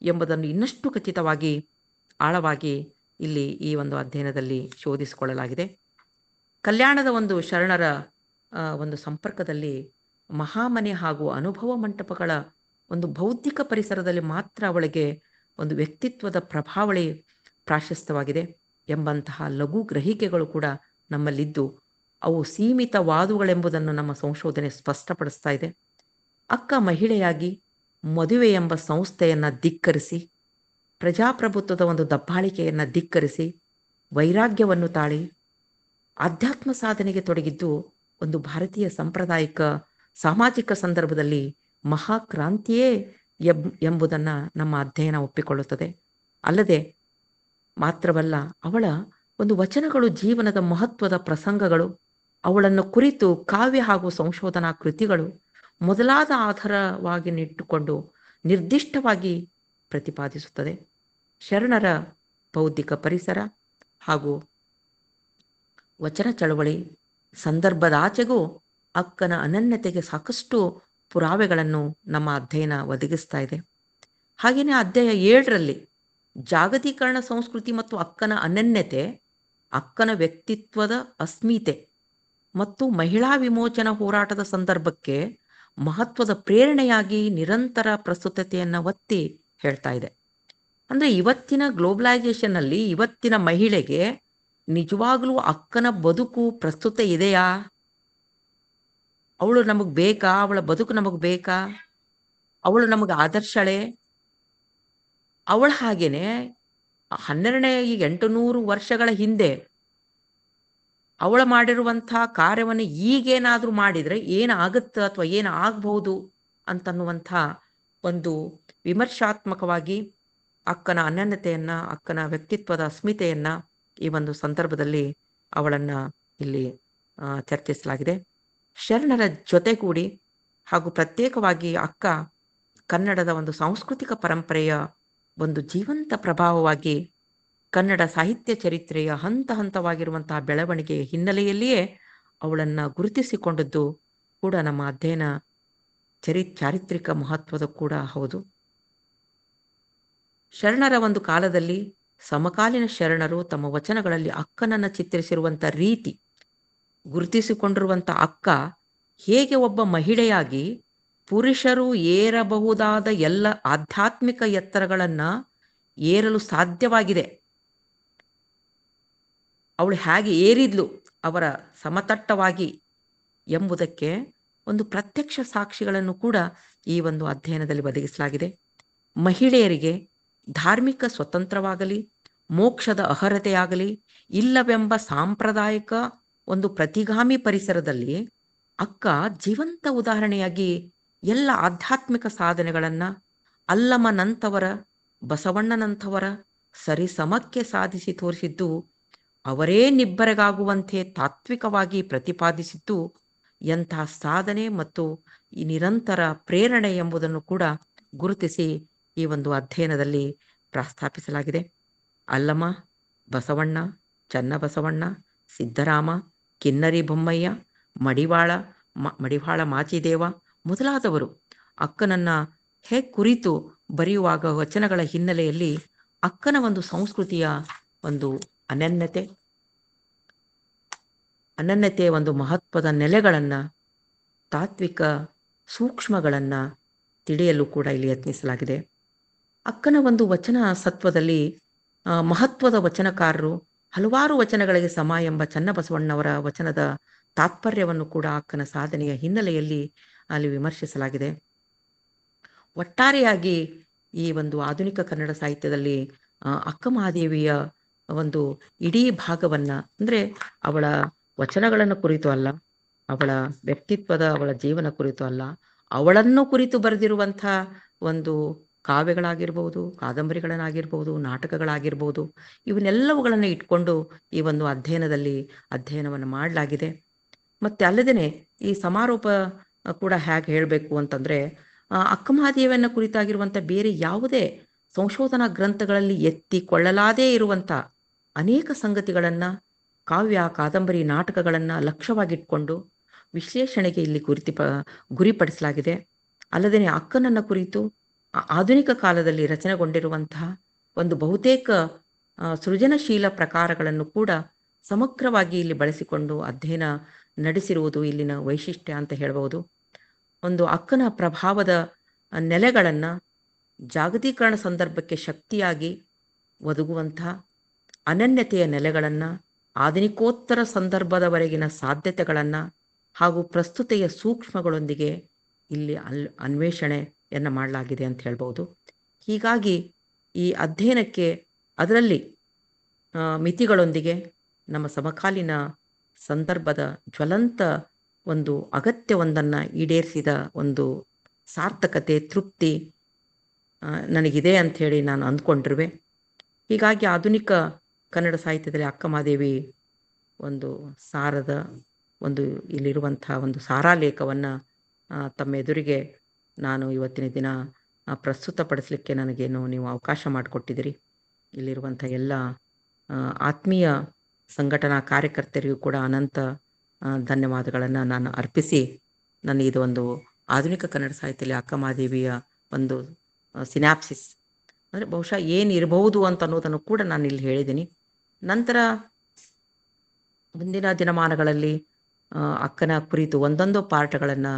ಎಂಬುದನ್ನು ಇನ್ನಷ್ಟು ಖಚಿತವಾಗಿ ಆಳವಾಗಿ ಇಲ್ಲಿ ಈ ಒಂದು ಅಧ್ಯಯನದಲ್ಲಿ ಶೋಧಿಸಿಕೊಳ್ಳಲಾಗಿದೆ. ಕಲ್ಯಾಣದ ಒಂದು ಶರಣರ ಒಂದು ಸಂಪರ್ಕದಲ್ಲಿ ಮಹಾಮನೆ ಹಾಗೂ ಅನುಭವ ಮಂಟಪಗಳ ಒಂದು ಬೌದ್ಧಿಕ ಪರಿಸರದಲ್ಲಿ ಮಾತ್ರ ಅವಳಿಗೆ ಒಂದು ವ್ಯಕ್ತಿತ್ವದ ಪ್ರಭಾವಳಿ ಪ್ರಾಶಸ್ತ್ಯವಾಗಿದೆ ಎಂಬಂತಹ ಲಘು ಗ್ರಹಿಕೆಗಳು ಕೂಡ ನಮ್ಮಲ್ಲಿದ್ದು ಅವು ಸೀಮಿತವಾದುಗಳೆಂಬುದನ್ನು ನಮ್ಮ ಸಂಶೋಧನೆ ಸ್ಪಷ್ಟಪಡಿಸ್ತಾ ಇದೆ. ಅಕ್ಕ ಮಹಿಳೆಯಾಗಿ ಮದುವೆ ಎಂಬ ಸಂಸ್ಥೆಯನ್ನು ಧಿಕ್ಕರಿಸಿ, ಪ್ರಜಾಪ್ರಭುತ್ವದ ಒಂದು ದಬ್ಬಾಳಿಕೆಯನ್ನು ಧಿಕ್ಕರಿಸಿ, ವೈರಾಗ್ಯವನ್ನು ತಾಳಿ ಆಧ್ಯಾತ್ಮ ಸಾಧನೆಗೆ ತೊಡಗಿದ್ದು ಒಂದು ಭಾರತೀಯ ಸಾಂಪ್ರದಾಯಿಕ ಸಾಮಾಜಿಕ ಸಂದರ್ಭದಲ್ಲಿ ಮಹಾಕ್ರಾಂತಿಯೇ ಎಂಬುದನ್ನು ನಮ್ಮ ಅಧ್ಯಯನ ಒಪ್ಪಿಕೊಳ್ಳುತ್ತದೆ. ಅಲ್ಲದೆ ಮಾತ್ರವಲ್ಲ, ಅವಳ ಒಂದು ವಚನಗಳು ಜೀವನದ ಮಹತ್ವದ ಪ್ರಸಂಗಗಳು, ಅವಳನ್ನು ಕುರಿತು ಕಾವ್ಯ ಹಾಗೂ ಸಂಶೋಧನಾ ಕೃತಿಗಳು ಮೊದಲಾದ ಆಧಾರವಾಗಿ ಇಟ್ಟುಕೊಂಡು ನಿರ್ದಿಷ್ಟವಾಗಿ ಪ್ರತಿಪಾದಿಸುತ್ತದೆ. ಶರಣರ ಬೌದ್ಧಿಕ ಪರಿಸರ ಹಾಗೂ ವಚನ ಚಳವಳಿ ಸಂದರ್ಭದಾಚೆಗೂ ಅಕ್ಕನ ಅನನ್ಯತೆಗೆ ಸಾಕಷ್ಟು ಪುರಾವೆಗಳನ್ನು ನಮ್ಮ ಅಧ್ಯಯನ ಒದಗಿಸ್ತಾ ಇದೆ. ಹಾಗೆಯೇ ಅಧ್ಯಾಯ 7ರಲ್ಲಿ ಜಾಗತೀಕರಣ ಸಂಸ್ಕೃತಿ ಮತ್ತು ಅಕ್ಕನ ಅನನ್ಯತೆ, ಅಕ್ಕನ ವ್ಯಕ್ತಿತ್ವದ ಅಸ್ಮಿತೆ ಮತ್ತು ಮಹಿಳಾ ವಿಮೋಚನಾ ಹೋರಾಟದ ಸಂದರ್ಭಕ್ಕೆ ಮಹತ್ವದ ಪ್ರೇರಣೆಯಾಗಿ ನಿರಂತರ ಪ್ರಸ್ತುತತೆಯನ್ನು ಒತ್ತಿ ಹೇಳ್ತಾ ಇದೆ. ಅಂದ್ರೆ ಇವತ್ತಿನ ಗ್ಲೋಬಲೈಸೇಷನ್ ಅಲ್ಲಿ ಇವತ್ತಿನ ಮಹಿಳೆಗೆ ನಿಜವಾಗ್ಲೂ ಅಕ್ಕನ ಬದುಕು ಪ್ರಸ್ತುತ ಇದೆಯಾ? ಅವಳು ನಮಗ್ ಬೇಕಾ? ಅವಳ ಬದುಕು ನಮಗ್ ಬೇಕಾ? ಅವಳು ನಮಗೆ ಆದರ್ಶಳೆ? ಅವಳ ಹಾಗೇನೆ 800 ವರ್ಷಗಳ ಹಿಂದೆ ಅವಳ ಮಾಡಿರುವಂತಹ ಕಾರ್ಯವನ್ನು ಈಗೇನಾದ್ರೂ ಮಾಡಿದ್ರೆ ಏನಾಗುತ್ತೆ ಅಥವಾ ಏನಾಗಬಹುದು ಅಂತನ್ನುವಂಥ ಒಂದು ವಿಮರ್ಶಾತ್ಮಕವಾಗಿ ಅಕ್ಕನ ಅನನ್ಯತೆಯನ್ನ, ಅಕ್ಕನ ವ್ಯಕ್ತಿತ್ವದ ಅಸ್ಮಿತೆಯನ್ನ ಈ ಒಂದು ಸಂದರ್ಭದಲ್ಲಿ ಅವಳನ್ನ ಇಲ್ಲಿ ಚರ್ಚಿಸಲಾಗಿದೆ. ಶರಣರ ಜೊತೆಗೂಡಿ ಹಾಗೂ ಪ್ರತ್ಯೇಕವಾಗಿ ಅಕ್ಕ ಕನ್ನಡದ ಒಂದು ಸಾಂಸ್ಕೃತಿಕ ಪರಂಪರೆಯ ಒಂದು ಜೀವಂತ ಪ್ರಭಾವವಾಗಿ ಕನ್ನಡ ಸಾಹಿತ್ಯ ಚರಿತ್ರೆಯ ಹಂತ ಹಂತವಾಗಿರುವಂತಹ ಬೆಳವಣಿಗೆಯ ಹಿನ್ನೆಲೆಯಲ್ಲಿಯೇ ಅವಳನ್ನ ಗುರುತಿಸಿಕೊಂಡದ್ದು ಕೂಡ ನಮ್ಮ ಅಧ್ಯಯನ ಚಾರಿತ್ರಿಕ ಮಹತ್ವದ ಕೂಡ ಹೌದು. ಶರಣರ ಒಂದು ಕಾಲದಲ್ಲಿ ಸಮಕಾಲೀನ ಶರಣರು ತಮ್ಮ ವಚನಗಳಲ್ಲಿ ಅಕ್ಕನನ್ನ ಚಿತ್ರಿಸಿರುವಂಥ ರೀತಿ ಗುರುತಿಸಿಕೊಂಡಿರುವಂಥ ಅಕ್ಕ ಹೇಗೆ ಒಬ್ಬ ಮಹಿಳೆಯಾಗಿ ಪುರುಷರು ಏರಬಹುದಾದ ಎಲ್ಲ ಆಧ್ಯಾತ್ಮಿಕ ಎತ್ತರಗಳನ್ನು ಏರಲು ಸಾಧ್ಯವಾಗಿದೆ, ಅವಳು ಹೇಗೆ ಏರಿದ್ಲು ಅವರ ಸಮತಟ್ಟವಾಗಿ ಎಂಬುದಕ್ಕೆ ಒಂದು ಪ್ರತ್ಯಕ್ಷ ಸಾಕ್ಷಿಗಳನ್ನು ಕೂಡ ಈ ಒಂದು ಅಧ್ಯಯನದಲ್ಲಿ ಒದಗಿಸಲಾಗಿದೆ. ಮಹಿಳೆಯರಿಗೆ ಧಾರ್ಮಿಕ ಸ್ವತಂತ್ರವಾಗಲಿ, ಮೋಕ್ಷದ ಅರ್ಹತೆಯಾಗಲಿ ಇಲ್ಲವೆಂಬ ಸಾಂಪ್ರದಾಯಿಕ ಒಂದು ಪ್ರತಿಗಾಮಿ ಪರಿಸರದಲ್ಲಿ ಅಕ್ಕ ಜೀವಂತ ಉದಾಹರಣೆಯಾಗಿ ಎಲ್ಲ ಆಧ್ಯಾತ್ಮಿಕ ಸಾಧನೆಗಳನ್ನು ಅಲ್ಲಮನಂತವರ, ಬಸವಣ್ಣನಂಥವರ ಸರಿಸಮಕ್ಕೆ ಸಾಧಿಸಿ ತೋರಿಸಿದ್ದು, ಅವರೇ ನಿಬ್ಬರೆಗಾಗುವಂತೆ ತಾತ್ವಿಕವಾಗಿ ಪ್ರತಿಪಾದಿಸಿದ್ದು ಎಂತಹ ಸಾಧನೆ ಮತ್ತು ಈ ನಿರಂತರ ಪ್ರೇರಣೆ ಎಂಬುದನ್ನು ಕೂಡ ಗುರುತಿಸಿ ಈ ಒಂದು ಅಧ್ಯಯನದಲ್ಲಿ ಪ್ರಸ್ತಾಪಿಸಲಾಗಿದೆ. ಅಲ್ಲಮ, ಬಸವಣ್ಣ, ಚನ್ನಬಸವಣ್ಣ, ಸಿದ್ದರಾಮ, ಕಿನ್ನರಿ ಬೊಮ್ಮಯ್ಯ, ಮಡಿವಾಳ ಮಾಚಿದೇವ ಮೊದಲಾದವರು ಅಕ್ಕನನ್ನ ಕುರಿತು ಬರೆಯುವಾಗ ವಚನಗಳ ಹಿನ್ನೆಲೆಯಲ್ಲಿ ಅಕ್ಕನ ಒಂದು ಸಂಸ್ಕೃತಿಯ ಒಂದು ಅನನ್ಯತೆ ಒಂದು ಮಹತ್ವದ ನೆಲೆಗಳನ್ನು, ತಾತ್ವಿಕ ಸೂಕ್ಷ್ಮಗಳನ್ನು ತಿಳಿಯಲು ಕೂಡ ಇಲ್ಲಿ ಯತ್ನಿಸಲಾಗಿದೆ. ಅಕ್ಕನ ಒಂದು ವಚನ ಸತ್ವದಲ್ಲಿ ಮಹತ್ವದ ವಚನಕಾರರು ಹಲವಾರು ವಚನಗಳಿಗೆ ಸಮ ಎಂಬ ಚನ್ನಬಸವಣ್ಣವರ ವಚನದ ತಾತ್ಪರ್ಯವನ್ನು ಕೂಡ ಅಕ್ಕನ ಸಾಧನೆಯ ಹಿನ್ನೆಲೆಯಲ್ಲಿ ಅಲ್ಲಿ ವಿಮರ್ಶಿಸಲಾಗಿದೆ. ಒಟ್ಟಾರೆಯಾಗಿ ಈ ಒಂದು ಆಧುನಿಕ ಕನ್ನಡ ಸಾಹಿತ್ಯದಲ್ಲಿ ಅಕ್ಕ ಮಹಾದೇವಿಯ ಒಂದು ಇಡೀ ಭಾಗವನ್ನ, ಅಂದ್ರೆ ಅವಳ ವಚನಗಳನ್ನು ಕುರಿತು ಅಲ್ಲ, ಅವಳ ವ್ಯಕ್ತಿತ್ವದ, ಅವಳ ಜೀವನ ಕುರಿತು ಅಲ್ಲ, ಅವಳನ್ನು ಕುರಿತು ಬರೆದಿರುವಂಥ ಒಂದು ಕಾವ್ಯಗಳಾಗಿರ್ಬೋದು, ಕಾದಂಬರಿಗಳನ್ನಾಗಿರ್ಬೋದು, ನಾಟಕಗಳಾಗಿರ್ಬೋದು, ಇವನ್ನೆಲ್ಲವುಗಳನ್ನು ಇಟ್ಕೊಂಡು ಈ ಒಂದು ಅಧ್ಯಯನವನ್ನು ಮಾಡಲಾಗಿದೆ. ಮತ್ತೆ ಅಲ್ಲದೇ ಈ ಸಮಾರೋಪ ಕೂಡ ಹೇಗೆ ಹೇಳಬೇಕು ಅಂತಂದ್ರೆ, ಅಕ್ಕ ಮಹಾದೇವಿಯನ್ನ ಕುರಿತಾಗಿರುವಂಥ ಬೇರೆ ಯಾವುದೇ ಸಂಶೋಧನಾ ಗ್ರಂಥಗಳಲ್ಲಿ ಎತ್ತಿಕೊಳ್ಳಲಾದೇ ಇರುವಂಥ ಅನೇಕ ಸಂಗತಿಗಳನ್ನು, ಕಾವ್ಯ, ಕಾದಂಬರಿ, ನಾಟಕಗಳನ್ನು ಲಕ್ಷ್ಯವಾಗಿಟ್ಕೊಂಡು ವಿಶ್ಲೇಷಣೆಗೆ ಇಲ್ಲಿ ಗುರಿಪಡಿಸಲಾಗಿದೆ. ಅಲ್ಲದೆ ಅಕ್ಕನನ್ನ ಕುರಿತು ಆಧುನಿಕ ಕಾಲದಲ್ಲಿ ರಚನೆಗೊಂಡಿರುವಂತಹ ಒಂದು ಬಹುತೇಕ ಸೃಜನಶೀಲ ಪ್ರಕಾರಗಳನ್ನು ಕೂಡ ಸಮಗ್ರವಾಗಿ ಇಲ್ಲಿ ಬಳಸಿಕೊಂಡು ಅಧ್ಯಯನ ನಡೆಸಿರುವುದು ಇಲ್ಲಿನ ವೈಶಿಷ್ಟ್ಯ ಅಂತ ಹೇಳಬಹುದು. ಒಂದು ಅಕ್ಕನ ಪ್ರಭಾವದ ನೆಲೆಗಳನ್ನು ಜಾಗತೀಕರಣ ಸಂದರ್ಭಕ್ಕೆ ಶಕ್ತಿಯಾಗಿ ಒದಗುವಂತಹ ಅನನ್ಯತೆಯ ನೆಲೆಗಳನ್ನು, ಆಧುನಿಕೋತ್ತರ ಸಂದರ್ಭದವರೆಗಿನ ಸಾಧ್ಯತೆಗಳನ್ನು ಹಾಗೂ ಪ್ರಸ್ತುತೆಯ ಸೂಕ್ಷ್ಮಗಳೊಂದಿಗೆ ಇಲ್ಲಿ ಅನ್ವೇಷಣೆಯನ್ನು ಮಾಡಲಾಗಿದೆ ಅಂತ ಹೇಳ್ಬೋದು. ಹೀಗಾಗಿ ಈ ಅಧ್ಯಯನಕ್ಕೆ ಅದರಲ್ಲಿ ಮಿತಿಗಳೊಂದಿಗೆ ನಮ್ಮ ಸಮಕಾಲೀನ ಸಂದರ್ಭದ ಜ್ವಲಂತ ಒಂದು ಅಗತ್ಯವೊಂದನ್ನು ಈಡೇರಿಸಿದ ಒಂದು ಸಾರ್ಥಕತೆ, ತೃಪ್ತಿ ನನಗಿದೆ ಅಂಥೇಳಿ ನಾನು ಅಂದ್ಕೊಂಡಿರುವೆ. ಹೀಗಾಗಿ ಆಧುನಿಕ ಕನ್ನಡ ಸಾಹಿತ್ಯದಲ್ಲಿ ಅಕ್ಕ ಮಹಾದೇವಿ ಒಂದು ಸಾರದ ಒಂದು ಇಲ್ಲಿರುವಂಥ ಒಂದು ಸಾರಾಲೇಖವನ್ನು ತಮ್ಮ ಎದುರಿಗೆ ನಾನು ಇವತ್ತಿನ ದಿನ ಪ್ರಸ್ತುತಪಡಿಸಲಿಕ್ಕೆ ನನಗೇನು ನೀವು ಅವಕಾಶ ಮಾಡಿಕೊಟ್ಟಿದ್ದೀರಿ. ಇಲ್ಲಿರುವಂಥ ಎಲ್ಲ ಆತ್ಮೀಯ ಸಂಘಟನಾ ಕಾರ್ಯಕರ್ತರಿಗೂ ಕೂಡ ಅನಂತ ಧನ್ಯವಾದಗಳನ್ನು ನಾನು ಅರ್ಪಿಸಿ, ನನಗೆ ಇದು ಒಂದು ಆಧುನಿಕ ಕನ್ನಡ ಸಾಹಿತ್ಯದಲ್ಲಿ ಅಕ್ಕ ಮಹಾದೇವಿಯ ಒಂದು ಸಿನಾಪ್ಸಿಸ್ ಅಂದರೆ ಬಹುಶಃ ಏನಿರಬಹುದು ಅಂತ ಅನ್ನೋದನ್ನು ಕೂಡ ನಾನು ಇಲ್ಲಿ ಹೇಳಿದ್ದೀನಿ. ನಂತರ ಮುಂದಿನ ದಿನಮಾನಗಳಲ್ಲಿ ಅಕ್ಕನ ಕುರಿತು ಒಂದೊಂದು ಪಾಠಗಳನ್ನು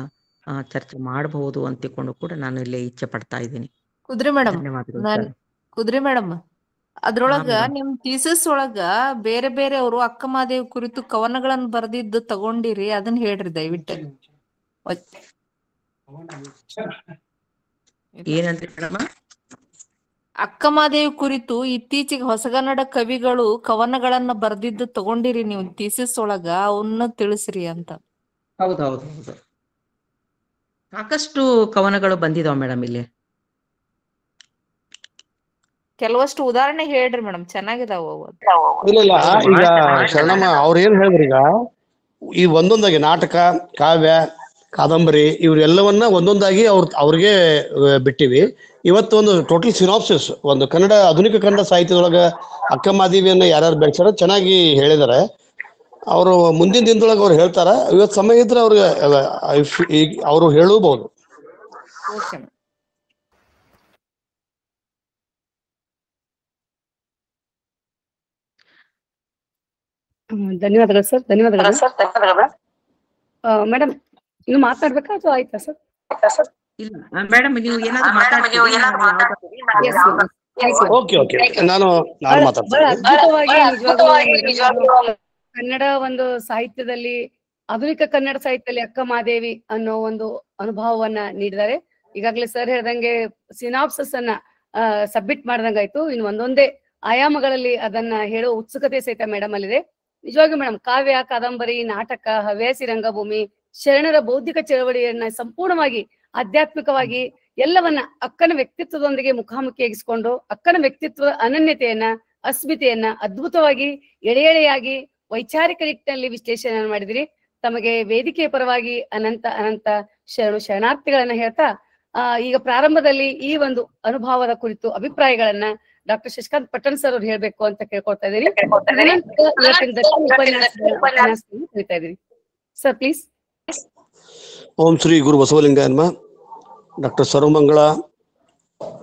ಚರ್ಚೆ ಮಾಡಬಹುದು ಅಂತಿಕೊಂಡು ಕೂಡ ನಾನು ಇಲ್ಲಿ ಇಚ್ಛೆ ಪಡ್ತಾ ಇದ್ದೀನಿ. ಕುದ್ರಿ ಮೇಡಮ್, ಅದ್ರೊಳಗ ನಿಮ್ ಥೀಸಿಸ್ ಒಳಗ ಬೇರೆ ಬೇರೆ ಅವರು ಅಕ್ಕ ಮಹಾದೇವಿ ಕುರಿತು ಕವನಗಳನ್ನ ಬರೆದಿದ್ದು ತಗೊಂಡಿರಿ, ಅದನ್ನ ಹೇಳ್ರಿ ದಯವಿಟ್ಟು. ಏನಂದ್ರೆ ಮೇಡಮ್, ಅಕ್ಕ ಮಹಾದೇವಿ ಕುರಿತು ಇತ್ತೀಚೆಗೆ ಹೊಸಗನ್ನಡ ಕವಿಗಳು ಕವನಗಳನ್ನ ಬರೆದಿದ್ದು ತಗೊಂಡಿರಿ ನೀವು ಥೀಸಿಸ್ ಒಳಗ, ಅವನ್ನ ತಿಳಿಸ್ರಿ ಅಂತ. ಹೌದೌದು, ಸಾಕಷ್ಟು ಕವನಗಳು ಬಂದಿದಾವ ಮೇಡಮ್. ಇಲ್ಲಿ ಕೆಲವಷ್ಟು ಉದಾಹರಣೆ ಹೇಳ್ರಿ ಮೇಡಮ್, ಚೆನ್ನಾಗಿದಾವ. ಇಲ್ಲ ಈಗ ಶರಣಮ್ಮ ಅವ್ರ ಏನ್ ಹೇಳಿದ್ರು, ಈಗ ಈ ಒಂದೊಂದಾಗಿ ನಾಟಕ, ಕಾವ್ಯ, ಕಾದಂಬರಿ ಇವ್ರೆಲ್ಲವನ್ನ ಒಂದೊಂದಾಗಿ ಅವ್ರಿಗೆ ಬಿಟ್ಟಿವಿ. ಇವತ್ತು ಒಂದು ಟೋಟಲ್ ಸಿನಾಪ್ಸಿಸ್, ಒಂದು ಕನ್ನಡ ಆಧುನಿಕ ಕನ್ನಡ ಸಾಹಿತ್ಯದೊಳಗ ಅಕ್ಕ ಮಹಾದೇವಿಯನ್ನ ಯಾರ್ಯಾರು ಬೆಳೆಸ್ಯಾರ ಚೆನ್ನಾಗಿ ಹೇಳಿದಾರೆ. ಅವರು ಮುಂದಿನ ದಿನದೊಳಗೆ ಅವ್ರು ಹೇಳ್ತಾರ. ಇವತ್ತು ಸಮಯ ಇದ್ರೆ ಅವ್ರಿಗೆ ಅವರು ಹೇಳಬಹುದು. ಧನ್ಯವಾದಗಳು ಸರ್, ಧನ್ಯವಾದಗಳು. ಮೇಡಮ್ ಇನ್ನು ಮಾತಾಡ್ಬೇಕಾ ಅಥವಾ ಆಯ್ತಾ ಸರ್? ಇಲ್ಲ ಮೇಡಮ್, ನೀವು ಏನಾದ್ರು ಮಾತಾಡ್ತೀರಿ? ಓಕೆ ನಾನು ಬಹಳ ಮಾತಾಡ್ತೀನಿ. ಅದ್ಭುತವಾಗಿ ನಿಜವಾಗ್ಲೂ ಕನ್ನಡ ಒಂದು ಸಾಹಿತ್ಯದಲ್ಲಿ, ಆಧುನಿಕ ಕನ್ನಡ ಸಾಹಿತ್ಯದಲ್ಲಿ ಅಕ್ಕ ಮಹಾದೇವಿ ಅನ್ನೋ ಒಂದು ಅನುಭವವನ್ನ ನೀಡಿದ್ದಾರೆ. ಈಗಾಗಲೇ ಸರ್ ಹೇಳ್ದಂಗೆ ಸಿನಾಪ್ಸಸ್ ಅನ್ನ ಸಬ್ಮಿಟ್ ಮಾಡ್ದಂಗಾಯ್ತು. ಇನ್ನು ಒಂದೊಂದೇ ಆಯಾಮಗಳಲ್ಲಿ ಅದನ್ನ ಹೇಳೋ ಉತ್ಸುಕತೆ ಸಹಿತ ಮೇಡಮ್ ಅಲ್ಲಿದೆ. ನಿಜವಾಗಿಯೂ ಮೇಡಮ್, ಕಾವ್ಯ, ಕಾದಂಬರಿ, ನಾಟಕ, ಹವ್ಯಾಸಿ ರಂಗಭೂಮಿ, ಶರಣರ ಬೌದ್ಧಿಕ ಚಳವಳಿಯನ್ನ ಸಂಪೂರ್ಣವಾಗಿ ಆಧ್ಯಾತ್ಮಿಕವಾಗಿ ಎಲ್ಲವನ್ನ ಅಕ್ಕನ ವ್ಯಕ್ತಿತ್ವದೊಂದಿಗೆ ಮುಖಾಮುಖಿಯಾಗಿಸಿಕೊಂಡು ಅಕ್ಕನ ವ್ಯಕ್ತಿತ್ವದ ಅನನ್ಯತೆಯನ್ನ, ಅಸ್ಮಿತೆಯನ್ನ ಅದ್ಭುತವಾಗಿ ಎಳೆಯಾಗಿ ವೈಚಾರಿಕ ನಿಟ್ಟಿನಲ್ಲಿ ವಿಶ್ಲೇಷಣೆ ಮಾಡಿದಿರಿ. ತಮಗೆ ವೇದಿಕೆಯ ಪರವಾಗಿ ಅನಂತ ಶರಣಾರ್ಥಿಗಳನ್ನ ಹೇಳ್ತಾ, ಈಗ ಪ್ರಾರಂಭದಲ್ಲಿ ಈ ಒಂದು ಅನುಭವದ ಕುರಿತು ಅಭಿಪ್ರಾಯಗಳನ್ನ ಡಾಕ್ಟರ್ ಶಶಿಕಾಂತ್ ಪಟ್ಟಣ್ ಸರ್ ಅವ್ರು ಹೇಳ್ಬೇಕು ಅಂತ ಕೇಳ್ಕೊಳ್ತಾ ಇದ್ದೀನಿ. ಹೇಳ್ತಾ ಇದ್ದೀನಿ ಸರ್, ಪ್ಲೀಸ್. ಓಂ ಶ್ರೀ ಗುರು ಬಸವಲಿಂಗಾಯನ್ಮ. ಡಾಕ್ಟರ್ ಸರ್ವಮಂಗಳ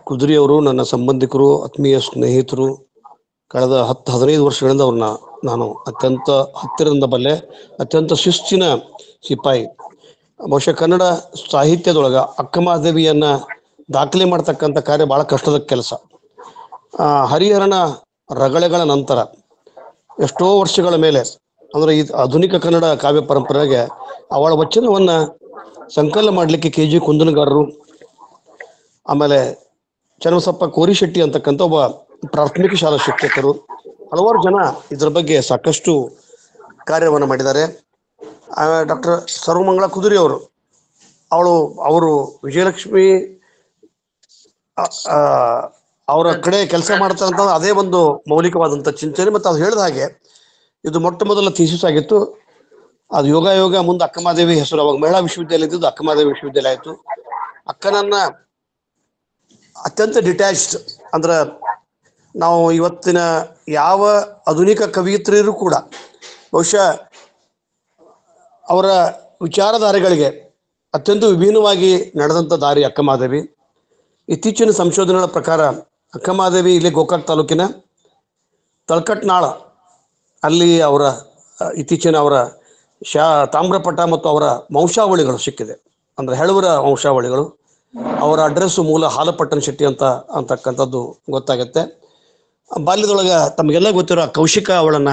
ಕುದುರಿ ಅವರು ನನ್ನ ಸಂಬಂಧಿಕರು, ಆತ್ಮೀಯ ಸ್ನೇಹಿತರು. ಕಳೆದ 10-15 ವರ್ಷಗಳಿಂದ ಅವ್ರನ್ನ ನಾನು ಅತ್ಯಂತ ಹತ್ತಿರದಿಂದ ಬಲ್ಲೆ. ಅತ್ಯಂತ ಶಿಸ್ತಿನ ಸಿಪಾಯಿ. ಬಹುಶಃ ಕನ್ನಡ ಸಾಹಿತ್ಯದೊಳಗ ಅಕ್ಕಮಹಾದೇವಿಯನ್ನ ದಾಖಲೆ ಮಾಡ್ತಕ್ಕಂಥ ಕಾರ್ಯ ಬಹಳ ಕಷ್ಟದ ಕೆಲಸ. ಹರಿಹರನ ರಗಳೆಗಳ ನಂತರ ಎಷ್ಟೋ ವರ್ಷಗಳ ಮೇಲೆ, ಅಂದ್ರೆ ಈ ಆಧುನಿಕ ಕನ್ನಡ ಕಾವ್ಯ ಪರಂಪರೆಗೆ ಅವಳ ವಚನವನ್ನ ಸಂಕಲನ ಮಾಡಲಿಕ್ಕೆ KG ಕುಂದನಗಾರರು, ಆಮೇಲೆ ಚನ್ನಬಸಪ್ಪ ಕೋರಿಶೆಟ್ಟಿ ಅಂತಕ್ಕಂಥ ಒಬ್ಬ ಪ್ರಾಥಮಿಕ ಶಾಲಾ ಶಿಕ್ಷಕರು, ಹಲವಾರು ಜನ ಇದರ ಬಗ್ಗೆ ಸಾಕಷ್ಟು ಕಾರ್ಯವನ್ನು ಮಾಡಿದ್ದಾರೆ. ಡಾಕ್ಟರ್ ಸರ್ವಮಂಗಳ ಕುದುರಿ ಅವರು ವಿಜಯಲಕ್ಷ್ಮಿ ಅವರ ಕಡೆ ಕೆಲಸ ಮಾಡ್ತಾರಂತ ಅದೇ ಒಂದು ಮೌಲಿಕವಾದಂಥ ಚಿಂತನೆ. ಮತ್ತು ಅದು ಹೇಳಿದ ಹಾಗೆ ಇದು ಮೊಟ್ಟ ಮೊದಲ ಥೀಸಿಸ್ ಆಗಿತ್ತು. ಅದು ಯೋಗ ಮುಂದೆ ಅಕ್ಕಮಹಾದೇವಿ ಹೆಸರು, ಅವಾಗ ಮಹಿಳಾ ವಿಶ್ವವಿದ್ಯಾಲಯ ಇದ್ದು ಅಕ್ಕಮಹಾದೇವಿ ವಿಶ್ವವಿದ್ಯಾಲಯ ಆಯಿತು. ಅಕ್ಕನನ್ನ ಅತ್ಯಂತ ಡಿಟ್ಯಾಚ್ಡ್, ಅಂದ್ರೆ ನಾವು ಇವತ್ತಿನ ಯಾವ ಆಧುನಿಕ ಕವಿಯತ್ರಿಯರು ಕೂಡ ಬಹುಶಃ ಅವರ ವಿಚಾರಧಾರೆಗಳಿಗೆ ಅತ್ಯಂತ ವಿಭಿನ್ನವಾಗಿ ನಡೆದಂಥ ದಾರಿ ಅಕ್ಕಮಹಾದೇವಿ. ಇತ್ತೀಚಿನ ಸಂಶೋಧನೆಗಳ ಪ್ರಕಾರ ಅಕ್ಕಮಹಾದೇವಿ ಇಲ್ಲಿ ಗೋಕಾಕ್ ತಾಲೂಕಿನ ತಳಕಟ್ನಾಳ ಅಲ್ಲಿ ಅವರ ಇತ್ತೀಚಿನ ಅವರ ತಾಮ್ರಪಟ ಮತ್ತು ಅವರ ವಂಶಾವಳಿಗಳು ಸಿಕ್ಕಿದೆ. ಅಂದರೆ ಹೆಳವರ ವಂಶಾವಳಿಗಳು. ಅವರ ಅಡ್ರೆಸ್ಸು ಮೂಲ ಹಾಲಪಟ್ಟಣ ಶೆಟ್ಟಿ ಅಂತಕ್ಕಂಥದ್ದು ಗೊತ್ತಾಗುತ್ತೆ. ಬಾಲ್ಯದೊಳಗೆ ತಮಗೆಲ್ಲ ಗೊತ್ತಿರೋ ಕೌಶಿಕ ಅವಳನ್ನ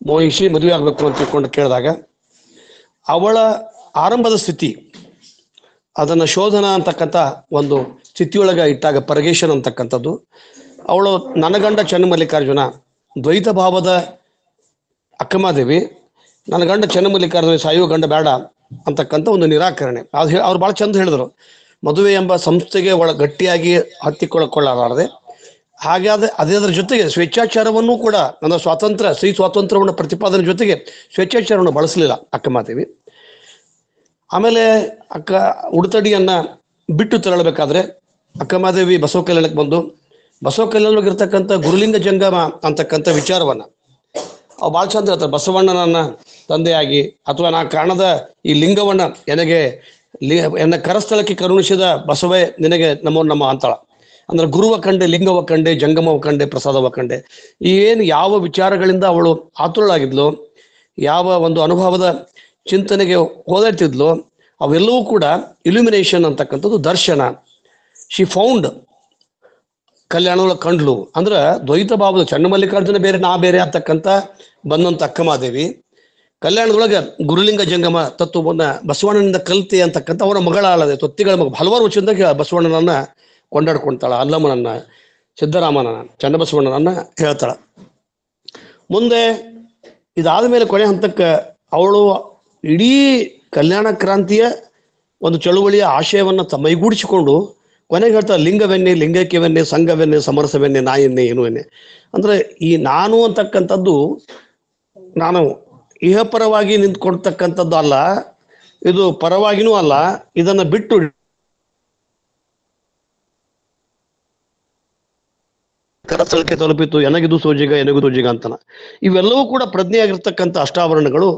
ಮೋಹಿಸಿ ಮದುವೆ ಆಗಬೇಕು ಅಂತ ತಿಳ್ಕೊಂಡು ಕೇಳಿದಾಗ ಅವಳ ಆರಂಭದ ಸ್ಥಿತಿ, ಅದನ್ನ ಶೋಧನ ಅಂತಕ್ಕಂಥ ಒಂದು ಸ್ಥಿತಿಯೊಳಗೆ ಇಟ್ಟಾಗ ಪರಗೇಶನ್ ಅಂತಕ್ಕಂಥದ್ದು, ಅವಳು ನನಗಂಡ ಚನ್ನಮಲ್ಲಿಕಾರ್ಜುನ ದ್ವೈತ ಭಾವದ ಅಕ್ಕಮಹಾದೇವಿ, ನನ್ನ ಗಂಡ ಚನ್ನಮಲ್ಲಿಕಾರ್ಜುನ ಸಾಯುವ ಗಂಡ ಬೇಡ ಅಂತಕ್ಕಂಥ ಒಂದು ನಿರಾಕರಣೆ. ಅವ್ರು ಭಾಳ ಚಂದ ಹೇಳಿದ್ರು, ಮದುವೆ ಎಂಬ ಸಂಸ್ಥೆಗೆ ಗಟ್ಟಿಯಾಗಿ ಹತ್ತಿಕೊಳ್ಳಲಾರದೆ, ಹಾಗಾದ್ರೆ ಅದರ ಜೊತೆಗೆ ಸ್ವೇಚ್ಛಾಚಾರವನ್ನು ಕೂಡ, ನನ್ನ ಸ್ವಾತಂತ್ರ್ಯ, ಸ್ತ್ರೀ ಸ್ವಾತಂತ್ರ್ಯವನ್ನು ಪ್ರತಿಪಾದನೆ ಜೊತೆಗೆ ಸ್ವೇಚ್ಛಾಚಾರವನ್ನು ಬಳಸಲಿಲ್ಲ ಅಕ್ಕಮಹಾದೇವಿ. ಆಮೇಲೆ ಉಡುತಡಿಯನ್ನ ಬಿಟ್ಟು ತೆರಳಬೇಕಾದ್ರೆ ಅಕ್ಕಮಹಾದೇವಿ ಬಸವ ಕಲ್ಯಾಣಕ್ಕೆ ಬಂದು ಬಸವ ಕಲ್ಯಾಣವಾಗಿರ್ತಕ್ಕಂಥ ಗುರುಲಿಂಗ ಜಂಗಮ ಅಂತಕ್ಕಂಥ ವಿಚಾರವನ್ನ ಅವು ಭಾಳ ಚಂದ ಹೇಳ್ತಾರೆ. ಬಸವಣ್ಣನನ್ನ ತಂದೆಯಾಗಿ ಅಥವಾ ನಾ ಕಾಣದ ಈ ಲಿಂಗವನ್ನ ಎನ್ನ ಕರಸ್ಥಳಕ್ಕೆ ಕರುಣಿಸಿದ ಬಸವೇ ನಿನಗೆ ನಮ್ಮ ಅಂತಾಳ. ಅಂದ್ರೆ ಗುರುವ ಕಂಡೆ, ಲಿಂಗವ ಕಂಡೆ, ಜಂಗಮವ ಕಂಡೆ, ಪ್ರಸಾದವ ಕಂಡೆ. ಏನು ಯಾವ ವಿಚಾರಗಳಿಂದ ಅವಳು ಆತುರಳಾಗಿದ್ಲು, ಯಾವ ಒಂದು ಅನುಭವದ ಚಿಂತನೆಗೆ ಹೋದಾಡ್ತಿದ್ಲು, ಅವೆಲ್ಲವೂ ಕೂಡ ಇಲ್ಯುಮಿನೇಷನ್ ಅಂತಕ್ಕಂಥದ್ದು ದರ್ಶನ. ಶಿ ಫೌಂಡ್ ಕಲ್ಯಾಣದೊಳಗೆ ಕಂಡ್ಲು. ಅಂದ್ರೆ ದ್ವೈತ ಭಾವದ ಚನ್ನಮಲ್ಲಿಕಾರ್ಜುನ ಬೇರೆ, ನಾ ಬೇರೆ ಅಂತಕ್ಕಂಥ ಬಂದಂತ ಅಕ್ಕಮಹಾದೇವಿ ಕಲ್ಯಾಣದೊಳಗೆ ಗುರುಲಿಂಗ ಜಂಗಮ ತತ್ವವನ್ನ ಬಸವಣ್ಣನಿಂದ ಕಲಿತೆ ಅಂತಕ್ಕಂಥ ಅವರ ಮಗಳಾಳದೆ ತೊತ್ತಿಗಳ ಮಗ. ಹಲವಾರು ವಚನದಾಗ ಬಸವಣ್ಣನನ್ನ ಕೊಂಡಾಡ್ಕೊಳ್ತಾಳ, ಅಲ್ಲಮ್ಮನನ್ನ, ಸಿದ್ದರಾಮನನ್ನ, ಚನ್ನಬಸವಣ್ಣನನ್ನ ಹೇಳ್ತಾಳ. ಮುಂದೆ ಇದಾದ ಮೇಲೆ ಕೊನೆ ಹಂತಕ್ಕೆ ಅವಳು ಇಡೀ ಕಲ್ಯಾಣ ಕ್ರಾಂತಿಯ ಒಂದು ಚಳುವಳಿಯ ಆಶಯವನ್ನ ಮೈಗೂಡಿಸಿಕೊಂಡು ಕೊನೆಗೆ ಹೇಳ್ತಾಳೆ, ಲಿಂಗವೆನ್ನೆ, ಲಿಂಗೈಕ್ಯವೆನ್ನೆ, ಸಂಘವೆನ್ನೆ, ಸಮರಸವೆನ್ನೆ, ನಾ ಎನ್ನೆ, ಏನು ಎನ್ನೆ. ಅಂದ್ರೆ ಈ ನಾನು ಅಂತಕ್ಕಂಥದ್ದು ನಾನು ಇಹಪರವಾಗಿ ನಿಂತ್ಕೊಳ್ತಕ್ಕಂಥದ್ದು ಅಲ್ಲ, ಇದು ಪರವಾಗಿನೂ ಅಲ್ಲ. ಇದನ್ನ ಬಿಟ್ಟು ಕರಸ್ಥಳಕ್ಕೆ ತಲುಪಿತು, ಎನಗಿದು ಸೋಜಿಗ, ಎನಗಿದು ಜಿಗ ಅಂತನ. ಇವೆಲ್ಲವೂ ಕೂಡ ಪ್ರಜ್ಞೆಯಾಗಿರ್ತಕ್ಕಂಥ ಅಷ್ಟಾವರಣಗಳು.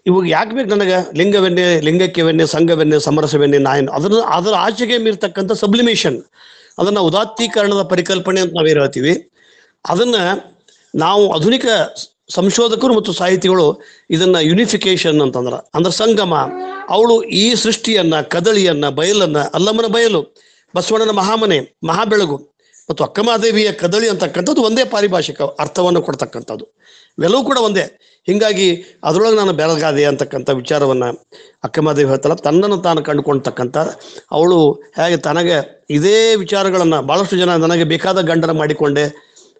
ಇವಾಗ ಯಾಕೆ ಬೇಕು ನನಗೆ ಲಿಂಗವೆನ್ನೆ, ಲಿಂಗಕ್ಯವೆನ್ನೆ, ಸಂಘವೆನ್ನೆ, ಸಮರಸವೆನ್ನೆ, ನಾಯನ್? ಅದರ ಆಚೆಗೆ ಮೀರ್ತಕ್ಕಂಥ ಸಬ್ಲಿಮೇಷನ್, ಅದನ್ನ ಉದಾತ್ತೀಕರಣದ ಪರಿಕಲ್ಪನೆ ಅಂತ ನಾವೇನು ಹೇಳ್ತೀವಿ, ಅದನ್ನ ನಾವು ಆಧುನಿಕ ಸಂಶೋಧಕರು ಮತ್ತು ಸಾಹಿತಿಗಳು ಇದನ್ನ ಯುನಿಫಿಕೇಶನ್ ಅಂದ್ರೆ ಸಂಗಮ. ಅವಳು ಈ ಸೃಷ್ಟಿಯನ್ನ, ಕದಳಿಯನ್ನ, ಬಯಲನ್ನ, ಅಲ್ಲಮ್ಮನ ಬಯಲು, ಬಸವಣ್ಣನ ಮಹಾಮನೆ, ಮಹಾಬೆಳಗು ಮತ್ತು ಅಕ್ಕಮಹಾದೇವಿಯ ಕದಳಿ ಅಂತಕ್ಕಂಥದ್ದು ಒಂದೇ ಪಾರಿಭಾಷಿಕ ಅರ್ಥವನ್ನು ಕೊಡ್ತಕ್ಕಂಥದ್ದು, ಇವೆಲ್ಲವೂ ಕೂಡ ಒಂದೇ. ಹಿಂಗಾಗಿ ಅದರೊಳಗೆ ನಾನು ಬೆಳಗಾದೆ ಅಂತಕ್ಕಂಥ ವಿಚಾರವನ್ನ ಅಕ್ಕಮಹಾದೇವಿ ಹೇಳ್ತಾಳ. ತನ್ನನ್ನು ತಾನು ಕಂಡುಕೊಳ್ತಕ್ಕಂಥ ಅವಳು ಹೇಗೆ ತನಗೆ ಇದೇ ವಿಚಾರಗಳನ್ನ ಬಹಳಷ್ಟು ಜನ ನನಗೆ ಬೇಕಾದ ಗಂಡನ ಮಾಡಿಕೊಂಡೆ,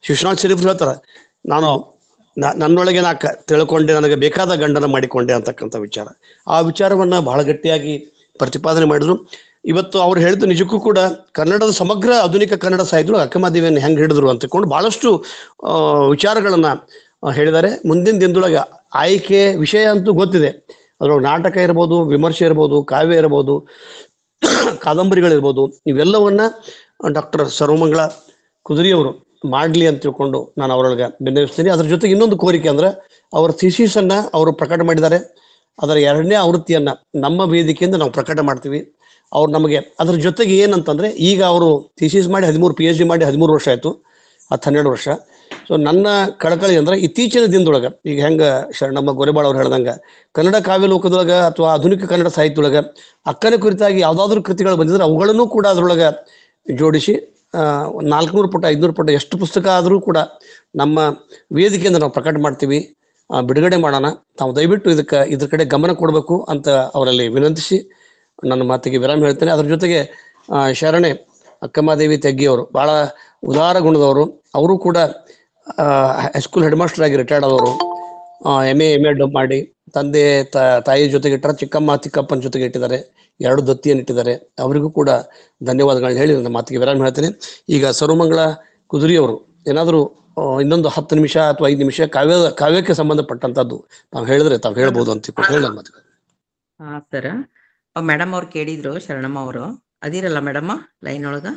ಶಿವನಾಥ್ ಶರೀಫ್ ಹೇಳ್ತಾರ, ನಾನು ನನ್ನೊಳಗೆ ತಿಳ್ಕೊಂಡೆ, ನನಗೆ ಬೇಕಾದ ಗಂಡನ ಮಾಡಿಕೊಂಡೆ ಅಂತಕ್ಕಂಥ ವಿಚಾರ. ಆ ವಿಚಾರವನ್ನ ಬಹಳ ಗಟ್ಟಿಯಾಗಿ ಪ್ರತಿಪಾದನೆ ಮಾಡಿದ್ರು. ಇವತ್ತು ಅವ್ರು ಹೇಳಿದ್ದು ನಿಜಕ್ಕೂ ಕೂಡ ಕನ್ನಡದ ಸಮಗ್ರ ಆಧುನಿಕ ಕನ್ನಡ ಸಾಹಿತ್ಯಗಳು ಅಕ್ಕಮಹಾದೇವಿಯನ್ನು ಹೆಂಗೆ ಹಿಡಿದ್ರು ಅಂತಕೊಂಡು ಬಹಳಷ್ಟು ವಿಚಾರಗಳನ್ನ ಹೇಳಿದ್ದಾರೆ. ಮುಂದಿನ ದಿನದೊಳಗೆ ಆಯ್ಕೆ ವಿಷಯ ಅಂತೂ ಗೊತ್ತಿದೆ, ಅದ್ರೊಳಗೆ ನಾಟಕ ಇರ್ಬೋದು, ವಿಮರ್ಶೆ ಇರ್ಬೋದು, ಕಾವ್ಯ ಇರ್ಬೋದು, ಕಾದಂಬರಿಗಳಿರ್ಬೋದು, ಇವೆಲ್ಲವನ್ನ ಡಾಕ್ಟರ್ ಸರ್ವಮಂಗಳ ಕುದುರಿಯವರು ಮಾಡ್ಲಿ ಅಂತ ತಿಳ್ಕೊಂಡು ನಾನು ಅವರೊಳಗೆ ಬೆಂಬಲಿಸ್ತೀನಿ. ಅದ್ರ ಜೊತೆಗೆ ಇನ್ನೊಂದು ಕೋರಿಕೆ ಅಂದ್ರೆ, ಅವರ ಥೀಸಿಸ್ ಅನ್ನ ಅವರು ಪ್ರಕಟ ಮಾಡಿದ್ದಾರೆ. ಅದರ 2ನೇ ಆವೃತ್ತಿಯನ್ನ ನಮ್ಮ ವೇದಿಕೆಯಿಂದ ನಾವು ಪ್ರಕಟ ಮಾಡ್ತೀವಿ. ಅವ್ರು ನಮಗೆ ಅದ್ರ ಜೊತೆಗೆ ಏನಂತಂದ್ರೆ, ಈಗ ಅವರು ಥೀಸಿಸ್ ಮಾಡಿ 13 PhD ಮಾಡಿ 13 ವರ್ಷ ಆಯ್ತು, 12 ವರ್ಷ. ಸೊ ನನ್ನ ಕಳಕಳಿ ಅಂದ್ರೆ, ಇತ್ತೀಚಿನ ದಿನದೊಳಗೆ ಈಗ ಹೆಂಗ ಶರಣಮ್ಮ ಗೋರೆಬಾಳ್ ಅವ್ರು ಹೇಳ್ದಂಗ ಕನ್ನಡ ಕಾವ್ಯ ಲೋಕದೊಳಗ ಅಥವಾ ಆಧುನಿಕ ಕನ್ನಡ ಸಾಹಿತ್ಯದೊಳಗ ಅಕ್ಕನ ಕುರಿತಾಗಿ ಯಾವ್ದಾದ್ರು ಕೃತಿಗಳು ಬಂದಿದ್ರೆ ಅವುಗಳನ್ನು ಕೂಡ ಅದ್ರೊಳಗೆ ಜೋಡಿಸಿ 400 ಪುಟ 500 ಪುಟ ಎಷ್ಟು ಪುಸ್ತಕ ಆದರೂ ಕೂಡ ನಮ್ಮ ವೇದಿಕೆಯಿಂದ ನಾವು ಪ್ರಕಟ ಮಾಡ್ತೀವಿ, ಬಿಡುಗಡೆ ಮಾಡೋಣ. ತಾವು ದಯವಿಟ್ಟು ಇದ್ರ ಕಡೆ ಗಮನ ಕೊಡಬೇಕು ಅಂತ ಅವರಲ್ಲಿ ವಿನಂತಿಸಿ ನನ್ನ ಮಾತಿಗೆ ವಿರಾಮ ಹೇಳ್ತೇನೆ. ಅದ್ರ ಜೊತೆಗೆ ಶರಣೆ ಅಕ್ಕಮಹಾದೇವಿ ತೆಗ್ಗಿಯವರು ಬಹಳ ಉದಾರ ಗುಣದವರು. ಅವರು ಕೂಡ ಹೈಸ್ಕೂಲ್ ಹೆಡ್ ಮಾಸ್ಟರ್ ಆಗಿ ರಿಟೈರ್ಡ್ ಆದವರು, MA MA ಮಾಡಿ ತಂದೆ ತಾಯಿ ಜೊತೆಗೆ ಇಟ್ಟರೆ, ಚಿಕ್ಕಮ್ಮ ಚಿಕ್ಕಪ್ಪನ ಜೊತೆಗೆ ಇಟ್ಟಿದ್ದಾರೆ, 2 ದತ್ತಿಯನ್ನು ಇಟ್ಟಿದ್ದಾರೆ. ಅವರಿಗೂ ಕೂಡ ಧನ್ಯವಾದಗಳನ್ನ ಹೇಳಿ ನನ್ನ ಮಾತಿಗೆ ವಿರಾಮ ಹೇಳ್ತೇನೆ. ಈಗ ಸರ್ವಮಂಗಳ ಕುದುರಿಯವರು ಏನಾದರೂ ಇನ್ನೊಂದು 10 ನಿಮಿಷ ಅಥವಾ 5 ನಿಮಿಷ ಕಾವ್ಯಕ್ಕೆ ಸಂಬಂಧಪಟ್ಟಂತದ್ದು ತಾವು ಹೇಳಿದ್ರೆ ತಾವು ಹೇಳ್ಬೋದು ಅಂತ ಹೇಳಿ ನನ್ನ ಮಾತು. ಹಾ ಸರ್, ಮೇಡಮ್ ಅವ್ರು ಕೇಳಿದ್ರು, ಶರಣಮ್ಮ ಅವರು ಅದಿರಲ್ಲ ಮೇಡಮ್ ಲೈನ್ ಒಳಗ?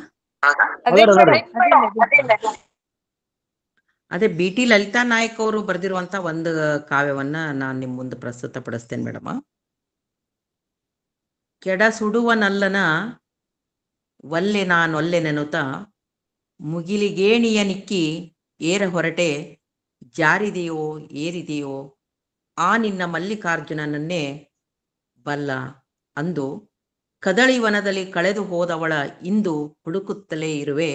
ಅದೇ BT ಲಲಿತಾ ನಾಯಕ್ ಅವರು ಬರೆದಿರುವಂತ ಒಂದು ಕಾವ್ಯವನ್ನ ನಾನು ನಿಮ್ಮ ಮುಂದೆ ಪ್ರಸ್ತುತ ಪಡಿಸ್ತೇನೆ ಮೇಡಮ್. ಕೆಡ ಸುಡುವನಲ್ಲನ ಒಲ್ಲೆ ನಾನೊಲ್ಲೆ ನೆನುತ ಮುಗಿಲಿಗೇಣಿಯ ನಿಕ್ಕಿ ಏರ ಹೊರಟೆ, ಜಾರಿದೆಯೋ ಏರಿದೆಯೋ ಆ ನಿನ್ನ ಮಲ್ಲಿಕಾರ್ಜುನನನ್ನೇ ಬಲ್ಲ ಅಂದು ಕದಳಿವನದಲ್ಲಿ ಕಳೆದು ಹೋದವಳ ಇಂದು ಹುಡುಕುತ್ತಲೇ ಇರುವೆ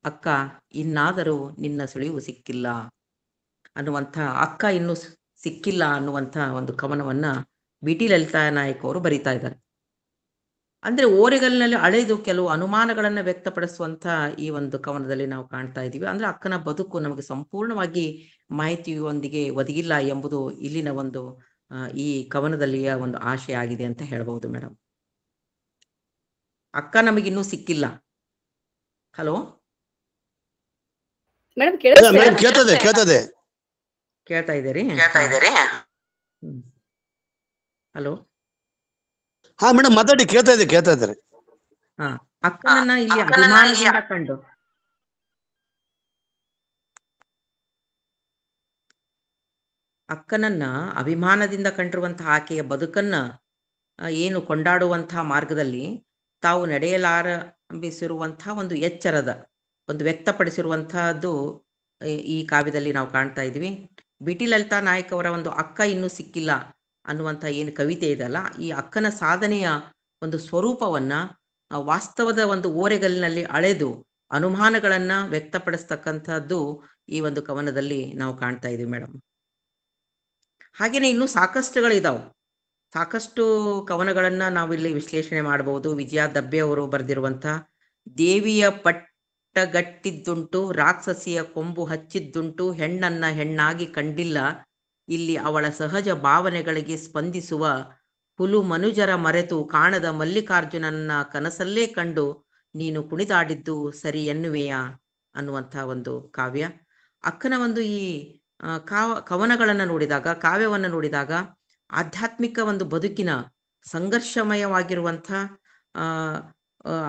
ಅಕ್ಕ, ಇನ್ನಾದರೂ ನಿನ್ನ ಸುಳಿವು ಸಿಕ್ಕಿಲ್ಲ ಅನ್ನುವಂಥ, ಅಕ್ಕ ಇನ್ನೂ ಸಿಕ್ಕಿಲ್ಲ ಅನ್ನುವಂಥ ಒಂದು ಕವನವನ್ನ BT ಲಲಿತಾ ನಾಯಕ್ ಅವರು ಬರೀತಾ ಇದ್ದಾರೆ. ಅಂದ್ರೆ ಓರೆಗಲ್ಲಿನಲ್ಲಿ ಅಳೆದು ಕೆಲವು ಅನುಮಾನಗಳನ್ನ ವ್ಯಕ್ತಪಡಿಸುವಂತ ಈ ಒಂದು ಕವನದಲ್ಲಿ ನಾವು ಕಾಣ್ತಾ ಇದ್ದೀವಿ. ಅಂದ್ರೆ ಅಕ್ಕನ ಬದುಕು ನಮಗೆ ಸಂಪೂರ್ಣವಾಗಿ ಮಾಹಿತಿಯೊಂದಿಗೆ ಒದಗಿಲ್ಲ ಎಂಬುದು ಇಲ್ಲಿನ ಒಂದು ಈ ಕವನದಲ್ಲಿಯ ಒಂದು ಆಶಯ ಆಗಿದೆ ಅಂತ ಹೇಳ್ಬಹುದು ಮೇಡಮ್. ಅಕ್ಕ ನಮಗಿನ್ನೂ ಸಿಕ್ಕಿಲ್ಲ. ಹಲೋ ಮೇಡಮ್ ಕೇಳ್ತದೆ ಕೇಳ್ತಾ ಇದ್ದೀರಿ? ಹಲೋ ಹಾ ಮೇಡಮ್ ಮಾತಾಡಿ, ಕೇಳ್ತಾ ಇದ್ದಾರೆ. ಹಾ, ಅಕ್ಕನನ್ನ ಇಲ್ಲಿ ಅಭಿಮಾನದಿಂದ ಕಂಡು ಅಕ್ಕನನ್ನ ಅಭಿಮಾನದಿಂದ ಕಂಡಿರುವಂತಹ ಆಕೆಯ ಬದುಕನ್ನ ಏನು ಕೊಂಡಾಡುವಂತಹ ಮಾರ್ಗದಲ್ಲಿ ತಾವು ನಡೆಯಲಾರಂಭಿಸಿರುವಂತಹ ಒಂದು ಎಚ್ಚರದ ಒಂದು ವ್ಯಕ್ತಪಡಿಸಿರುವಂತಹದ್ದು ಈ ಕಾವ್ಯದಲ್ಲಿ ನಾವು ಕಾಣ್ತಾ ಇದ್ವಿ. BT ಲಲಿತಾ ನಾಯಕ್ ಅವರ ಒಂದು ಅಕ್ಕ ಇನ್ನೂ ಸಿಕ್ಕಿಲ್ಲ ಅನ್ನುವಂಥ ಏನು ಕವಿತೆ ಇದೆಯಲ್ಲ, ಈ ಅಕ್ಕನ ಸಾಧನೆಯ ಒಂದು ಸ್ವರೂಪವನ್ನ ವಾಸ್ತವದ ಒಂದು ಓರೆಗಲ್ಲಿನಲ್ಲಿ ಅಳೆದು ಅನುಮಾನಗಳನ್ನ ವ್ಯಕ್ತಪಡಿಸ್ತಕ್ಕಂಥದ್ದು ಈ ಒಂದು ಕವನದಲ್ಲಿ ನಾವು ಕಾಣ್ತಾ ಇದೀವಿ ಮೇಡಮ್. ಹಾಗೇನೆ ಇನ್ನೂ ಸಾಕಷ್ಟುಗಳಿದಾವೆ, ಸಾಕಷ್ಟು ಕವನಗಳನ್ನ ನಾವಿಲ್ಲಿ ವಿಶ್ಲೇಷಣೆ ಮಾಡಬಹುದು. ವಿಜಯ ದಬ್ಬೆ ಅವರು ಬರೆದಿರುವಂಥ ದೇವಿಯ ಪಟ್ಟಗಟ್ಟಿದ್ದುಂಟು, ರಾಕ್ಷಸಿಯ ಕೊಂಬು ಹಚ್ಚಿದ್ದುಂಟು, ಹೆಣ್ಣನ್ನ ಹೆಣ್ಣಾಗಿ ಕಂಡಿಲ್ಲ, ಇಲ್ಲಿ ಅವಳ ಸಹಜ ಭಾವನೆಗಳಿಗೆ ಸ್ಪಂದಿಸುವ ಹುಲು ಮನುಜರ ಮರೆತು ಕಾಣದ ಮಲ್ಲಿಕಾರ್ಜುನನ್ನ ಕನಸಲ್ಲೇ ಕಂಡು ನೀನು ಕುಣಿದಾಡಿದ್ದು ಸರಿ ಎನ್ನುವೆಯಾ ಅನ್ನುವಂಥ ಒಂದು ಕಾವ್ಯ. ಅಕ್ಕನ ಒಂದು ಈ ಕವನಗಳನ್ನು ನೋಡಿದಾಗ, ಕಾವ್ಯವನ್ನು ನೋಡಿದಾಗ ಆಧ್ಯಾತ್ಮಿಕ ಒಂದು ಬದುಕಿನ ಸಂಘರ್ಷಮಯವಾಗಿರುವಂಥ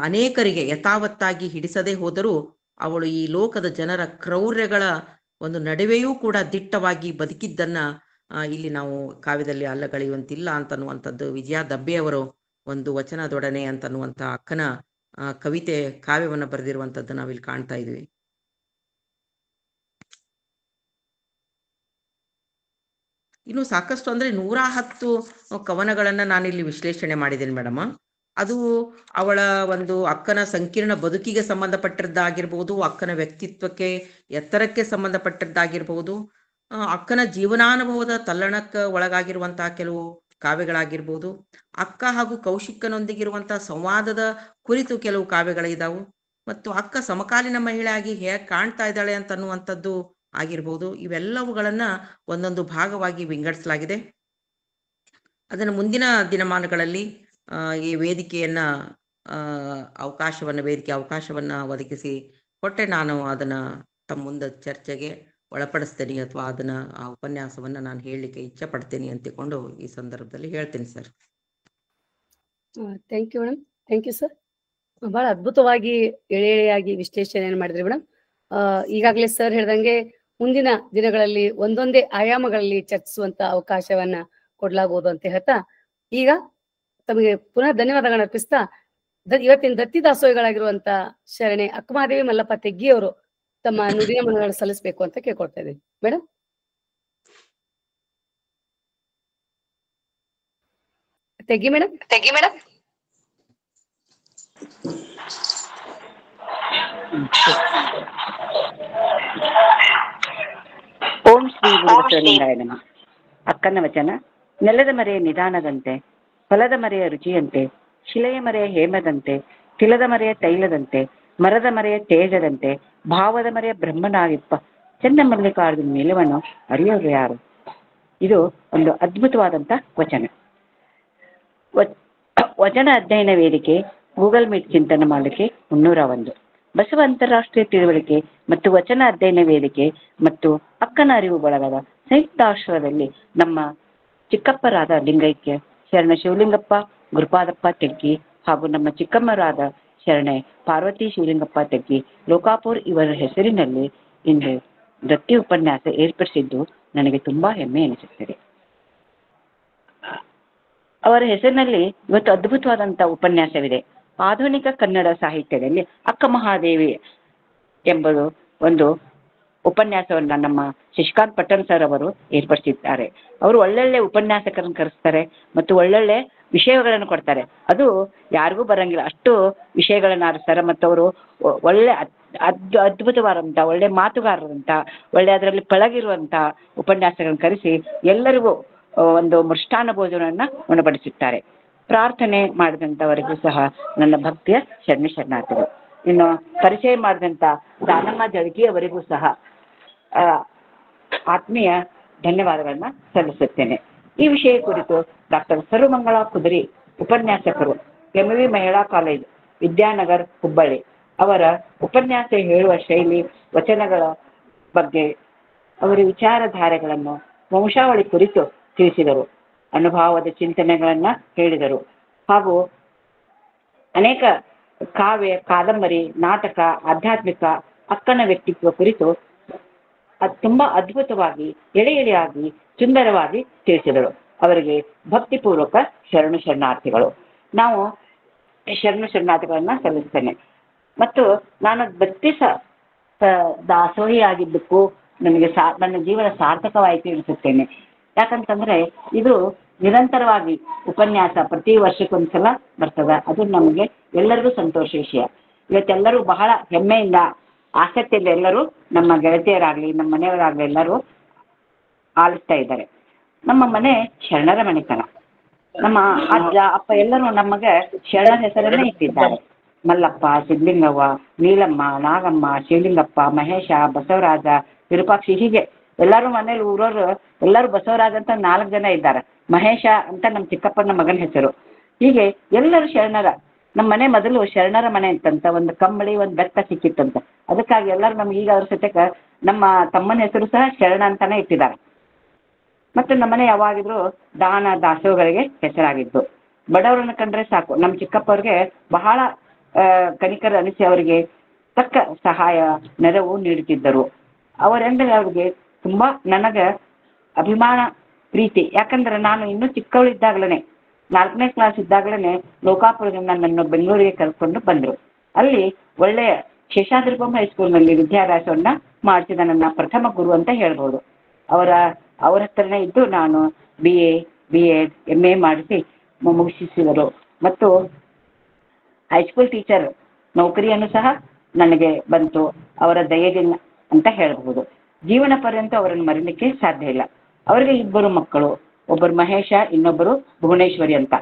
ಅನೇಕರಿಗೆ ಯಥಾವತ್ತಾಗಿ ಹಿಡಿಸದೇ ಹೋದರೂ ಅವಳು ಈ ಲೋಕದ ಜನರ ಕ್ರೌರ್ಯಗಳ ಒಂದು ನಡುವೆಯೂ ಕೂಡ ದಿಟ್ಟವಾಗಿ ಬದುಕಿದ್ದನ್ನ ಇಲ್ಲಿ ನಾವು ಕಾವ್ಯದಲ್ಲಿ ಅಲ್ಲಗಳೆಯುವಂತಿಲ್ಲ ಅಂತನ್ನುವಂಥದ್ದು ವಿಜಯ ದಬ್ಬೆಯವರು ಒಂದು ವಚನದೊಡನೆ ಅಂತನ್ನುವಂಥ ಅಕ್ಕನ ಕವಿತೆ ಕಾವ್ಯವನ್ನು ಬರೆದಿರುವಂಥದ್ದು ನಾವಿಲ್ಲಿ ಕಾಣ್ತಾ ಇದ್ವಿ. ಇನ್ನು ಸಾಕಷ್ಟು ಅಂದರೆ 110 ಕವನಗಳನ್ನು ನಾನಿಲ್ಲಿ ವಿಶ್ಲೇಷಣೆ ಮಾಡಿದ್ದೀನಿ ಮೇಡಮ್. ಅದು ಅವಳ ಒಂದು ಅಕ್ಕನ ಸಂಕೀರ್ಣ ಬದುಕಿಗೆ ಸಂಬಂಧಪಟ್ಟಿದ್ದಾಗಿರ್ಬೋದು, ಅಕ್ಕನ ವ್ಯಕ್ತಿತ್ವಕ್ಕೆ ಎತ್ತರಕ್ಕೆ ಸಂಬಂಧಪಟ್ಟಿದ್ದಾಗಿರ್ಬೋದು, ಅಕ್ಕನ ಜೀವನಾನುಭವದ ತಲ್ಲಣಕ್ಕೆ ಒಳಗಾಗಿರುವಂತಹ ಕೆಲವು ಕಾವ್ಯಗಳಾಗಿರ್ಬೋದು, ಅಕ್ಕ ಹಾಗೂ ಕೌಶಿಕನೊಂದಿಗಿರುವಂತಹ ಸಂವಾದದ ಕುರಿತು ಕೆಲವು ಕಾವ್ಯಗಳಿದಾವು, ಮತ್ತು ಅಕ್ಕ ಸಮಕಾಲೀನ ಮಹಿಳೆಯಾಗಿ ಹೇಗೆ ಕಾಣ್ತಾ ಇದ್ದಾಳೆ ಅಂತನ್ನುವಂಥದ್ದು ಆಗಿರ್ಬೋದು. ಇವೆಲ್ಲವುಗಳನ್ನ ಒಂದೊಂದು ಭಾಗವಾಗಿ ವಿಂಗಡಿಸಲಾಗಿದೆ. ಅದನ್ನು ಮುಂದಿನ ದಿನಮಾನಗಳಲ್ಲಿ ಈ ವೇದಿಕೆಯನ್ನ ವೇದಿಕೆ ಅವಕಾಶವನ್ನ ಒದಗಿಸಿ ಕೊಟ್ಟೆ ನಾನು ಅದನ್ನ ತಮ್ಮ ಮುಂದೆ ಚರ್ಚೆಗೆ ಒಳಪಡಿಸ್ತೇನೆ, ಅಥವಾ ಅದನ್ನ ಆ ಉಪನ್ಯಾಸವನ್ನ ನಾನು ಹೇಳಲಿಕ್ಕೆ ಇಚ್ಛೆ ಪಡ್ತೇನೆ ಅಂತಿಕೊಂಡು ಈ ಸಂದರ್ಭದಲ್ಲಿ ಹೇಳ್ತೀನಿ sir. Thank you madam. Thank you sir. ಬಹಳ ಅದ್ಭುತವಾಗಿ ಎಳೆಯಾಗಿ ವಿಶ್ಲೇಷಣೆಯನ್ನು ಮಾಡಿದ್ರಿ ಮೇಡಮ್. ಈಗಾಗಲೇ ಸರ್ ಹೇಳ್ದಂಗೆ ಮುಂದಿನ ದಿನಗಳಲ್ಲಿ ಒಂದೊಂದೇ ಆಯಾಮಗಳಲ್ಲಿ ಚರ್ಚಿಸುವಂತ ಅವಕಾಶವನ್ನ ಕೊಡ್ಲಾಗುವುದು ಅಂತ ಹೇಳ್ತಾ ಈಗ ತಮಗೆ ಪುನಃ ಧನ್ಯವಾದಗಳನ್ನ ಅರ್ಪಿಸ್ತಾ ಇವತ್ತಿನ ದತ್ತಿ ದಾಸೋಹಿಗಳಾಗಿರುವಂತ ಶರಣೆ ಅಕ್ಕಮಹಾದೇವಿ ಮಲ್ಲಪ್ಪ ತೆಗ್ಗಿ ಅವರು ತಮ್ಮ ನುಡಿಯ ಮನಗಳನ್ನು ಸಲ್ಲಿಸಬೇಕು ಅಂತ ಕೇಳ್ಕೊಳ್ತಾ ಇದ್ದೀವಿ ಮೇಡಮ್. ತೆಗ್ಗಿ ಮೇಡಮ್. ಓಂ ಶ್ರೀ ಗುರುಲಿಂಗಾಯ ನಮಃ. ಅಕ್ಕನ ವಚನ. ನೆಲದ ಮರೆಯ ನಿಧಾನದಂತೆ, ಫಲದ ಮರೆಯ ರುಚಿಯಂತೆ, ಶಿಲೆಯ ಮರೆಯ ಹೇಮದಂತೆ, ತಿಲದ ಮರೆಯ ತೈಲದಂತೆ, ಮರದ ಮರೆಯ ತೇಜದಂತೆ, ಭಾವದ ಮರೆಯ ಬ್ರಹ್ಮನಾಗಿಪ್ಪ ಚಂದ ಮಲ್ಲಿಕಾರ್ಜುನ ನಿಲುವನ್ನು ಅರಿಯೋರು ಯಾರು? ಇದು ಒಂದು ಅದ್ಭುತವಾದಂತ ವಚನ. ವಚನ ಅಧ್ಯಯನ ವೇದಿಕೆ, ಗೂಗಲ್ ಮೀಟ್ ಚಿಂತನ ಮಾಲಿಕೆ 301, ಬಸವ ಅಂತಾರಾಷ್ಟ್ರೀಯ ತಿಳುವಳಿಕೆ ಮತ್ತು ವಚನ ಅಧ್ಯಯನ ವೇದಿಕೆ ಮತ್ತು ಅಕ್ಕನ ಅರಿವು ಬಳಗದ ಸಂಯುಕ್ತಾಶ್ರಯದಲ್ಲಿ ನಮ್ಮ ಚಿಕ್ಕಪ್ಪರಾದ ಲಿಂಗೈಕ್ಯ ಶರಣ ಶಿವಲಿಂಗಪ್ಪ ಗುರುಪಾದಪ್ಪ ತೆಗ್ಗಿ ಹಾಗೂ ನಮ್ಮ ಚಿಕ್ಕಮ್ಮರಾದ ಶರಣೆ ಪಾರ್ವತಿ ಶಿವಲಿಂಗಪ್ಪ ತೆಗ್ಗಿ ಲೋಕಾಪುರ್ ಇವರ ಹೆಸರಿನಲ್ಲಿ ಇಂದು ದತ್ತಿ ಉಪನ್ಯಾಸ ಏರ್ಪಡಿಸಿದ್ದು ನನಗೆ ತುಂಬಾ ಹೆಮ್ಮೆ ಎನಿಸುತ್ತದೆ. ಅವರ ಹೆಸರಿನಲ್ಲಿ ಇವತ್ತು ಅದ್ಭುತವಾದಂತಹ ಉಪನ್ಯಾಸವಿದೆ. ಆಧುನಿಕ ಕನ್ನಡ ಸಾಹಿತ್ಯದಲ್ಲಿ ಅಕ್ಕ ಮಹಾದೇವಿ ಎಂಬುದು ಒಂದು ಉಪನ್ಯಾಸವನ್ನ ನಮ್ಮ ಶಶಿಕಾಂತ್ ಪಟ್ಟಣ್ ಸರ್ ಅವರು ಏರ್ಪಡಿಸಿದ್ದಾರೆ. ಅವರು ಒಳ್ಳೊಳ್ಳೆ ಉಪನ್ಯಾಸಕರನ್ನು ಕರೆಸ್ತಾರೆ ಮತ್ತು ಒಳ್ಳೊಳ್ಳೆ ವಿಷಯಗಳನ್ನು ಕೊಡ್ತಾರೆ. ಅದು ಯಾರಿಗೂ ಬರಂಗಿಲ್ಲ, ಅಷ್ಟು ವಿಷಯಗಳನ್ನ ಆರಿಸ್ತಾರೆ. ಮತ್ತು ಅವರು ಒಳ್ಳೆ ಅದ್ಭುತವಾದಂಥ ಒಳ್ಳೆ ಮಾತುಗಾರರಂತ, ಒಳ್ಳೆ ಅದರಲ್ಲಿ ಪಳಗಿರುವಂತ ಉಪನ್ಯಾಸಗಳನ್ನು ಕರೆಸಿ ಎಲ್ಲರಿಗೂ ಒಂದು ಮೃಷ್ಟಾನ್ನ ಭೋಜನವನ್ನ ಉಣಬಡಿಸುತ್ತಾರೆ. ಪ್ರಾರ್ಥನೆ ಮಾಡಿದಂಥವರಿಗೂ ಸಹ ನನ್ನ ಭಕ್ತಿಯ ಶರಣಾರ್ಥಿಗಳು. ಇನ್ನು ಪರಿಚಯ ಮಾಡಿದಂಥ ದಾನಮ್ಮ ಜಳಗಿ ಅವರಿಗೂ ಸಹ ಆತ್ಮೀಯ ಧನ್ಯವಾದಗಳನ್ನ ಸಲ್ಲಿಸುತ್ತೇನೆ. ಈ ವಿಷಯ ಕುರಿತು ಡಾಕ್ಟರ್ ಸರ್ವಮಂಗಳ ಕುದುರಿ ಉಪನ್ಯಾಸಕರು, ಎಂವಿ ಮಹಿಳಾ ಕಾಲೇಜ್, ವಿದ್ಯಾನಗರ್, ಹುಬ್ಬಳ್ಳಿ ಅವರ ಉಪನ್ಯಾಸ ಹೇಳುವ ಶೈಲಿ, ವಚನಗಳ ಬಗ್ಗೆ ಅವರ ವಿಚಾರಧಾರೆಗಳನ್ನು ವಂಶಾವಳಿ ಕುರಿತು ತಿಳಿಸಿದರು. ಅನುಭವದ ಚಿಂತನೆಗಳನ್ನ ಹೇಳಿದರು. ಹಾಗೂ ಅನೇಕ ಕಾವ್ಯ, ಕಾದಂಬರಿ, ನಾಟಕ, ಆಧ್ಯಾತ್ಮಿಕ, ಅಕ್ಕನ ವ್ಯಕ್ತಿತ್ವ ಕುರಿತು ತುಂಬಾ ಅದ್ಭುತವಾಗಿ ಎಳೆಯಾಗಿ ಸುಂದರವಾಗಿ ತಿಳಿಸಿದರು. ಅವರಿಗೆ ಭಕ್ತಿಪೂರ್ವಕ ಶರಣಾರ್ಥಿಗಳು. ನಾವು ಶರಣಾರ್ಥಿಗಳನ್ನ ಸಲ್ಲಿಸ್ತೇನೆ. ಮತ್ತು ನಾನು ದಾಸೋಹಿ ಆಗಿದ್ದಕ್ಕೂ ನನಗೆ ನನ್ನ ಜೀವನ ಸಾರ್ಥಕವಾಯಿತು ಎನಿಸುತ್ತೇನೆ. ಯಾಕಂತಂದ್ರೆ ಇದು ನಿರಂತರವಾಗಿ ಉಪನ್ಯಾಸ ಪ್ರತಿ ವರ್ಷಕ್ಕೊಂದ್ಸಲ ಬರ್ತದ. ಅದು ನಮಗೆ ಎಲ್ಲರಿಗೂ ಸಂತೋಷ ವಿಷಯ. ಇವತ್ತೆಲ್ಲರೂ ಬಹಳ ಹೆಮ್ಮೆಯಿಂದ, ಆಸಕ್ತಿಯಿಂದ ಎಲ್ಲರೂ ನಮ್ಮ ಗೆಳತಿಯರಾಗ್ಲಿ, ನಮ್ಮ ಮನೆಯವರಾಗ್ಲಿ ಎಲ್ಲರೂ ಆಲಿಸ್ತಾ ಇದ್ದಾರೆ. ನಮ್ಮ ಮನೆ ಶರಣರ ಮನೆತನ. ನಮ್ಮ ಅಜ್ಜ ಅಪ್ಪ ಎಲ್ಲರೂ ನಮಗೆ ಶರಣರ ಹೆಸರನ್ನೇ ಇಟ್ಟಿದ್ದಾರೆ. ಮಲ್ಲಪ್ಪ, ಸಿದ್ಲಿಂಗವ್ವ, ನೀಲಮ್ಮ, ನಾಗಮ್ಮ, ಶಿವಲಿಂಗಪ್ಪ, ಮಹೇಶ, ಬಸವರಾಜ, ವಿರೂಪಾಕ್ಷಿ, ಹೀಗೆ ಎಲ್ಲರೂ ಮನೇಲಿ ಊರವರು ಎಲ್ಲರೂ ಬಸವರಾಜ್ ಅಂತ 4 ಜನ ಇದ್ದಾರೆ. ಮಹೇಶ ಅಂತ ನಮ್ಮ ಚಿಕ್ಕಪ್ಪನ ಮಗನ ಹೆಸರು. ಹೀಗೆ ಎಲ್ಲರೂ ಶರಣರ. ನಮ್ಮ ಮನೆ ಮೊದಲು ಶರಣರ ಮನೆ ಅಂತಂತ ಒಂದು ಕಂಬಳಿ, ಒಂದು ಬೆತ್ತ ಸಿಕ್ಕಿತ್ತಂತ. ಅದಕ್ಕಾಗಿ ಎಲ್ಲರೂ ನಮ್ಗೆ ಈಗ ಅವ್ರ ಸತ್ಯಕ್ಕೆ ನಮ್ಮ ತಮ್ಮನ ಹೆಸರು ಸಹ ಶರಣ ಅಂತಾನೆ ಇಟ್ಟಿದ್ದಾರೆ. ಮತ್ತೆ ನಮ್ಮನೆ ಯಾವಾಗಿದ್ರು ದಾಸೋಹಗಳಿಗೆ ಹೆಸರಾಗಿದ್ದು. ಬಡವರನ್ನ ಕಂಡ್ರೆ ಸಾಕು, ನಮ್ಮ ಚಿಕ್ಕಪ್ಪವ್ರಿಗೆ ಬಹಳ ಕನಿಕರ ಅನಿಸಿ ಅವರಿಗೆ ತಕ್ಕ ಸಹಾಯ ನೆರವು ನೀಡುತ್ತಿದ್ದರು. ಅವರೆಂದರೆ ಅವ್ರಿಗೆ ತುಂಬಾ ನನಗೆ ಅಭಿಮಾನ, ಪ್ರೀತಿ. ಯಾಕಂದ್ರೆ ನಾನು ಇನ್ನೂ ಚಿಕ್ಕವಳಿದ್ದಾಗಲೇ 4ನೇ ಕ್ಲಾಸ್ ಇದ್ದಾಗಲೇ ಲೋಕಾಪುರದಿಂದ ನನ್ನ ಬೆಂಗಳೂರಿಗೆ ಕರ್ಕೊಂಡು ಬಂದರು. ಅಲ್ಲಿ ಒಳ್ಳೆಯ ಶೇಷಾದ್ರಿಬೊಮ್ಮ ಹೈಸ್ಕೂಲ್ನಲ್ಲಿ ವಿದ್ಯಾಭ್ಯಾಸವನ್ನ ಮಾಡಿಸಿದ ನನ್ನ ಪ್ರಥಮ ಗುರು ಅಂತ ಹೇಳ್ಬೋದು. ಅವರ ಅವ್ರ ಹತ್ರನೇ ಇದ್ದು ನಾನು BA B.Ed MA ಮಾಡಿಸಿ ಮುಗಿಸಿದರು. ಮತ್ತು ಹೈಸ್ಕೂಲ್ ಟೀಚರ್ ನೌಕರಿಯನ್ನು ಸಹ ನನಗೆ ಬಂತು ಅವರ ದಯೆಯಿಂದ ಅಂತ ಹೇಳಬಹುದು. ಜೀವನ ಪರ್ಯಂತ ಅವರನ್ನು ಮರೀಲಿಕ್ಕೆ ಸಾಧ್ಯ ಇಲ್ಲ. ಅವರಿಗೆ 2 ಮಕ್ಕಳು, ಒಬ್ಬರು ಮಹೇಶ, ಇನ್ನೊಬ್ಬರು ಭುವನೇಶ್ವರಿ ಅಂತ.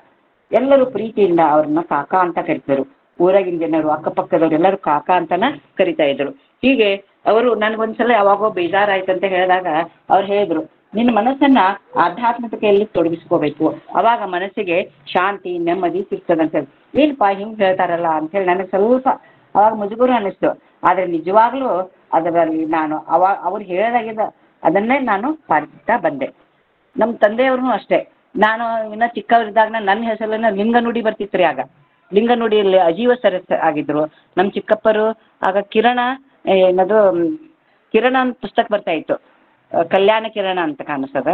ಎಲ್ಲರೂ ಪ್ರೀತಿಯಿಂದ ಅವ್ರನ್ನ ಕಾಕಾ ಅಂತ ಕರಿತಿದ್ರು. ಊರಾಗಿನ ಜನರು, ಅಕ್ಕಪಕ್ಕದವ್ರು ಎಲ್ಲರೂ ಕಾಕಾ ಅಂತಾನ ಕರಿತಾ ಇದ್ರು. ಹೀಗೆ ಅವರು ನನ್ಗೊಂದ್ಸಲ ಯಾವಾಗೋ ಬೇಜಾರಾಯ್ತು ಅಂತ ಹೇಳಿದಾಗ ಅವ್ರು ಹೇಳಿದ್ರು, ನಿನ್ನ ಮನಸ್ಸನ್ನ ಆಧ್ಯಾತ್ಮಿಕತೆಯಲ್ಲಿ ತೊಡಗಿಸ್ಕೋಬೇಕು, ಅವಾಗ ಮನಸ್ಸಿಗೆ ಶಾಂತಿ ನೆಮ್ಮದಿ ಸಿಗ್ತದಂತ ಹೇಳಿ. ಏನಪ್ಪಾ ಹಿಂಗ್ ಹೇಳ್ತಾರಲ್ಲ ಅಂತ ಹೇಳಿ ನನಗೆ ಸ್ವಲ್ಪ ಅವಾಗ ಮುಜುಗರ ಅನ್ನಿಸ್ತು. ಆದ್ರೆ ನಿಜವಾಗ್ಲೂ ಅದರಲ್ಲಿ ನಾನು ಅವ್ರು ಹೇಳಿದಾಗಿದ್ದ ಅದನ್ನೇ ನಾನು ಪಾಲಿಸ್ತಾ ಬಂದೆ. ನಮ್ಮ ತಂದೆಯವ್ರು ಅಷ್ಟೇ. ನಾನು ಇನ್ನ ಚಿಕ್ಕವರಿದ್ದಾಗ ನನ್ನ ಹೆಸರನ್ನ ಲಿಂಗನುಡಿ ಬರ್ತಿತ್ರಿ. ಆಗ ಲಿಂಗನುಡಿಯಲ್ಲಿ ಅಜೀವ ಸರಸ್ ಆಗಿದ್ರು. ನಮ್ಮ ಚಿಕ್ಕಪ್ಪರು ಆಗ ಕಿರಣ ಏನದು ಕಿರಣ ಅಂತ ಪುಸ್ತಕ ಬರ್ತಾ ಇತ್ತು, ಕಲ್ಯಾಣ ಕಿರಣ ಅಂತ ಕಾಣಿಸ್ತದ.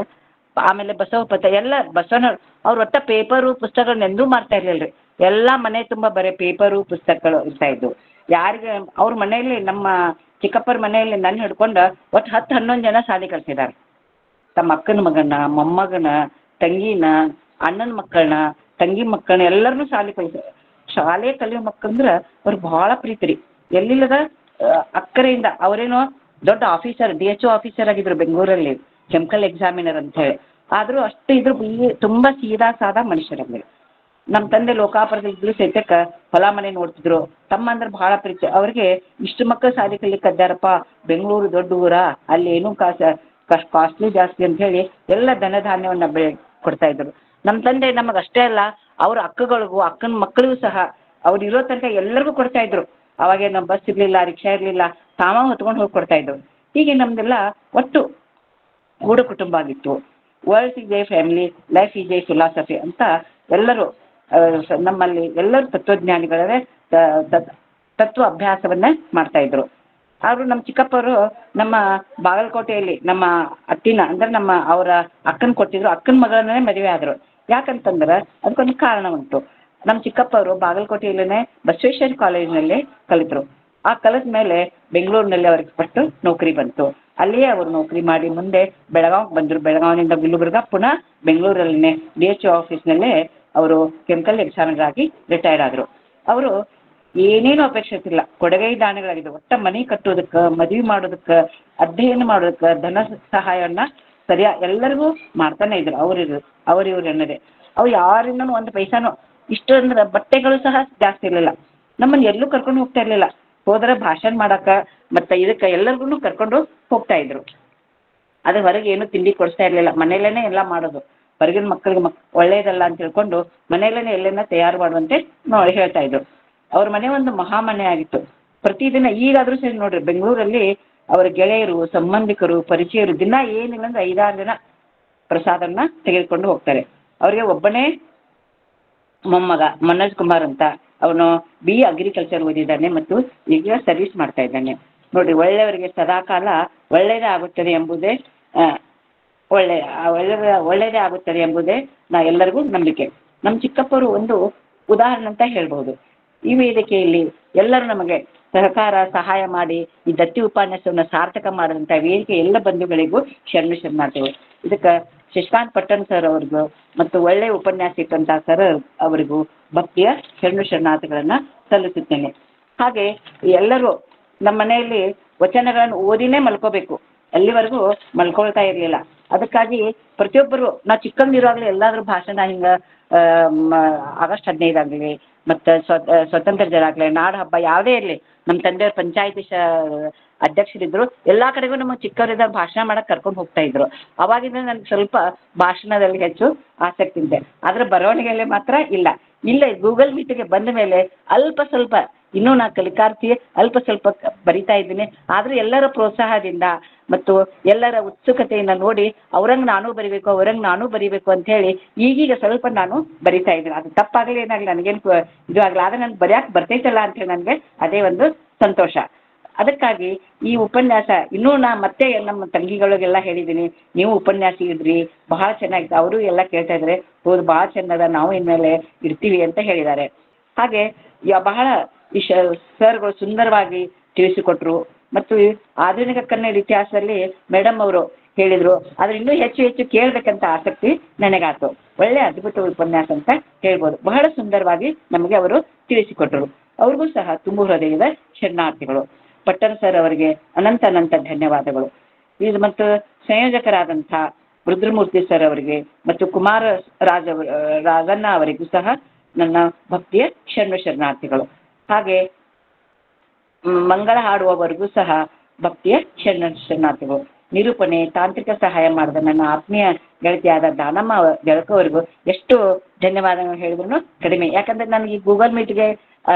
ಆಮೇಲೆ ಬಸವಪಥ ಎಲ್ಲ ಬಸವನ ಅವ್ರು ಒಟ್ಟ ಪೇಪರು ಪುಸ್ತಕಗಳನ್ನ ಎಂದೂ ಮಾಡ್ತಾ ಇರ್ಲಿಲ್ರಿ. ಎಲ್ಲಾ ಮನೆ ತುಂಬಾ ಬರೀ ಪೇಪರು ಪುಸ್ತಕಗಳು ಇರ್ತಾ ಇದ್ವು. ಯಾರಿಗೆ ಅವ್ರ ಮನೆಯಲ್ಲಿ, ನಮ್ಮ ಚಿಕ್ಕಪ್ಪರ ಮನೆಯಲ್ಲಿ ನನ್ನ ಹಿಡ್ಕೊಂಡು ಒಟ್ಟು 10-11 ಜನ ಶಾಲೆ ಕಲ್ಸಿದ್ದಾರೆ. ತಮ್ಮ ಅಕ್ಕನ ಮಗನ, ಮೊಮ್ಮಗನ, ತಂಗಿನ, ಅಣ್ಣನ ಮಕ್ಕಳನ್ನ, ತಂಗಿ ಮಕ್ಕಳನ್ನ ಎಲ್ಲರನ್ನೂ ಶಾಲೆ ಕಲಿಸ್ತಾರೆ. ಶಾಲೆ ಕಲಿಯೋ ಮಕ್ಕಳಂದ್ರೆ ಅವ್ರಿಗೆ ಬಹಳ ಪ್ರೀತಿ ರೀ. ಎಲ್ಲಿಲ್ಲದ ಅಕ್ಕರೆಯಿಂದ. ಅವರೇನೋ ದೊಡ್ಡ ಆಫೀಸರ್, DHO ಆಫೀಸರ್ ಆಗಿದ್ರು ಬೆಂಗಳೂರಲ್ಲಿ, ಕೆಮಿಕಲ್ ಎಕ್ಸಾಮಿನರ್ ಅಂತ ಹೇಳಿ. ಆದ್ರೂ ಅಷ್ಟು ಇದ್ರು ತುಂಬಾ ಸೀದಾ ಸಾದಾ ಮನುಷ್ಯರಲ್ಲಿ. ನಮ್ಮ ತಂದೆ ಲೋಕಾಪುರದಲ್ಲಿ ಸಹಿತಕ್ಕ ಹೊಲ ಮನೆ ನೋಡ್ತಿದ್ರು. ತಮ್ಮ ಅಂದ್ರೆ ಬಹಳ ಪ್ರೀತಿ. ಅವ್ರಿಗೆ ಇಷ್ಟು ಮಕ್ಕಳು ಶಾಲೆ ಕಲಿಲಿಕ್ಕೆ ಅದ್ದಾರಪ್ಪ, ಬೆಂಗಳೂರು ದೊಡ್ಡ ಊರ, ಅಲ್ಲಿ ಏನೂ ಕಾಸ್ಟ್ಲಿ ಜಾಸ್ತಿ ಅಂತ ಹೇಳಿ ಎಲ್ಲ ಧನ ಧಾನ್ಯವನ್ನ ಕೊಡ್ತಾ ಇದ್ರು. ನಮ್ಮ ತಂದೆ ನಮಗಷ್ಟೇ ಅಲ್ಲ, ಅವ್ರ ಅಕ್ಕಗಳಿಗೂ ಅಕ್ಕನ ಮಕ್ಕಳಿಗೂ ಸಹ ಅವ್ರು ಇರೋ ತನಕ ಎಲ್ಲರಿಗೂ ಕೊಡ್ತಾ ಇದ್ರು. ಅವಾಗೇನು ಬಸ್ ಇರ್ಲಿಲ್ಲ, ರಿಕ್ಷಾ ಇರ್ಲಿಲ್ಲ, ತಾವ ಹೊತ್ಕೊಂಡು ಹೋಗಿ ಕೊಡ್ತಾ ಇದ್ರು. ಹೀಗೆ ನಮ್ದೆಲ್ಲ ಒಟ್ಟು ಕೂಡು ಕುಟುಂಬ ಆಗಿತ್ತು. World is A family, life is A philosophy ಅಂತ ಎಲ್ಲರೂ ನಮ್ಮಲ್ಲಿ ಎಲ್ಲರೂ ತತ್ವಜ್ಞಾನಿಗಳೇ ತತ್ವ ಅಭ್ಯಾಸವನ್ನೇ ಮಾಡ್ತಾ ಇದ್ರು. ಆದ್ರೂ ನಮ್ಮ ಚಿಕ್ಕಪ್ಪರು ನಮ್ಮ ಬಾಗಲಕೋಟೆಯಲ್ಲಿ ನಮ್ಮ ಅತ್ತಿನ ಅಂದ್ರೆ ನಮ್ಮ ಅವರ ಅಕ್ಕನ ಕೊಟ್ಟಿದ್ರು. ಅಕ್ಕನ ಮಗಳನ್ನೇ ಮದುವೆ ಆದ್ರು. ಯಾಕಂತಂದ್ರೆ ಅದಕ್ಕೊಂದು ಕಾರಣ ಉಂಟು. ನಮ್ಮ ಚಿಕ್ಕಪ್ಪವರು ಬಾಗಲಕೋಟೆಯಲ್ಲೇ ಬಸವೇಶ್ವರ ಕಾಲೇಜಿನಲ್ಲಿ ಕಲಿತರು. ಆ ಕಲಿತ ಮೇಲೆ ಬೆಂಗಳೂರಿನಲ್ಲಿ ಅವ್ರಿಗೆ ಪಟ್ಟು ನೌಕರಿ ಬಂತು. ಅಲ್ಲಿಯೇ ಅವರು ನೌಕರಿ ಮಾಡಿ ಮುಂದೆ ಬೆಳಗಾವಿಗೆ ಬಂದರು. ಬೆಳಗಾವಿನಿಂದ ಗುಲ್ಬರ್ಗ, ಪುನಃ ಬೆಂಗಳೂರಲ್ಲಿನೇ DHO ಆಫೀಸ್ನಲ್ಲೇ ಅವರು ಕೆಮಿಕಲ್ ಎಕ್ಸಾಮಿನರ್ ಆಗಿ ರಿಟೈರ್ ಆದರು. ಅವರು ಏನೇನು ಅಪೇಕ್ಷೆ ಇಲ್ಲ, ಕೊಡುಗೈ ದಾನಿಗಳಾಗಿದ್ದು. ಒಟ್ಟ ಮನೆ ಕಟ್ಟೋದಕ್ಕೆ, ಮದುವೆ ಮಾಡೋದಕ್ಕೆ, ಅಧ್ಯಯನ ಮಾಡೋದಕ್ಕೆ ಧನ ಸಹಾಯವನ್ನ ಎಲ್ಲರಿಗೂ ಮಾಡ್ತಾನೆ ಇದ್ರು. ಅವ್ರಿವ್ರು ಅನ್ನೋದೇ. ಅವ್ರು ಯಾರಿಂದನೂ ಒಂದು ಪೈಸಾನು ಇಷ್ಟು ಅಂದ್ರೆ ಬಟ್ಟೆಗಳು ಸಹ ಜಾಸ್ತಿ ಇರಲಿಲ್ಲ. ನಮ್ಮನ್ನು ಎಲ್ಲೂ ಕರ್ಕೊಂಡು ಹೋಗ್ತಾ ಇರಲಿಲ್ಲ. ಹೋದ್ರೆ ಭಾಷಣ ಮಾಡಕ್ಕ ಮತ್ತೆ ಇದಕ್ಕೆ ಎಲ್ಲರಿಗೂ ಕರ್ಕೊಂಡು ಹೋಗ್ತಾ ಇದ್ರು. ಅದ್ರ ಹೊರಗೆ ಏನು ತಿಂಡಿ ಕೊಡಿಸ್ತಾ ಇರಲಿಲ್ಲ. ಮನೆಯಲ್ಲೇನೆ ಎಲ್ಲ ಮಾಡೋದು. ಹೊರಗಿನ ಮಕ್ಕಳಿಗೆ ಒಳ್ಳೇದಲ್ಲ ಅಂತ ತಿಳ್ಕೊಂಡು ಮನೆಯಲ್ಲೇನೆ ಎಲ್ಲೆನ್ನ ತಯಾರು ಮಾಡುವಂತೆ ಹೇಳ್ತಾ ಇದ್ರು. ಅವ್ರ ಮನೆ ಒಂದು ಮಹಾಮನೆ ಆಗಿತ್ತು. ಪ್ರತಿದಿನ ಈಗಾದ್ರೂ ಸರಿ ನೋಡ್ರಿ, ಬೆಂಗಳೂರಲ್ಲಿ ಅವರ ಗೆಳೆಯರು, ಸಂಬಂಧಿಕರು, ಪರಿಚಯರು ದಿನ ಏನಿಲ್ಲ ಅಂದ್ರೆ 5-6 ಜನ ಪ್ರಸಾದನ್ನ ತೆಗೆದುಕೊಂಡು ಹೋಗ್ತಾರೆ. ಅವ್ರಿಗೆ ಒಬ್ಬನೇ ಮೊಮ್ಮಗ ಮನೋಜ್ ಕುಮಾರ್ ಅಂತ. ಅವನು BA ಅಗ್ರಿಕಲ್ಚರ್ ಓದಿದ್ದಾನೆ ಮತ್ತು ಈಗ ಸರ್ವಿಸ್ ಮಾಡ್ತಾ ಇದ್ದಾನೆ. ನೋಡ್ರಿ, ಒಳ್ಳೆಯವರಿಗೆ ಸದಾಕಾಲ ಒಳ್ಳೇದೇ ಆಗುತ್ತದೆ ಎಂಬುದೇ ಒಳ್ಳೇದೇ ಆಗುತ್ತದೆ ಎಂಬುದೇ ಎಲ್ಲರಿಗೂ ನಂಬಿಕೆ. ನಮ್ಮ ಚಿಕ್ಕಪ್ಪರು ಒಂದು ಉದಾಹರಣೆ ಅಂತ ಹೇಳ್ಬಹುದು. ಈ ವೇದಿಕೆಯಲ್ಲಿ ಎಲ್ಲರೂ ನಮಗೆ ಸಹಕಾರ ಸಹಾಯ ಮಾಡಿ ಈ ದತ್ತಿ ಉಪನ್ಯಾಸವನ್ನು ಸಾರ್ಥಕ ಮಾಡಿದಂಥ ವೇದಿಕೆ ಎಲ್ಲ ಬಂಧುಗಳಿಗೂ ಶರಣಾರ್ಥಿಗಳು. ಇದಕ್ಕೆ ಶಶಿಕಾಂತ್ ಪಟ್ಟಣ್ ಸರ್ ಅವ್ರಿಗೂ ಮತ್ತು ಒಳ್ಳೆಯ ಉಪನ್ಯಾಸ ಇಟ್ಟಂತ ಸರ್ ಅವರಿಗೂ ಭಕ್ತಿಯ ಶರಣಾರ್ಥಿಗಳನ್ನ ಸಲ್ಲಿಸುತ್ತೇನೆ. ಹಾಗೆ ಎಲ್ಲರೂ ನಮ್ಮ ಮನೆಯಲ್ಲಿ ವಚನಗಳನ್ನು ಓದಿನೇ ಮಲ್ಕೋಬೇಕು. ಅಲ್ಲಿವರೆಗೂ ಮಲ್ಕೊಳ್ತಾ ಇರಲಿಲ್ಲ. ಅದಕ್ಕಾಗಿ ಪ್ರತಿಯೊಬ್ಬರು ನಾವು ಚಿಕ್ಕಂದಿರುವಾಗಲೇ ಎಲ್ಲಾದ್ರೂ ಭಾಷಣ ಹಿಂಗ ಆಗಸ್ಟ್ 15 ಆಗಲಿ ಮತ್ತು ಸ್ವತಂತ್ರ ದಿನ ಆಗಲಿ, ನಾಡ ಹಬ್ಬ ಯಾವುದೇ ಇರಲಿ, ನಮ್ಮ ತಂದೆಯವ್ರ ಪಂಚಾಯತಿ ಅಧ್ಯಕ್ಷರಿದ್ರು. ಎಲ್ಲಾ ಕಡೆಗೂ ನಮಗೆ ಚಿಕ್ಕವರಿದ್ದಾಗ ಭಾಷಣ ಮಾಡಕ್ ಕರ್ಕೊಂಡು ಹೋಗ್ತಾ ಇದ್ರು. ಅವಾಗಿಂದ ನನ್ಗೆ ಸ್ವಲ್ಪ ಭಾಷಣದಲ್ಲಿ ಹೆಚ್ಚು ಆಸಕ್ತಿ ಇದೆ. ಆದ್ರೆ ಬರವಣಿಗೆಯಲ್ಲಿ ಮಾತ್ರ ಇಲ್ಲ. ಗೂಗಲ್ ಮೀಟಿಗೆ ಬಂದ ಮೇಲೆ ಅಲ್ಪ ಸ್ವಲ್ಪ ಇನ್ನೂ ನಾ ಕಲಿಕಾರ್ಥಿ ಅಲ್ಪ ಸ್ವಲ್ಪ ಬರಿತಾ ಇದ್ದೀನಿ. ಆದ್ರೆ ಎಲ್ಲರ ಪ್ರೋತ್ಸಾಹದಿಂದ ಮತ್ತು ಎಲ್ಲರ ಉತ್ಸುಕತೆಯಿಂದ ನೋಡಿ ಅವ್ರಂಗೆ ನಾನೂ ಬರಿಬೇಕು ಅಂತ ಹೇಳಿ ಈಗೀಗ ಸ್ವಲ್ಪ ನಾನು ಬರಿತಾ ಇದ್ದೀನಿ. ಅದು ತಪ್ಪಾಗಲಿ ಏನಾಗಲಿ ನನಗೇನು ಇದು ಆಗಲ್ಲ. ಆದ್ರೆ ನನ್ಗೆ ಬರೆಯಕ್ಕೆ ಬರ್ತೈತಲ್ಲ ಅಂತೇಳಿ ನನಗೆ ಅದೇ ಒಂದು ಸಂತೋಷ. ಅದಕ್ಕಾಗಿ ಈ ಉಪನ್ಯಾಸ ಇನ್ನೂ ಮತ್ತೆ ನಮ್ಮ ತಂಗಿಗಳಿಗೆಲ್ಲ ಹೇಳಿದ್ದೀನಿ, ನೀವು ಉಪನ್ಯಾಸ ಇದ್ರಿ, ಬಹಳ ಚೆನ್ನಾಗಿತ್ತು. ಅವರು ಎಲ್ಲ ಕೇಳ್ತಾ ಇದ್ದಾರೆ, ಹೌದು ಬಹಳ ಚೆನ್ನದ, ನಾವು ಇನ್ಮೇಲೆ ಇರ್ತೀವಿ ಅಂತ ಹೇಳಿದ್ದಾರೆ. ಹಾಗೆ ಬಹಳ ಈ ಸರ್ಗಳು ಸುಂದರವಾಗಿ ತಿಳಿಸಿಕೊಟ್ರು. ಮತ್ತು ಆಧುನಿಕ ಕನ್ನಡ ಇತಿಹಾಸದಲ್ಲಿ ಮೇಡಮ್ ಅವರು ಹೇಳಿದ್ರು. ಆದ್ರೆ ಇನ್ನೂ ಹೆಚ್ಚು ಹೆಚ್ಚು ಕೇಳ್ಬೇಕಂತ ಆಸಕ್ತಿ ನನಗಾತು. ಒಳ್ಳೆ ಅದ್ಭುತ ಉಪನ್ಯಾಸ ಅಂತ ಹೇಳ್ಬೋದು. ಬಹಳ ಸುಂದರವಾಗಿ ನಮಗೆ ಅವರು ತಿಳಿಸಿಕೊಟ್ಟರು. ಅವ್ರಿಗೂ ಸಹ ತುಂಬು ಹೃದಯದ ಶರಣಾರ್ಥಿಗಳು. ಪಟ್ಟಣ್ ಸರ್ ಅವರಿಗೆ ಅನಂತ ಅನಂತ ಧನ್ಯವಾದಗಳು. ಇದು ಮತ್ತು ಸಂಯೋಜಕರಾದಂಥ ರುದ್ರಮೂರ್ತಿ ಸರ್ ಅವರಿಗೆ ಮತ್ತು ಕುಮಾರ ರಾಜಣ್ಣ ಅವರಿಗೂ ಸಹ ನನ್ನ ಭಕ್ತಿಯ ಶರಣಾರ್ಥಿಗಳು. ಹಾಗೆ ಮಂಗಳ ಹಾಡುವವರೆಗೂ ಸಹ ಭಕ್ತಿಯ ಶರಣಾರ್ಥಿಗಳು. ನಿರೂಪಣೆ ತಾಂತ್ರಿಕ ಸಹಾಯ ಮಾಡಿದ ನನ್ನ ಆತ್ಮೀಯ ಗೆಳತಿಯಾದ ದಾನಮ್ಮ ಗೆಳಕವರಿಗೂ ಎಷ್ಟು ಧನ್ಯವಾದಗಳು ಹೇಳಿದ್ರು ಕಡಿಮೆ. ಯಾಕಂದ್ರೆ ನನಗೆ ಈ ಗೂಗಲ್ ಮೀಟ್ಗೆ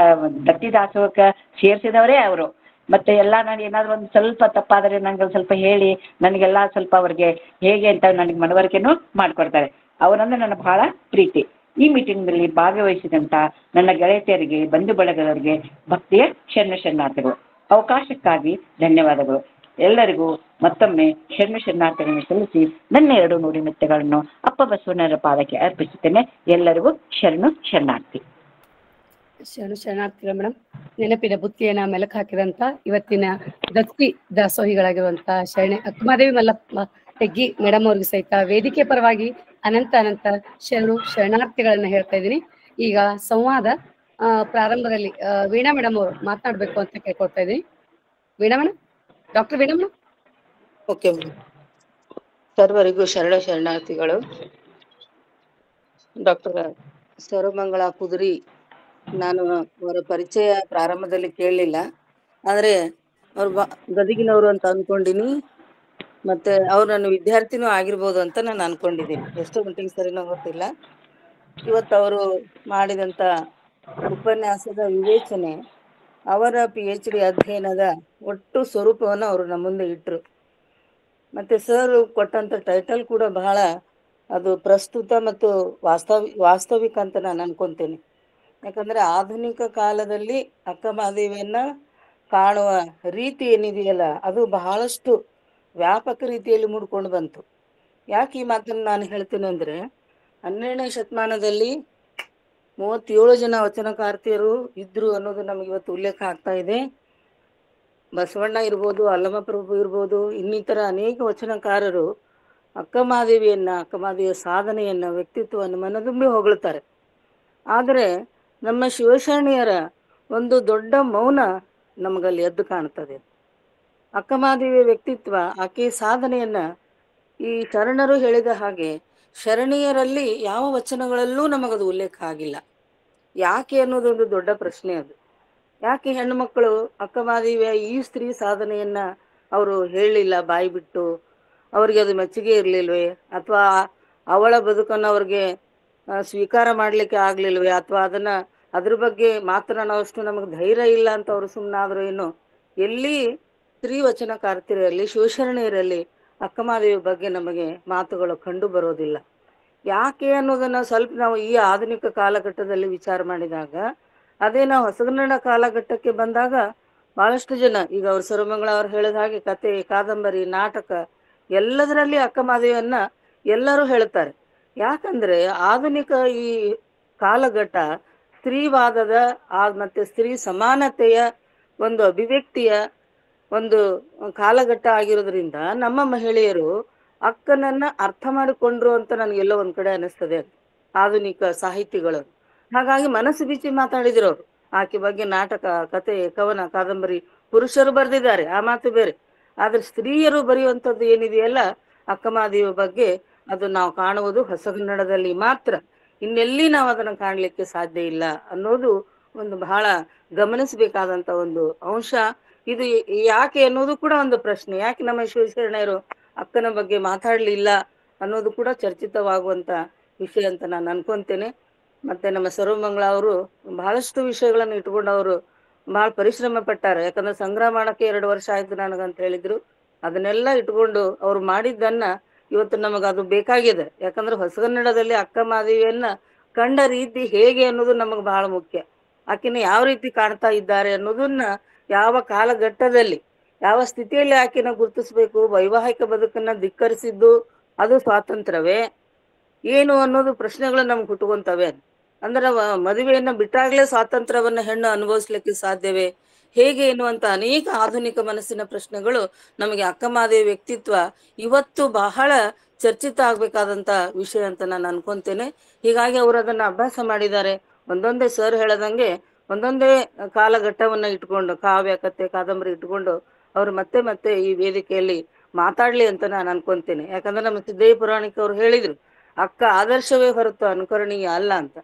ದತ್ತಿ ದಾಸೋಹಕ್ಕೆ ಸೇರಿಸಿದವರೇ ಅವರು. ಮತ್ತೆ ಎಲ್ಲ ನಾನು ಏನಾದ್ರು ಒಂದು ಸ್ವಲ್ಪ ತಪ್ಪಾದರೆ ನನಗೆ ಸ್ವಲ್ಪ ಹೇಳಿ ನನಗೆಲ್ಲ ಸ್ವಲ್ಪ ಅವ್ರಿಗೆ ಹೇಗೆ ಅಂತ ನನಗೆ ಮನವರಿಕೆನೂ ಮಾಡಿಕೊಡ್ತಾರೆ. ಅವರಂದ್ರೆ ನನ್ನ ಬಹಳ ಪ್ರೀತಿ. ಈ ಮೀಟಿಂಗ್ನಲ್ಲಿ ಭಾಗವಹಿಸಿದಂಥ ನನ್ನ ಗೆಳತಿಯರಿಗೆ, ಬಂಧು ಬಳಗದವರಿಗೆ ಭಕ್ತಿಯ ಶರಣಾರ್ಥಿಗಳು. ಅವಕಾಶಕ್ಕಾಗಿ ಧನ್ಯವಾದಗಳು. ಎಲ್ಲರಿಗೂ ಮತ್ತೊಮ್ಮೆ ಶರಣಾರ್ಥಿಗಳನ್ನು ಸಲ್ಲಿಸಿ ನನ್ನ 2 ನುಡಿ ಮೆತ್ತುಗಳನ್ನು ಅಪ್ಪ ಬಸವಣ್ಣರ ಪಾದಕ್ಕೆ ಅರ್ಪಿಸುತ್ತೇನೆ. ಎಲ್ಲರಿಗೂ ಶರಣಾರ್ಥಿ. ಶರಣಾರ್ಥಿಗಳು ಮೇಡಮ್. ನೆನಪಿನ ಬುತ್ತಿಯನ್ನ ಮೆಲುಕು ಹಾಕಿದಂತ ಇವತ್ತಿನ ದತ್ತಿ ದಾಸೋಹಿಗಳಾಗಿರುವಂತ ಅಕ್ಕಮಹಾದೇವಿ ಮಲ್ಲಪ್ಪ ತೆಗ್ಗಿ ಮೇಡಮ್ ಅವ್ರಿಗೆ ಸಹಿತ ವೇದಿಕೆ ಪರವಾಗಿ ಅನಂತ ಅನಂತ ಶರಣಾರ್ಥಿಗಳನ್ನ ಹೇಳ್ತಾ ಇದ್ದೀನಿ. ಈಗ ಸಂವಾದ ಪ್ರಾರಂಭದಲ್ಲಿ ವೀಣಾ ಮೇಡಮ್ ಅವರು ಮಾತನಾಡ್ಬೇಕು ಅಂತ ಕೇಳ್ಕೊಳ್ತಾ ಇದ್ದೀನಿ. Veena madam, doctor Veena madam. Okay madam. ಸರ್ವರಿಗೂ ಶರಣಾರ್ಥಿಗಳು. ಡಾಕ್ಟರ್ ಸರ್ವಮಂಗಳ ಕುದುರಿ, ನಾನು ಅವರ ಪರಿಚಯ ಪ್ರಾರಂಭದಲ್ಲಿ ಕೇಳಲಿಲ್ಲ, ಆದ್ರೆ ಅವ್ರು ಗದಗಿನವರು ಅಂತ ಅನ್ಕೊಂಡಿನಿ. ಮತ್ತೆ ಅವ್ರು ನನ್ನ ವಿದ್ಯಾರ್ಥಿನೂ ಆಗಿರ್ಬೋದು ಅಂತ ನಾನು ಅನ್ಕೊಂಡಿದ್ದೀನಿ. ಎಷ್ಟು ಮಟ್ಟಿಗೆ ಸರಿನೋ ಗೊತ್ತಿಲ್ಲ. ಇವತ್ತು ಅವರು ಮಾಡಿದಂತ ಉಪನ್ಯಾಸದ ವಿವೇಚನೆ, ಅವರ PhD ಅಧ್ಯಯನದ ಒಟ್ಟು ಸ್ವರೂಪವನ್ನು ಅವರು ನಮ್ಮ ಮುಂದೆ ಇಟ್ರು. ಮತ್ತೆ ಸರ್ ಕೊಟ್ಟಂತ ಟೈಟಲ್ ಕೂಡ ಬಹಳ ಅದು ಪ್ರಸ್ತುತ ಮತ್ತು ವಾಸ್ತವಿಕ ಅಂತ ನಾನು ಅನ್ಕೊಂತೇನೆ. ಯಾಕಂದ್ರೆ ಆಧುನಿಕ ಕಾಲದಲ್ಲಿ ಅಕ್ಕಮಹಾದೇವಿಯನ್ನ ಕಾಣುವ ರೀತಿ ಏನಿದೆಯಲ್ಲ, ಅದು ಬಹಳಷ್ಟು ವ್ಯಾಪಕ ರೀತಿಯಲ್ಲಿ ಮೂಡ್ಕೊಂಡು ಬಂತು. ಯಾಕೆ ಈ ಮಾತನ್ನು ನಾನು ಹೇಳ್ತೇನೆ ಅಂದ್ರೆ, 12ನೇ ಶತಮಾನದಲ್ಲಿ 37 ಜನ ವಚನಕಾರ್ತಿಯರು ಇದ್ರು ಅನ್ನೋದು ನಮಗೆ ಇವತ್ತು ಉಲ್ಲೇಖ ಆಗ್ತಾ ಇದೆ. ಬಸವಣ್ಣ ಇರ್ಬೋದು, ಅಲ್ಲಮಪ್ರಭು ಇರ್ಬೋದು, ಇನ್ನಿತರ ಅನೇಕ ವಚನಕಾರರು ಅಕ್ಕಮಹಾದೇವಿಯ ಸಾಧನೆಯನ್ನ, ವ್ಯಕ್ತಿತ್ವವನ್ನು ಮನದುಂಬಿ ಹೊಗಳ್ತಾರೆ. ಆದರೆ ನಮ್ಮ ಶಿವಶರಣೆಯರ ಒಂದು ದೊಡ್ಡ ಮೌನ ನಮಗಲ್ಲಿ ಎದ್ದು ಕಾಣ್ತದೆ. ಅಕ್ಕಮಹಾದೇವಿಯ ವ್ಯಕ್ತಿತ್ವ, ಆಕೆಯ ಸಾಧನೆಯನ್ನ ಈ ಶರಣರು ಹೇಳಿದ ಹಾಗೆ ಶರಣೀಯರಲ್ಲಿ ಯಾವ ವಚನಗಳಲ್ಲೂ ನಮಗದು ಉಲ್ಲೇಖ ಆಗಿಲ್ಲ. ಯಾಕೆ ಅನ್ನೋದೊಂದು ದೊಡ್ಡ ಪ್ರಶ್ನೆ. ಅದು ಯಾಕೆ ಹೆಣ್ಣು ಮಕ್ಕಳು ಅಕ್ಕಮಹಾದೇವಿಯ ಈ ಸ್ತ್ರೀ ಸಾಧನೆಯನ್ನ ಅವರು ಹೇಳಲಿಲ್ಲ ಬಾಯಿ ಬಿಟ್ಟು? ಅವ್ರಿಗೆ ಅದು ಮೆಚ್ಚುಗೆ ಇರ್ಲಿಲ್ವೇ? ಅಥವಾ ಅವಳ ಬದುಕನ್ನು ಅವ್ರಿಗೆ ಸ್ವೀಕಾರ ಮಾಡ್ಲಿಕ್ಕೆ ಆಗ್ಲಿಲ್ವೇ? ಅಥವಾ ಅದ್ರ ಬಗ್ಗೆ ಮಾತನಾಡುವಷ್ಟು ನಮಗೆ ಧೈರ್ಯ ಇಲ್ಲ ಅಂತ ಅವರು ಸುಮ್ಮನಾದ್ರು ಏನೋ? ಎಲ್ಲಿ ಸ್ತ್ರೀ ವಚನಕಾರ್ತಿಯರಲ್ಲಿ, ಶಿವಶರಣೆಯರಲ್ಲಿ ಅಕ್ಕಮಹಾದೇವಿ ಬಗ್ಗೆ ನಮಗೆ ಮಾತುಗಳು ಕಂಡು ಬರೋದಿಲ್ಲ. ಯಾಕೆ ಅನ್ನೋದನ್ನ ಸ್ವಲ್ಪ ನಾವು ಈ ಆಧುನಿಕ ಕಾಲಘಟ್ಟದಲ್ಲಿ ವಿಚಾರ ಮಾಡಿದಾಗ, ಅದೇ ನಾವು ಹೊಸಗನ್ನಡ ಕಾಲಘಟ್ಟಕ್ಕೆ ಬಂದಾಗ ಬಹಳಷ್ಟು ಜನ, ಈಗ ಅವ್ರು ಸರ್ವಮಂಗಳ ಅವ್ರು ಹೇಳಿದ ಹಾಗೆ ಕತೆ, ಕಾದಂಬರಿ, ನಾಟಕ ಎಲ್ಲದರಲ್ಲಿ ಅಕ್ಕಮಹಾದೇವಿಯನ್ನ ಎಲ್ಲರೂ ಹೇಳ್ತಾರೆ. ಯಾಕಂದ್ರೆ ಆಧುನಿಕ ಈ ಕಾಲಘಟ್ಟ ಸ್ತ್ರೀವಾದದ ಮತ್ತೆ ಸ್ತ್ರೀ ಸಮಾನತೆಯ ಒಂದು ಅಭಿವ್ಯಕ್ತಿಯ ಒಂದು ಕಾಲಘಟ್ಟ ಆಗಿರೋದ್ರಿಂದ ನಮ್ಮ ಮಹಿಳೆಯರು ಅಕ್ಕನನ್ನ ಅರ್ಥ ಮಾಡಿಕೊಂಡ್ರು ಅಂತ ನನಗೆಲ್ಲೋ ಒಂದ್ ಕಡೆ ಅನಿಸ್ತದೆ ಆಧುನಿಕ ಸಾಹಿತಿಗಳು. ಹಾಗಾಗಿ ಮನಸ್ಸು ಬಿಚ್ಚಿ ಮಾತಾಡಿದ್ರು ಅವರು. ಆಕೆ ಬಗ್ಗೆ ನಾಟಕ, ಕತೆ, ಕವನ, ಕಾದಂಬರಿ ಪುರುಷರು ಬರೆದಿದ್ದಾರೆ, ಆ ಮಾತು ಬೇರೆ. ಆದ್ರೆ ಸ್ತ್ರೀಯರು ಬರೆಯುವಂಥದ್ದು ಏನಿದೆಯಲ್ಲ ಅಕ್ಕಮಹಾದೇವಿ ಬಗ್ಗೆ, ಅದು ನಾವು ಕಾಣುವುದು ಹೊಸಗನ್ನಡದಲ್ಲಿ ಮಾತ್ರ. ಇನ್ನೆಲ್ಲಿ ನಾವು ಅದನ್ನು ಕಾಣಲಿಕ್ಕೆ ಸಾಧ್ಯ ಇಲ್ಲ ಅನ್ನೋದು ಒಂದು ಬಹಳ ಗಮನಿಸಬೇಕಾದಂತ ಒಂದು ಅಂಶ. ಇದು ಯಾಕೆ ಅನ್ನೋದು ಕೂಡ ಒಂದು ಪ್ರಶ್ನೆ. ಯಾಕೆ ನಮ್ಮ ಶಿವಶರಣರು ಅಕ್ಕನ ಬಗ್ಗೆ ಮಾತಾಡ್ಲಿಲ್ಲ ಅನ್ನೋದು ಕೂಡ ಚರ್ಚಿತವಾಗುವಂತ ವಿಷಯ ಅಂತ ನಾನು ಅನ್ಕೊಂತೇನೆ. ಮತ್ತೆ ನಮ್ಮ ಸರ್ವಮಂಗಳ ಅವರು ಬಹಳಷ್ಟು ವಿಷಯಗಳನ್ನು ಇಟ್ಕೊಂಡು ಅವರು ಬಹಳ ಪರಿಶ್ರಮ ಪಟ್ಟಾರೆ. ಯಾಕಂದ್ರೆ ಸಂಗ್ರಹ ಮಾಡಕ್ಕೆ 2 ವರ್ಷ ಆಯ್ತು ನನಗಂತ ಹೇಳಿದ್ರು. ಅದನ್ನೆಲ್ಲ ಇಟ್ಕೊಂಡು ಅವ್ರು ಮಾಡಿದ್ದನ್ನ ಇವತ್ತು ನಮಗ ಅದು ಬೇಕಾಗಿದೆ. ಯಾಕಂದ್ರೆ ಹೊಸಗನ್ನಡದಲ್ಲಿ ಅಕ್ಕಮಹಾದೇವಿಯನ್ನ ಕಂಡ ರೀತಿ ಹೇಗೆ ಅನ್ನೋದು ನಮಗೆ ಬಹಳ ಮುಖ್ಯ. ಆಕೆನ ಯಾವ ರೀತಿ ಕಾಣ್ತಾ ಇದ್ದಾರೆ ಅನ್ನೋದನ್ನ, ಯಾವ ಕಾಲಘಟ್ಟದಲ್ಲಿ ಯಾವ ಸ್ಥಿತಿಯಲ್ಲಿ ಆಕೆನ ಗುರುತಿಸ್ಬೇಕು, ವೈವಾಹಿಕ ಬದುಕನ್ನ ಧಿಕ್ಕರಿಸಿದ್ದು ಅದು ಸ್ವಾತಂತ್ರ್ಯವೇ ಏನು ಅನ್ನೋದು ಪ್ರಶ್ನೆಗಳು ನಮ್ಗೆ ಹುಟ್ಟುಕೊಂತವೆ. ಅಂದ್ರೆ ಮದುವೆಯನ್ನ ಬಿಟ್ಟಾಗ್ಲೇ ಸ್ವಾತಂತ್ರ್ಯವನ್ನ ಹೆಣ್ಣು ಅನುಭವಿಸ್ಲಿಕ್ಕೆ ಸಾಧ್ಯವೇ? ಹೇಗೆ ಎನ್ನುವಂತ ಅನೇಕ ಆಧುನಿಕ ಮನಸ್ಸಿನ ಪ್ರಶ್ನೆಗಳು ನಮಗೆ ಅಕ್ಕಮಹಾದೇವಿ ವ್ಯಕ್ತಿತ್ವ ಇವತ್ತು ಬಹಳ ಚರ್ಚಿತ ಆಗ್ಬೇಕಾದಂತ ವಿಷಯ ಅಂತ ನಾನು ಅನ್ಕೊಂತೇನೆ. ಹೀಗಾಗಿ ಅವರು ಅದನ್ನ ಅಭ್ಯಾಸ ಮಾಡಿದ್ದಾರೆ. ಒಂದೊಂದೇ ಸರ್ ಹೇಳದಂಗೆ ಒಂದೊಂದೇ ಕಾಲಘಟ್ಟವನ್ನ ಇಟ್ಕೊಂಡು, ಕಾವ್ಯ, ಕಥೆ, ಕಾದಂಬರಿ ಇಟ್ಕೊಂಡು ಅವರು ಮತ್ತೆ ಮತ್ತೆ ಈ ವೇದಿಕೆಯಲ್ಲಿ ಮಾತಾಡ್ಲಿ ಅಂತ ನಾನು ಅನ್ಕೊಂತೇನೆ. ಯಾಕಂದ್ರೆ ನಮ್ಮ ಸಿದ್ದೇಶ್ವರ ಪುರಾಣಿಕ ಅವ್ರು ಹೇಳಿದ್ರು, ಅಕ್ಕ ಆದರ್ಶವೇ ಹೊರತು ಅನುಕರಣೀಯ ಅಲ್ಲ ಅಂತ.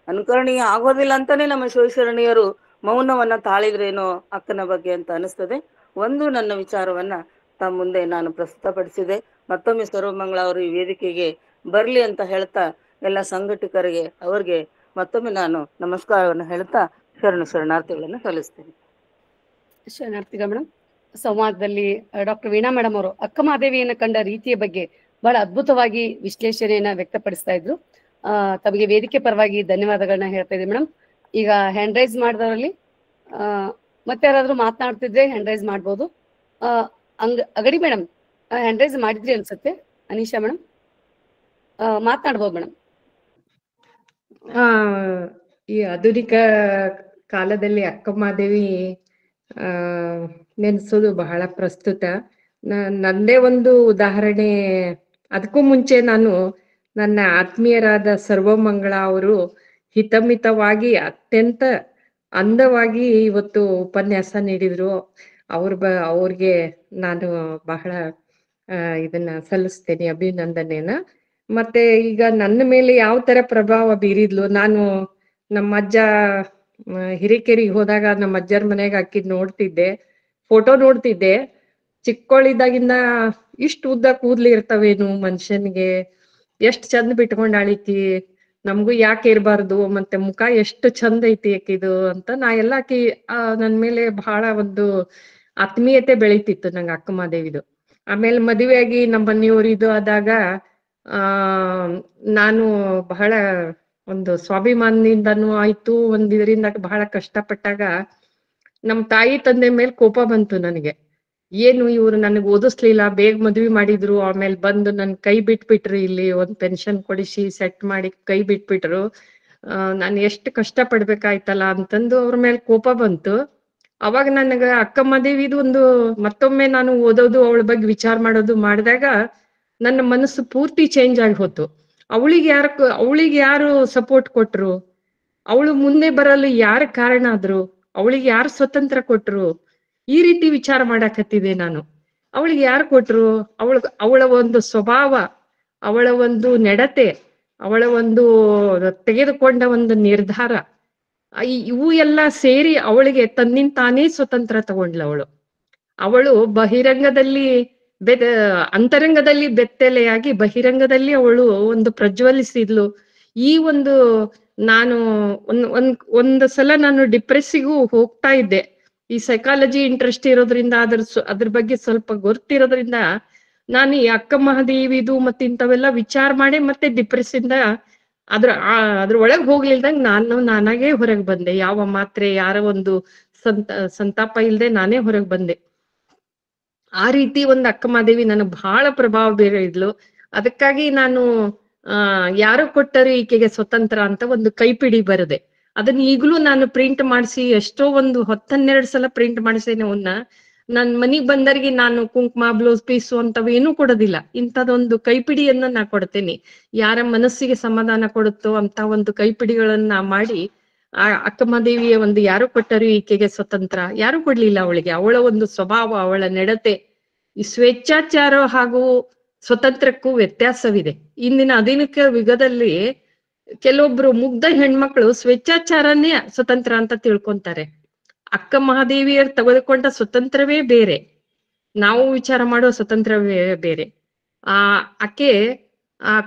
ಅನುಕರಣೀಯ ಆಗೋದಿಲ್ಲ ಅಂತಾನೆ ನಮ್ಮ ಶಿವಶರಣೀಯರು ಮೌನವನ್ನ ತಾಳಿದ್ರೇನೋ ಅಕ್ಕನ ಬಗ್ಗೆ ಅಂತ ಅನಿಸ್ತದೆ. ಒಂದು ನನ್ನ ವಿಚಾರವನ್ನ ತಮ್ಮ ಮುಂದೆ ನಾನು ಪ್ರಸ್ತುತಪಡಿಸಿದೆ. ಮತ್ತೊಮ್ಮೆ ಸರ್ವಮಂಗಳ ಅವರು ಈ ವೇದಿಕೆಗೆ ಬರ್ಲಿ ಅಂತ ಹೇಳ್ತಾ ಎಲ್ಲ ಸಂಘಟಕರಿಗೆ ಅವ್ರಿಗೆ ಮತ್ತೊಮ್ಮೆ ನಾನು ನಮಸ್ಕಾರವನ್ನು ಹೇಳ್ತಾ ಶರಣಾರ್ಥಿಗಳನ್ನು ಸಲ್ಲಿಸ್ತೇನೆ. ಶರಣಾರ್ಥಿಗಳು ಮೇಡಮ್. ಸಂವಾದದಲ್ಲಿ ಡಾಕ್ಟರ್ ವೀಣಾ ಮೇಡಮ್ ಅವರು ಅಕ್ಕಮಹಾದೇವಿಯನ್ನು ಕಂಡ ರೀತಿಯ ಬಗ್ಗೆ ಬಹಳ ಅದ್ಭುತವಾಗಿ ವಿಶ್ಲೇಷಣೆಯನ್ನ ವ್ಯಕ್ತಪಡಿಸ್ತಾ ಇದ್ರು. ತಮಗೆ ವೇದಿಕೆ ಪರವಾಗಿ ಧನ್ಯವಾದಗಳನ್ನ ಹೇಳ್ತಾ ಇದ್ದೀವಿ ಮೇಡಮ್. ಈಗ ಹ್ಯಾಂಡ್ ರೈಸ್ ಮಾಡಿದವರಲ್ಲಿ ಮತ್ತೆ ಯಾರಾದ್ರೂ ಮಾತನಾಡ್ತಿದ್ರೆ ಹ್ಯಾಂಡ್ ರೈಸ್ ಮಾಡ್ಬೋದು. ಅಗಡಿ ಮೇಡಮ್ ಹ್ಯಾಂಡ್ ರೈಸ್ ಮಾಡಿದ್ರಿ ಅನ್ಸುತ್ತೆ. ಅನೀಶಾ ಮೇಡಮ್ ಮಾತನಾಡ್ಬೋದು ಮೇಡಮ್. ಈ ಆಧುನಿಕ ಕಾಲದಲ್ಲಿ ಅಕ್ಕಮಹಾದೇವಿ ನೆನೆಸೋದು ಬಹಳ ಪ್ರಸ್ತುತ. ನಂದೇ ಒಂದು ಉದಾಹರಣೆ. ಅದಕ್ಕೂ ಮುಂಚೆ ನಾನು ನನ್ನ ಆತ್ಮೀಯರಾದ ಸರ್ವಮಂಗಳ ಅವರು ಹಿತಮಿತವಾಗಿ ಅತ್ಯಂತ ಅಂದವಾಗಿ ಇವತ್ತು ಉಪನ್ಯಾಸ ನೀಡಿದ್ರು. ಅವ್ರಿಗೆ ನಾನು ಬಹಳ ಇದನ್ನ ಸಲ್ಲಿಸ್ತೇನೆ, ಅಭಿನಂದನೆನ. ಮತ್ತೆ ಈಗ ನನ್ನ ಮೇಲೆ ಯಾವ ತರ ಪ್ರಭಾವ ಬೀರಿದ್ಲು, ನಾನು ನಮ್ಮ ಅಜ್ಜ ಹಿರೇಕೆರಿಗೆ ಹೋದಾಗ ನಮ್ಮ ಅಜ್ಜರ ಮನೆಗೆ ಹಾಕಿದ್ ನೋಡ್ತಿದ್ದೆ, ಫೋಟೋ ನೋಡ್ತಿದ್ದೆ. ಚಿಕ್ಕೋಳಿದ್ದಾಗಿಂದ ಇಷ್ಟು ಉದ್ದ ಕೂದ್ಲಿ ಇರ್ತವೇನು ಮನುಷ್ಯನ್ಗೆ, ಎಷ್ಟ್ ಚಂದ ಬಿಟ್ಕೊಂಡಾಳಿಕಿ, ನಮಗೂ ಯಾಕೆ ಇರಬಾರ್ದು, ಮತ್ತೆ ಮುಖ ಎಷ್ಟು ಚಂದ ಐತಿ ಆಕಿದು ಅಂತ ನಾ ಎಲ್ಲ ಆಕಿ ನನ್ ಮೇಲೆ ಬಹಳ ಒಂದು ಆತ್ಮೀಯತೆ ಬೆಳೀತಿತ್ತು ನಂಗೆ ಅಕ್ಕಮಹಾದೇವಿದು. ಆಮೇಲೆ ಮದುವೆಯಾಗಿ ನಮ್ಮ ಮನೆಯವ್ರಿದು ಆದಾಗ ನಾನು ಬಹಳ ಒಂದು ಸ್ವಾಭಿಮಾನದಿಂದನೂ ಆಯ್ತು, ಒಂದ್ ಇದರಿಂದ ಬಹಳ ಕಷ್ಟಪಟ್ಟಾಗ ನಮ್ ತಾಯಿ ತಂದೆ ಮೇಲೆ ಕೋಪ ಬಂತು ನನಗೆ. ಏನು ಇವ್ರು ನನಗ್ ಓದಿಸ್ಲಿಲ್ಲ, ಬೇಗ ಮದ್ವಿ ಮಾಡಿದ್ರು, ಆಮೇಲೆ ಬಂದು ನನ್ ಕೈ ಬಿಟ್ಬಿಟ್ರು, ಇಲ್ಲಿ ಒಂದ್ ಪೆನ್ಷನ್ ಕೊಡಿಸಿ ಸೆಟ್ ಮಾಡಿ ಕೈ ಬಿಟ್ಬಿಟ್ರು, ನಾನು ಎಷ್ಟು ಕಷ್ಟ ಪಡ್ಬೇಕಾಯ್ತಲ್ಲ ಅಂತಂದು ಅವ್ರ ಮೇಲೆ ಕೋಪ ಬಂತು. ಅವಾಗ ನನಗ ಅಕ್ಕಮಹಾದೇವಿದು ಒಂದು ಮತ್ತೊಮ್ಮೆ ನಾನು ಓದೋದು ಅವಳ ಬಗ್ಗೆ ವಿಚಾರ ಮಾಡೋದು ಮಾಡಿದಾಗ ನನ್ನ ಮನಸ್ಸು ಪೂರ್ತಿ ಚೇಂಜ್ ಆಗಿ ಹೋತು. ಅವಳಿಗೆ ಯಾರು ಸಪೋರ್ಟ್ ಕೊಟ್ರು, ಅವಳು ಮುಂದೆ ಬರಲು ಯಾರ ಕಾರಣ ಆದ್ರು, ಅವಳಿಗೆ ಯಾರು ಸ್ವತಂತ್ರ ಕೊಟ್ರು, ಈ ರೀತಿ ವಿಚಾರ ಮಾಡಾಕತ್ತಿದೆ ನಾನು. ಅವಳಿಗೆ ಯಾರು ಕೊಟ್ರು, ಅವಳ ಒಂದು ಸ್ವಭಾವ, ಅವಳ ಒಂದು ನಡತೆ, ಅವಳ ಒಂದು ತೆಗೆದುಕೊಂಡ ಒಂದು ನಿರ್ಧಾರ, ಇವು ಎಲ್ಲ ಸೇರಿ ಅವಳಿಗೆ ತನ್ನಿಂದ ತಾನೇ ಸ್ವತಂತ್ರ ತಗೊಂಡ್ಲು. ಅವಳು ಬಹಿರಂಗದಲ್ಲಿ ಅಂತರಂಗದಲ್ಲಿ ಬೆತ್ತಲೆಯಾಗಿ ಬಹಿರಂಗದಲ್ಲಿ ಅವಳು ಒಂದು ಪ್ರಜ್ವಲಿಸಿದ್ಲು. ಈ ಒಂದು ನಾನು ಒಂದು ಸಲ ನಾನು ಡಿಪ್ರೆಸ್ಸಿಗೂ ಹೋಗ್ತಾ ಇದ್ದೆ. ಈ ಸೈಕಾಲಜಿ ಇಂಟ್ರೆಸ್ಟ್ ಇರೋದ್ರಿಂದ ಅದ್ರ ಬಗ್ಗೆ ಸ್ವಲ್ಪ ಗೊತ್ತಿರೋದ್ರಿಂದ ನಾನು ಈ ಅಕ್ಕಮಹಾದೇವಿದು ಮತ್ತೆ ಇಂಥವೆಲ್ಲ ವಿಚಾರ ಮಾಡಿ ಮತ್ತೆ ಡಿಪ್ರೆಸ್ಸಿಂದ ಅದ್ರ ಒಳಗ್ ಹೋಗ್ಲಿಲ್ದಂಗ ನಾನಾಗೇ ಹೊರಗೆ ಬಂದೆ. ಯಾವ ಮಾತ್ರೆ, ಯಾರ ಒಂದು ಸಂತಾಪ ಇಲ್ದೆ ನಾನೇ ಹೊರಗೆ ಬಂದೆ. ಆ ರೀತಿ ಒಂದು ಅಕ್ಕಮಹಾದೇವಿ ನನಗ್ ಬಹಳ ಪ್ರಭಾವ ಬೀರಿದ್ಲು. ಅದಕ್ಕಾಗಿ ನಾನು ಯಾರು ಕೊಟ್ಟರು ಈಕೆಗೆ ಸ್ವತಂತ್ರ ಅಂತ ಒಂದು ಕೈಪಿಡಿ ಬರದೆ. ಅದನ್ನ ಈಗಲೂ ನಾನು ಪ್ರಿಂಟ್ ಮಾಡಿಸಿ ಎಷ್ಟೋ ಒಂದು 10-12 ಸಲ ಪ್ರಿಂಟ್ ಮಾಡಿಸೇನೆ. ಅವನ್ನ ನನ್ ಮನಿಗ್ ಬಂದರಿಗೆ ನಾನು ಕುಂಕುಮ, ಬ್ಲೌಸ್ ಪೀಸು ಅಂತವೇನೂ ಕೊಡೋದಿಲ್ಲ. ಇಂಥದೊಂದು ಕೈಪಿಡಿಯನ್ನ ನಾ ಕೊಡ್ತೇನೆ. ಯಾರ ಮನಸ್ಸಿಗೆ ಸಮಾಧಾನ ಕೊಡುತ್ತೋ ಅಂತ ಒಂದು ಕೈಪಿಡಿಗಳನ್ನ ಮಾಡಿ ಆ ಅಕ್ಕಮಹಾದೇವಿಯ ಒಂದು ಯಾರು ಕೊಟ್ಟರು ಈಕೆಗೆ ಸ್ವತಂತ್ರ, ಯಾರು ಕೊಡ್ಲಿಲ್ಲ ಅವಳಿಗೆ. ಅವಳ ಒಂದು ಸ್ವಭಾವ, ಅವಳ ನಡತೆ, ಈ ಸ್ವೇಚ್ಛಾಚಾರ ಹಾಗೂ ಸ್ವತಂತ್ರಕ್ಕೂ ವ್ಯತ್ಯಾಸವಿದೆ. ಇಂದಿನ ಆಧುನಿಕ ಯುಗದಲ್ಲಿ ಕೆಲವೊಬ್ರು ಮುಗ್ಧ ಹೆಣ್ಮಕ್ಳು ಸ್ವೇಚ್ಛಾಚಾರನೇ ಸ್ವತಂತ್ರ ಅಂತ ತಿಳ್ಕೊಂತಾರೆ. ಅಕ್ಕಮಹಾದೇವಿಯರು ತೆಗೆದುಕೊಂಡ ಸ್ವತಂತ್ರವೇ ಬೇರೆ, ನಾವು ವಿಚಾರ ಮಾಡೋ ಸ್ವತಂತ್ರವೇ ಬೇರೆ. ಆಕೆ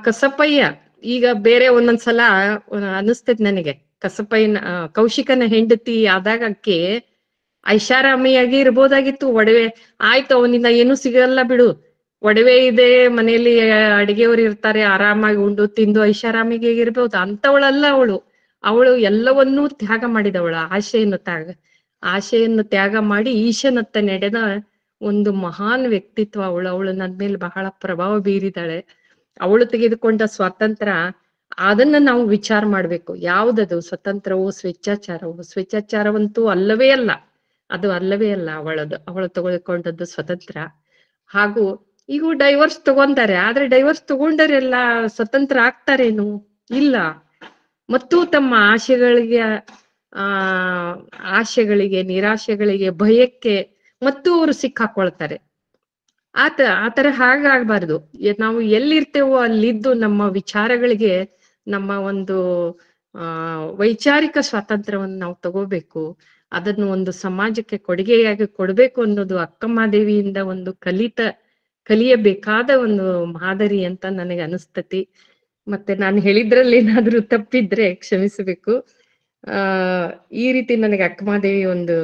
ಕಸಪಯ್ಯ ಈಗ ಬೇರೆ ಒಂದೊಂದ್ಸಲ ಅನಿಸ್ತೈತ್ ನನಗೆ. ಕೌಶಿಕನ ಹೆಂಡತಿ ಆದಾಗ ಅಕ್ಕಿ ಐಷಾರಾಮಿಯಾಗಿ ಇರ್ಬೋದಾಗಿತ್ತು. ಒಡವೆ ಆಯ್ತು, ಅವನಿಂದ ಏನು ಸಿಗಲ್ಲ ಬಿಡು, ಒಡವೆ ಇದೆ, ಮನೆಯಲ್ಲಿ ಅಡಿಗೆಯವರು ಇರ್ತಾರೆ, ಆರಾಮಾಗಿ ಉಂಡು ತಿಂದು ಐಷಾರಾಮಿಗೆ ಇರ್ಬೋದು ಅಂತವಳಲ್ಲ ಅವಳು ಎಲ್ಲವನ್ನೂ ತ್ಯಾಗ ಮಾಡಿದವಳ. ಆಶೆಯನ್ನು ತ್ಯಾಗ ಮಾಡಿ ಈಶನತ್ತ ನಡೆದ ಒಂದು ಮಹಾನ್ ವ್ಯಕ್ತಿತ್ವ ಅವಳು ನನ್ನ ಮೇಲೆ ಬಹಳ ಪ್ರಭಾವ ಬೀರಿದಾಳೆ. ಅವಳು ತೆಗೆದುಕೊಂಡ ಸ್ವಾತಂತ್ರ್ಯ, ಅದನ್ನ ನಾವು ವಿಚಾರ ಮಾಡ್ಬೇಕು. ಯಾವ್ದದು ಸ್ವತಂತ್ರವೋ ಸ್ವೇಚ್ಛಾಚಾರವೋ? ಸ್ವೇಚ್ಛಾಚಾರವಂತೂ ಅಲ್ಲವೇ ಅಲ್ಲ. ಅದು ಅಲ್ಲವೇ ಅಲ್ಲ ಅವಳು ತಗೊಳ್ಕೊಂಡದ್ದು ಸ್ವತಂತ್ರ. ಹಾಗೂ ಈಗ ಡೈವರ್ಸ್ ತಗೊಂತಾರೆ, ಆದ್ರೆ ಡೈವರ್ಸ್ ತಗೊಂಡರೆಲ್ಲ ಸ್ವತಂತ್ರ ಆಗ್ತಾರೇನು? ಇಲ್ಲ. ಮತ್ತು ತಮ್ಮ ಆಶೆಗಳಿಗೆ ನಿರಾಶೆಗಳಿಗೆ ಭಯಕ್ಕೆ ಮತ್ತು ಅವರು ಸಿಕ್ಕಾಕೊಳ್ತಾರೆ. ಆತರ ಹಾಗಾಗ್ಬಾರ್ದು. ನಾವು ಎಲ್ಲಿರ್ತೇವೋ ಅಲ್ಲಿದ್ದು ನಮ್ಮ ವಿಚಾರಗಳಿಗೆ ನಮ್ಮ ಒಂದು ವೈಚಾರಿಕ ಸ್ವಾತಂತ್ರ್ಯವನ್ನು ನಾವು ತಗೋಬೇಕು. ಅದನ್ನು ಒಂದು ಸಮಾಜಕ್ಕೆ ಕೊಡುಗೆಯಾಗಿ ಕೊಡ್ಬೇಕು ಅನ್ನೋದು ಅಕ್ಕಮಹಾದೇವಿಯಿಂದ ಒಂದು ಕಲಿಯಬೇಕಾದ ಒಂದು ಮಾದರಿ ಅಂತ ನನಗೆ ಅನಿಸ್ತತಿ. ಮತ್ತೆ ನಾನು ಹೇಳಿದ್ರಲ್ಲಿ ಏನಾದ್ರೂ ತಪ್ಪಿದ್ರೆ ಕ್ಷಮಿಸಬೇಕು. ಈ ರೀತಿ ನನಗೆ ಅಕ್ಕಮಹಾದೇವಿ ಒಂದು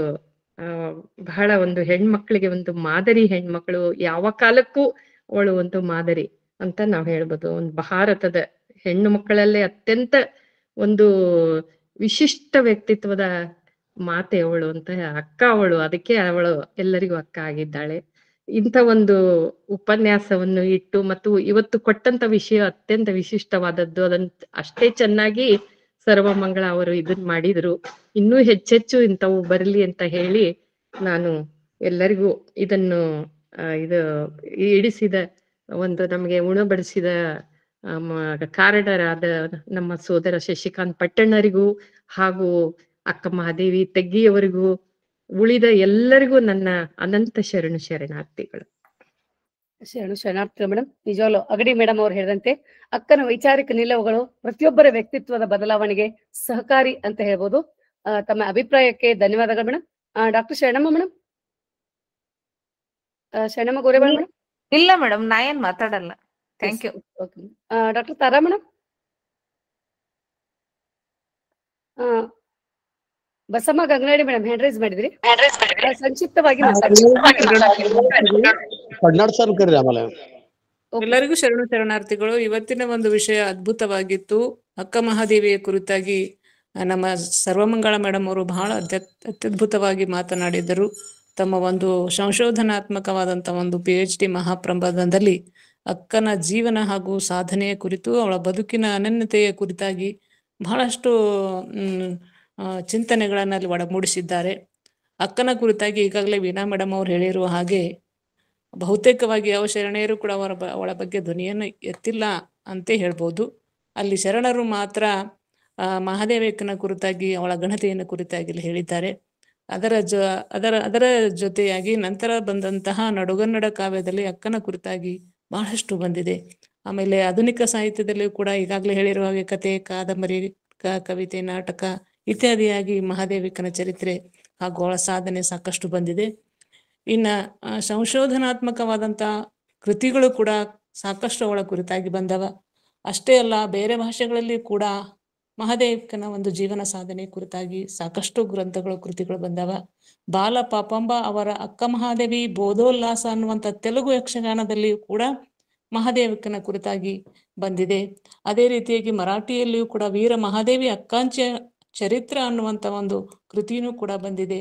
ಬಹಳ ಒಂದು ಹೆಣ್ಮಕ್ಳಿಗೆ ಒಂದು ಮಾದರಿ ಹೆಣ್ಮಕ್ಳು, ಯಾವ ಕಾಲಕ್ಕೂ ಅವಳು ಒಂದು ಮಾದರಿ ಅಂತ ನಾವ್ ಹೇಳ್ಬೋದು. ಒಂದು ಭಾರತದ ಹೆಣ್ಣು ಮಕ್ಕಳಲ್ಲೇ ಅತ್ಯಂತ ಒಂದು ವಿಶಿಷ್ಟ ವ್ಯಕ್ತಿತ್ವದ ಮಾತೆ ಅವಳು ಅಂತ ಅಕ್ಕ ಅವಳು. ಅದಕ್ಕೆ ಅವಳು ಎಲ್ಲರಿಗೂ ಅಕ್ಕ ಆಗಿದ್ದಾಳೆ. ಇಂಥ ಒಂದು ಉಪನ್ಯಾಸವನ್ನು ಇಟ್ಟು ಮತ್ತು ಇವತ್ತು ಕೊಟ್ಟಂತ ವಿಷಯ ಅತ್ಯಂತ ವಿಶಿಷ್ಟವಾದದ್ದು. ಅದನ್ನ ಅಷ್ಟೇ ಚೆನ್ನಾಗಿ ಸರ್ವಮಂಗಳ ಅವರು ಇದನ್ ಮಾಡಿದ್ರು. ಇನ್ನೂ ಹೆಚ್ಚೆಚ್ಚು ಇಂಥವು ಬರಲಿ ಅಂತ ಹೇಳಿ ನಾನು ಎಲ್ಲರಿಗೂ ಇದನ್ನು ಇಡಿಸಿದ ಒಂದು ನಮಗೆ ಉಣಬಡಿಸಿದ ಕಾರಣರಾದ ನಮ್ಮ ಸೋದರ ಶಶಿಕಾಂತ್ ಪಟ್ಟಣ್ಣರಿಗೂ ಹಾಗೂ ಅಕ್ಕ ಮಹಾದೇವಿ ತೆಗ್ಗಿಯವರಿಗೂ ಉಳಿದ ಎಲ್ಲರಿಗೂ ನನ್ನ ಅನಂತ ಶರಣಾರ್ಥಿಗಳು. ಶರಣಾರ್ಥಿಗಳು ಮೇಡಮ್. ನಿಜವಾಗ್ಲು ಅಗಡಿ ಮೇಡಮ್ ಅವ್ರು ಹೇಳಿದಂತೆ ಅಕ್ಕನ ವೈಚಾರಿಕ ನಿಲುವುಗಳು ಪ್ರತಿಯೊಬ್ಬರ ವ್ಯಕ್ತಿತ್ವದ ಬದಲಾವಣೆಗೆ ಸಹಕಾರಿ ಅಂತ ಹೇಳ್ಬೋದು. ತಮ್ಮ ಅಭಿಪ್ರಾಯಕ್ಕೆ ಧನ್ಯವಾದಗಳು madam. Doctor Sharanamma madam, Sharanamma Gorebal madam. ಇಲ್ಲ ಮೇಡಮ್, ನಾ ಏನ್ ಮಾತಾಡಲ್ಲ. Thank you. Doctor Tara madam, Basamma Ganganadi madam hand raise ಮಾಡಿದ್ರಿ, ಸಂಕ್ಷಿಪ್ತವಾಗಿ ಎಲ್ಲರಿಗೂ ಶರಣಾರ್ಥಿಗಳು. ಇವತ್ತಿನ ಒಂದು ವಿಷಯ ಅದ್ಭುತವಾಗಿತ್ತು. ಅಕ್ಕ ಮಹಾದೇವಿಯ ಕುರಿತಾಗಿ ನಮ್ಮ ಸರ್ವಮಂಗಳ ಮೇಡಮ್ ಅವರು ಬಹಳ ಅತ್ಯದ್ಭುತವಾಗಿ ಮಾತನಾಡಿದರು. ತಮ್ಮ ಒಂದು ಸಂಶೋಧನಾತ್ಮಕವಾದಂತಹ ಒಂದು PhD ಮಹಾಪ್ರಬಂಧದಲ್ಲಿ ಅಕ್ಕನ ಜೀವನ ಹಾಗೂ ಸಾಧನೆಯ ಕುರಿತು, ಅವಳ ಬದುಕಿನ ಅನನ್ಯತೆಯ ಕುರಿತಾಗಿ ಬಹಳಷ್ಟು ಚಿಂತನೆಗಳನ್ನ ಅಲ್ಲಿ ಒಡಮೂಡಿಸಿದ್ದಾರೆ. ಅಕ್ಕನ ಕುರಿತಾಗಿ ಈಗಾಗಲೇ ವೀಣಾ ಮೇಡಮ್ ಅವ್ರು ಹೇಳಿರುವ ಹಾಗೆ ಬಹುತೇಕವಾಗಿ ಯಾವ ಶರಣೆಯರು ಕೂಡ ಅವಳ ಬಗ್ಗೆ ಧ್ವನಿಯನ್ನು ಎತ್ತಿಲ್ಲ ಅಂತ ಹೇಳ್ಬೋದು. ಅಲ್ಲಿ ಶರಣರು ಮಾತ್ರ ಮಹಾದೇವಕ್ಕನ ಕುರಿತಾಗಿ ಅವಳ ಘನತೆಯನ್ನು ಕುರಿತಾಗಿ ಹೇಳಿದ್ದಾರೆ. ಅದರ ಜೊತೆಯಾಗಿ ನಂತರ ಬಂದಂತಹ ನಡುಗನ್ನಡ ಕಾವ್ಯದಲ್ಲಿ ಅಕ್ಕನ ಕುರಿತಾಗಿ ಬಹಳಷ್ಟು ಬಂದಿದೆ. ಆಮೇಲೆ ಆಧುನಿಕ ಸಾಹಿತ್ಯದಲ್ಲಿಯೂ ಕೂಡ ಈಗಾಗಲೇ ಹೇಳಿರುವ ಹಾಗೆ ಕತೆ, ಕಾದಂಬರಿ, ಕವಿತೆ, ನಾಟಕ ಇತ್ಯಾದಿಯಾಗಿ ಮಹಾದೇವಿಕನ ಚರಿತ್ರೆ ಹಾಗೂ ಅವಳ ಸಾಧನೆ ಸಾಕಷ್ಟು ಬಂದಿದೆ. ಇನ್ನ ಸಂಶೋಧನಾತ್ಮಕವಾದಂಥ ಕೃತಿಗಳು ಕೂಡ ಸಾಕಷ್ಟು ಅವಳ ಕುರಿತಾಗಿ ಬಂದವ. ಅಷ್ಟೇ ಅಲ್ಲ, ಬೇರೆ ಭಾಷೆಗಳಲ್ಲಿ ಕೂಡ ಮಹಾದೇವಿಕನ ಒಂದು ಜೀವನ ಸಾಧನೆ ಕುರಿತಾಗಿ ಸಾಕಷ್ಟು ಕೃತಿಗಳು ಬಂದವ. ಬಾಲ ಪಾಪಂಬ ಅವರ ಅಕ್ಕ ಮಹಾದೇವಿ ಬೋಧೋಲ್ಲಾಸ ಅನ್ನುವಂಥ ತೆಲುಗು ಯಕ್ಷಗಾನದಲ್ಲಿಯೂ ಕೂಡ ಮಹಾದೇವಿಕನ ಕುರಿತಾಗಿ ಬಂದಿದೆ. ಅದೇ ರೀತಿಯಾಗಿ ಮರಾಠಿಯಲ್ಲಿಯೂ ಕೂಡ ವೀರ ಮಹಾದೇವಿ ಅಕ್ಕಾಂಚ ಚರಿತ್ರ ಅನ್ನುವಂಥ ಒಂದು ಕೃತಿನೂ ಕೂಡ ಬಂದಿದೆ.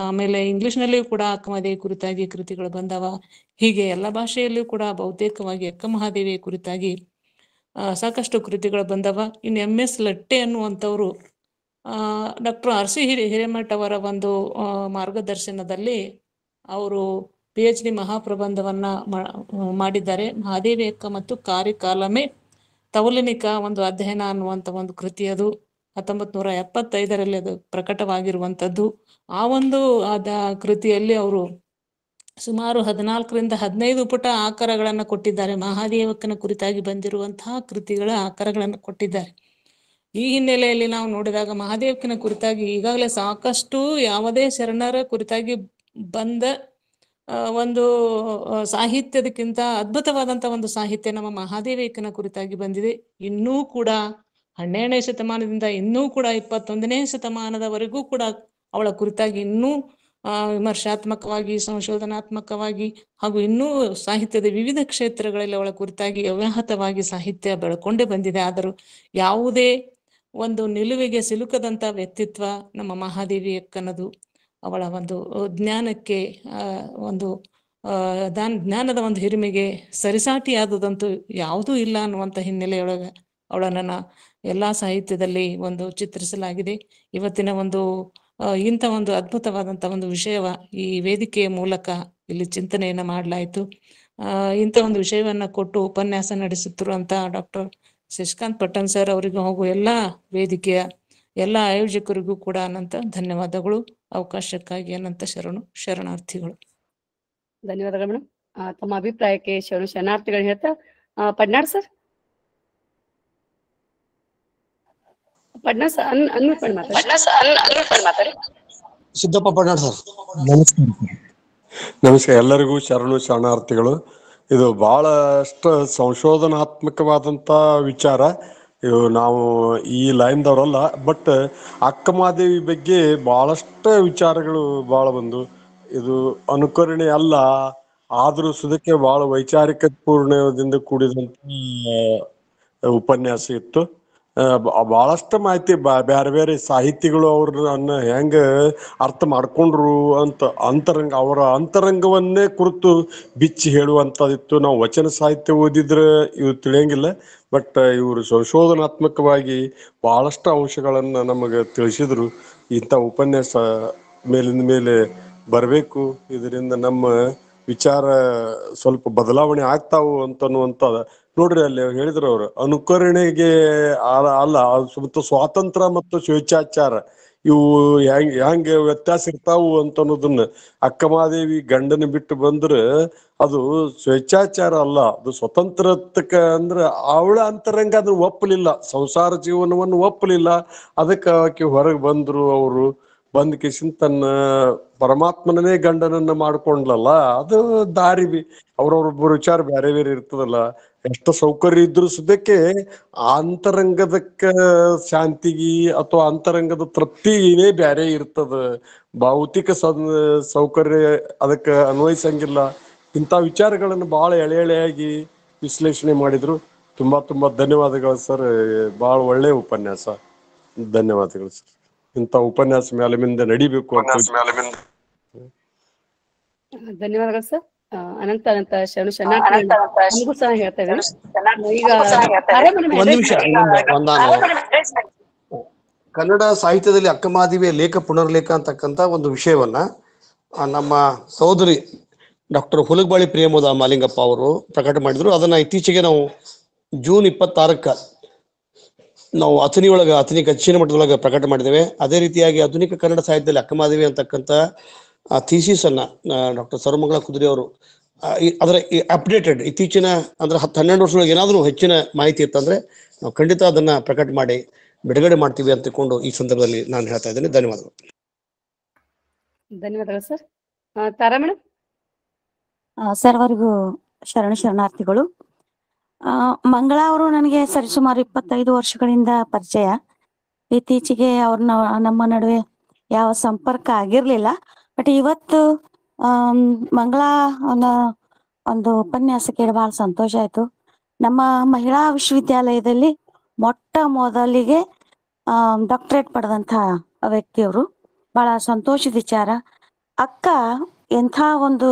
ಆಮೇಲೆ ಇಂಗ್ಲಿಷ್ನಲ್ಲಿಯೂ ಕೂಡ ಅಕ್ಕ ಮಹಾದೇವಿ ಕುರಿತಾಗಿ ಕೃತಿಗಳು ಬಂದವ. ಹೀಗೆ ಎಲ್ಲ ಭಾಷೆಯಲ್ಲಿಯೂ ಕೂಡ ಬಹುತೇಕವಾಗಿ ಅಕ್ಕ ಮಹಾದೇವಿಯ ಕುರಿತಾಗಿ ಸಾಕಷ್ಟು ಕೃತಿಗಳು ಬಂದವ. ಇನ್ನು MS ಲಟ್ಟೆ ಅನ್ನುವಂಥವ್ರು ಡಾಕ್ಟರ್ RC ಹಿರೇಮಠ್ ಅವರ ಒಂದು ಮಾರ್ಗದರ್ಶನದಲ್ಲಿ ಅವರು PhD ಮಹಾಪ್ರಬಂಧವನ್ನ ಮಾಡಿದ್ದಾರೆ. ಮಹಾದೇವಿ ಅಕ್ಕ ಮತ್ತು ಕಾರ್ಯಕಾಲಮೆ ತೌಲನಿಕ ಒಂದು ಅಧ್ಯಯನ ಅನ್ನುವಂಥ ಒಂದು ಕೃತಿ. ಅದು 1975ರಲ್ಲಿ ಅದು ಪ್ರಕಟವಾಗಿರುವಂಥದ್ದು. ಆ ಒಂದು ಕೃತಿಯಲ್ಲಿ ಅವರು ಸುಮಾರು 14ರಿಂದ 15 ಪುಟ ಆಕಾರಗಳನ್ನು ಕೊಟ್ಟಿದ್ದಾರೆ. ಮಹಾದೇವಕ್ಕನ ಕುರಿತಾಗಿ ಬಂದಿರುವಂತಹ ಕೃತಿಗಳ ಆಕಾರಗಳನ್ನು ಕೊಟ್ಟಿದ್ದಾರೆ. ಈ ಹಿನ್ನೆಲೆಯಲ್ಲಿ ನಾವು ನೋಡಿದಾಗ ಮಹಾದೇವಕ್ಕನ ಕುರಿತಾಗಿ ಈಗಾಗಲೇ ಸಾಕಷ್ಟು ಯಾವುದೇ ಶರಣರ ಕುರಿತಾಗಿ ಬಂದ ಒಂದು ಸಾಹಿತ್ಯದಕ್ಕಿಂತ ಅದ್ಭುತವಾದಂಥ ಒಂದು ಸಾಹಿತ್ಯ ನಮ್ಮ ಮಹಾದೇವಿಕನ ಕುರಿತಾಗಿ ಬಂದಿದೆ. ಇನ್ನೂ ಕೂಡ 12ನೇ ಶತಮಾನದಿಂದ ಇನ್ನೂ ಕೂಡ 21ನೇ ಶತಮಾನದವರೆಗೂ ಕೂಡ ಅವಳ ಕುರಿತಾಗಿ ಇನ್ನೂ ವಿಮರ್ಶಾತ್ಮಕವಾಗಿ, ಸಂಶೋಧನಾತ್ಮಕವಾಗಿ ಹಾಗೂ ಇನ್ನೂ ಸಾಹಿತ್ಯದ ವಿವಿಧ ಕ್ಷೇತ್ರಗಳಲ್ಲಿ ಅವಳ ಕುರಿತಾಗಿ ಅವ್ಯಾಹತವಾಗಿ ಸಾಹಿತ್ಯ ಬೆಳ್ಕೊಂಡೇ ಬಂದಿದೆ. ಆದರೂ ಯಾವುದೇ ಒಂದು ನಿಲುವಿಗೆ ಸಿಲುಕದಂತ ವ್ಯಕ್ತಿತ್ವ ನಮ್ಮ ಮಹಾದೇವಿ ಅಕ್ಕನದು. ಅವಳ ಒಂದು ಜ್ಞಾನಕ್ಕೆ ಒಂದು ಜ್ಞಾನದ ಒಂದು ಹಿರಿಮೆಗೆ ಸರಿಸಾಟಿಯಾದದಂತೂ ಯಾವುದೂ ಇಲ್ಲ ಅನ್ನುವಂಥ ಹಿನ್ನೆಲೆಯೊಳಗೆ ಅವಳನ್ನ ಎಲ್ಲಾ ಸಾಹಿತ್ಯದಲ್ಲಿ ಒಂದು ಚಿತ್ರಿಸಲಾಗಿದೆ. ಇವತ್ತಿನ ಒಂದು ಇಂಥ ಒಂದು ಅದ್ಭುತವಾದಂಥ ಒಂದು ವಿಷಯವ ಈ ವೇದಿಕೆಯ ಮೂಲಕ ಇಲ್ಲಿ ಚಿಂತನೆಯನ್ನು ಮಾಡಲಾಯಿತು. ಇಂಥ ಒಂದು ವಿಷಯವನ್ನ ಕೊಟ್ಟು ಉಪನ್ಯಾಸ ನಡೆಸುತ್ತಿರುವಂತ ಡಾಕ್ಟರ್ ಶಶಿಕಾಂತ್ ಪಟ್ಟಣ್ ಸರ್ ಅವರಿಗೂ ಹಾಗೂ ಎಲ್ಲ ವೇದಿಕೆಯ ಎಲ್ಲ ಆಯೋಜಕರಿಗೂ ಕೂಡ ಅನಂತ ಧನ್ಯವಾದಗಳು. ಅವಕಾಶಕ್ಕಾಗಿ ಅನಂತ ಶರಣಾರ್ಥಿಗಳು. ಧನ್ಯವಾದಗಳು ಮೇಡಮ್. ತಮ್ಮ ಅಭಿಪ್ರಾಯಕ್ಕೆ ಶರಣಾರ್ಥಿಗಳು ಹೇಳ್ತಾ ಪಡ್ನಾಡ್ ಸರ್, ಪಡ್ನಾಡ್ ಸರ್ ಅನ್ಮ್ಯೂಟ್ ಮಾಡಿ ಮಾತಾಡಿ. ಸಿದ್ದಪ್ಪ ಪಡ್ನಾಡ್ ಸರ್. ನಮಸ್ಕಾರ, ಎಲ್ಲರಿಗೂ ಶರಣಾರ್ಥಿಗಳು. ಇದು ಬಹಳಷ್ಟು ಸಂಶೋಧನಾತ್ಮಕವಾದಂತ ವಿಚಾರ. ಇವು ನಾವು ಈ ಲೈನ್ದವರಲ್ಲ, ಬಟ್ ಅಕ್ಕಮಹಾದೇವಿ ಬಗ್ಗೆ ಬಹಳಷ್ಟು ವಿಚಾರಗಳು ಬಹಳ ಬಂದು, ಇದು ಅನುಕರಣೆ ಅಲ್ಲ, ಆದ್ರೂ ಸುದಕ್ಕೆ ಬಹಳ ವೈಚಾರಿಕ ಪೂರ್ಣದಿಂದ ಕೂಡಿದಂತ ಉಪನ್ಯಾಸ ಇತ್ತು. ಬಹಳಷ್ಟು ಮಾಹಿತಿ ಬ್ಯಾರೆ ಬೇರೆ ಸಾಹಿತಿಗಳು ಅವ್ರನ್ನ ಹೆಂಗ ಅರ್ಥ ಮಾಡ್ಕೊಂಡ್ರು ಅಂತ ಅವರ ಅಂತರಂಗವನ್ನೇ ಕುರಿತು ಬಿಚ್ಚಿ ಹೇಳುವಂತದಿತ್ತು. ನಾವು ವಚನ ಸಾಹಿತ್ಯ ಓದಿದ್ರೆ ಇವು ತಿಳಿಯಂಗಿಲ್ಲ, ಬಟ್ ಇವರು ಸಂಶೋಧನಾತ್ಮಕವಾಗಿ ಬಹಳಷ್ಟು ಅಂಶಗಳನ್ನ ನಮಗೆ ತಿಳಿಸಿದ್ರು. ಇಂಥ ಉಪನ್ಯಾಸ ಮೇಲಿಂದ ಮೇಲೆ ಬರಬೇಕು, ಇದರಿಂದ ನಮ್ಮ ವಿಚಾರ ಸ್ವಲ್ಪ ಬದಲಾವಣೆ ಆಗ್ತಾವು ಅಂತನ್ನುವಂಥದ್ದು. ನೋಡ್ರಿ, ಅಲ್ಲಿ ಹೇಳಿದ್ರು ಅವ್ರು, ಅನುಕರಣೆಗೆ ಅಲ್ಲ, ಮತ್ತು ಸ್ವಾತಂತ್ರ್ಯ ಮತ್ತು ಸ್ವೇಚ್ಛಾಚಾರ ಇವು ಹೆಂಗೆ ವ್ಯತ್ಯಾಸ ಇರ್ತಾವು ಅಂತ ಅನ್ನೋದನ್ನ ಅಕ್ಕಮಹಾದೇವಿ ಗಂಡನ ಬಿಟ್ಟು ಬಂದ್ರೆ ಅದು ಸ್ವೇಚ್ಛಾಚಾರ ಅಲ್ಲ, ಅದು ಸ್ವತಂತ್ರತಕ್ಕ ಅಂದ್ರೆ ಅವಳ ಅಂತರಂಗ ಅದನ್ನ ಒಪ್ಪಲಿಲ್ಲ, ಸಂಸಾರ ಜೀವನವನ್ನು ಒಪ್ಪಲಿಲ್ಲ. ಅದಕ್ಕೆ ಆಕೆ ಹೊರಗೆ ಬಂದ್ರು. ಅವರು ಬಂದ್ ಕಿಸಿನ್ ತನ್ನ ಪರಮಾತ್ಮನೇ ಗಂಡನನ್ನ ಮಾಡ್ಕೊಂಡ್ಲಲ್ಲ, ಅದು ದಾರಿ ಅವ್ರವ್ರೊಬ್ಬರು ವಿಚಾರ ಬೇರೆ ಬೇರೆ ಇರ್ತದಲ್ಲ. ಎಷ್ಟು ಸೌಕರ್ಯ ಇದ್ರು ಸುದಕ್ಕೆ ಅಂತರಂಗದಕ್ಕ ಶಾಂತಿಗಿ ಅಥವಾ ಅಂತರಂಗದ ತೃಪ್ತಿನೇ ಬ್ಯಾರೆ ಇರ್ತದ. ಭೌತಿಕ ಸೌಕರ್ಯ ಅದಕ್ಕೆ ಅನ್ವಯಿಸಂಗಿಲ್ಲ. ಇಂಥ ವಿಚಾರಗಳನ್ನು ಬಹಳ ಎಳೆಯಾಗಿ ವಿಶ್ಲೇಷಣೆ ಮಾಡಿದ್ರು. ತುಂಬಾ ತುಂಬಾ ಧನ್ಯವಾದಗಳು ಸರ್. ಬಹಳ ಒಳ್ಳೆ ಉಪನ್ಯಾಸ. ಧನ್ಯವಾದಗಳು ಸರ್. ಇಂಥ ಉಪನ್ಯಾಸ ಮೇಲೆ ಮುಂದೆ ನಡಿಬೇಕು ಅಂತ. ಧನ್ಯವಾದಗಳು ಸರ್. ಅನಂತ ಶರಣಾರ್ಥಿಗಳು ಸಹ ಹೇಳ್ತಾ ಇದ್ದಾರೆ. ಈಗ ಒಂದ್ ನಿಮಿಷ, ಕನ್ನಡ ಸಾಹಿತ್ಯದಲ್ಲಿ ಅಕ್ಕಮಹಾದೇವಿಯ ಲೇಖ ಪುನರ್ಲೇಖ ಅಂತಕ್ಕಂಥ ಒಂದು ವಿಷಯವನ್ನ ನಮ್ಮ ಸಹೋದರಿ ಡಾಕ್ಟರ್ ಹುಲಗಬಾಳಿ ಪ್ರಿಯಮೋದ ಮಾಲಿಂಗಪ್ಪ ಅವರು ಪ್ರಕಟ ಮಾಡಿದ್ರು. ಅದನ್ನ ಇತ್ತೀಚೆಗೆ ನಾವು ಜೂನ್ 26ಕ್ಕೆ ನಾವು ಅಥಣಿ ಕಚ್ಚಿನ ಮಠದೊಳಗೆ ಪ್ರಕಟ ಮಾಡಿದ್ದೇವೆ. ಅದೇ ರೀತಿಯಾಗಿ ಆಧುನಿಕ ಕನ್ನಡ ಸಾಹಿತ್ಯದಲ್ಲಿ ಅಕ್ಕಮಹಾದೇವಿ ಅಂತಕ್ಕಂಥ ಥೀಸಿಸ್ ಅನ್ನ ಡಾಕ್ಟರ್ ಸರ್ವಮಂಗಳ ಕುದುರೆ ಅವರು ಅದರ ಅಪ್ಡೇಟೆಡ್ ಇತ್ತೀಚಿನ ಅಂದ್ರೆ 10-12 ವರ್ಷದೊಳಗೆ ಏನಾದರೂ ಹೆಚ್ಚಿನ ಮಾಹಿತಿ ಇತ್ತಂದ್ರೆ ನಾವು ಖಂಡಿತ ಅದನ್ನ ಪ್ರಕಟ ಮಾಡಿ ಬಿಡುಗಡೆ ಮಾಡ್ತೀವಿ ಅಂತಕೊಂಡು ಈ ಸಂದರ್ಭದಲ್ಲಿ ನಾನು ಹೇಳ್ತಾ ಇದ್ದೇನೆ. ಧನ್ಯವಾದಗಳು. ಧನ್ಯವಾದಗಳು ಸರ್. ತಾರಾ ಮೇಡಮ್. ಸರ್ವರಿಗೂ ಶರಣಾರ್ಥಿಗಳು. ಮಂಗಳಾ ಅವರು ನನಗೆ ಸರಿಸುಮಾರು 25 ವರ್ಷಗಳಿಂದ ಪರಿಚಯ. ಇತ್ತೀಚೆಗೆ ಅವ್ರನ್ನ ನಮ್ಮ ನಡುವೆ ಯಾವ ಸಂಪರ್ಕ ಆಗಿರ್ಲಿಲ್ಲ. ಬಟ್ ಇವತ್ತು ಮಂಗಳಾ ಒಂದು ಉಪನ್ಯಾಸ ಕೇಳಿ ಬಹಳ ಸಂತೋಷ ಆಯ್ತು. ನಮ್ಮ ಮಹಿಳಾ ವಿಶ್ವವಿದ್ಯಾಲಯದಲ್ಲಿ ಮೊಟ್ಟ ಮೊದಲಿಗೆ ಡಾಕ್ಟರೇಟ್ ಪಡೆದಂತ ವ್ಯಕ್ತಿಯವರು. ಬಹಳ ಸಂತೋಷದ ವಿಚಾರ. ಅಕ್ಕ ಎಂಥ ಒಂದು